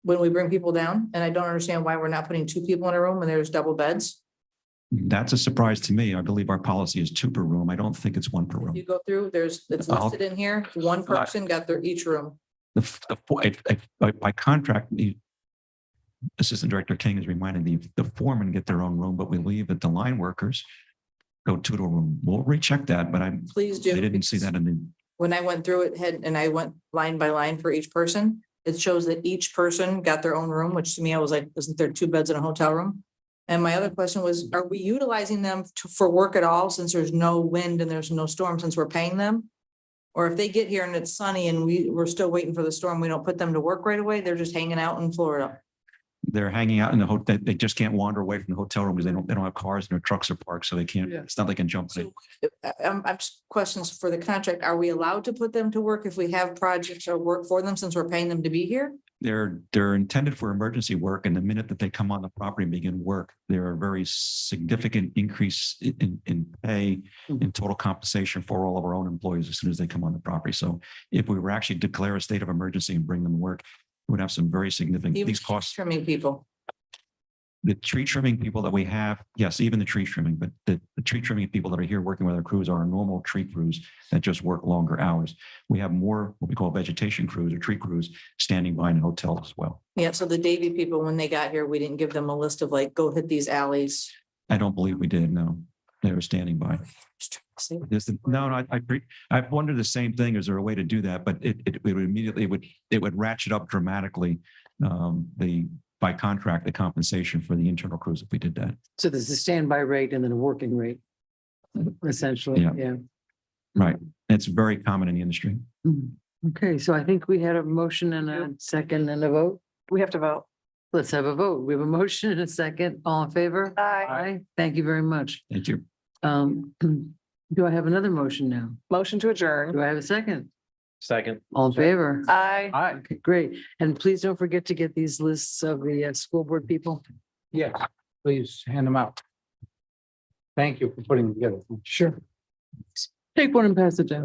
when we bring people down, and I don't understand why we're not putting 2 people in a room when there's double beds. That's a surprise to me. I believe our policy is 2 per room. I don't think it's 1 per If room. you go through, it's I'll- listed in here, 1 person got their each room. By contract, the Assistant Director King is reminding the foremen get their own room, but we leave that the line workers go 2 to a room. We'll recheck that, but I Please do. didn't see that in the. When I went through it, and I went line by line for each person, it shows that each person got their own room, which to me, I was like, isn't there 2 beds in a hotel room? And my other question was, are we utilizing them for work at all, since there's no wind and there's no storm, since we're paying them? Or if they get here and it's sunny and we're still waiting for the storm, we don't put them to work right away, they're just hanging out in Florida. They're hanging out in the hotel. They just can't wander away from the hotel room because they don't have cars and their trucks are parked, so they can't. Yeah. It's not like they can jump in. So, I'm just questions for the contract. Are we allowed to put them to work if we have projects or work for them, since we're paying them to be here? They're intended for emergency work, and the minute that they come on the property and begin work, there are very significant increase in pay and total compensation for all of our own employees as soon as they come on the property. So if we were actually declare a state of emergency and bring them to work, it would have some very significant, Even these costs. trimming people. The tree trimming people that we have, yes, even the tree trimming, but the tree trimming people that are here working with our crews are our normal tree crews that just work longer hours. We have more what we call vegetation crews or tree crews standing by in hotels as well. Yeah, so the Davy people, when they got here, we didn't give them a list of like, go hit these alleys. I don't believe we did, no. They were standing by. I've wondered the same thing. Is there a way to do that? But it would immediately, it would ratchet up dramatically, by contract, the compensation for the internal crews if we did that. So there's a standby rate and then a working rate. Essentially, Yeah. yeah. Right. It's very common in the industry. Okay, so I think we had a motion and a second and a vote. We have to vote. Let's have a vote. We have a motion and a second. All in favor? Aye. Aye. Thank you very much. Thank you. Do I have another motion now? Motion to adjourn. Do I have a second? Second. All in favor? Aye. Hi, Okay, great. And please don't forget to get these lists of the school board people. yes, please hand them out. Thank you for putting them together. Sure. Take one and pass it down.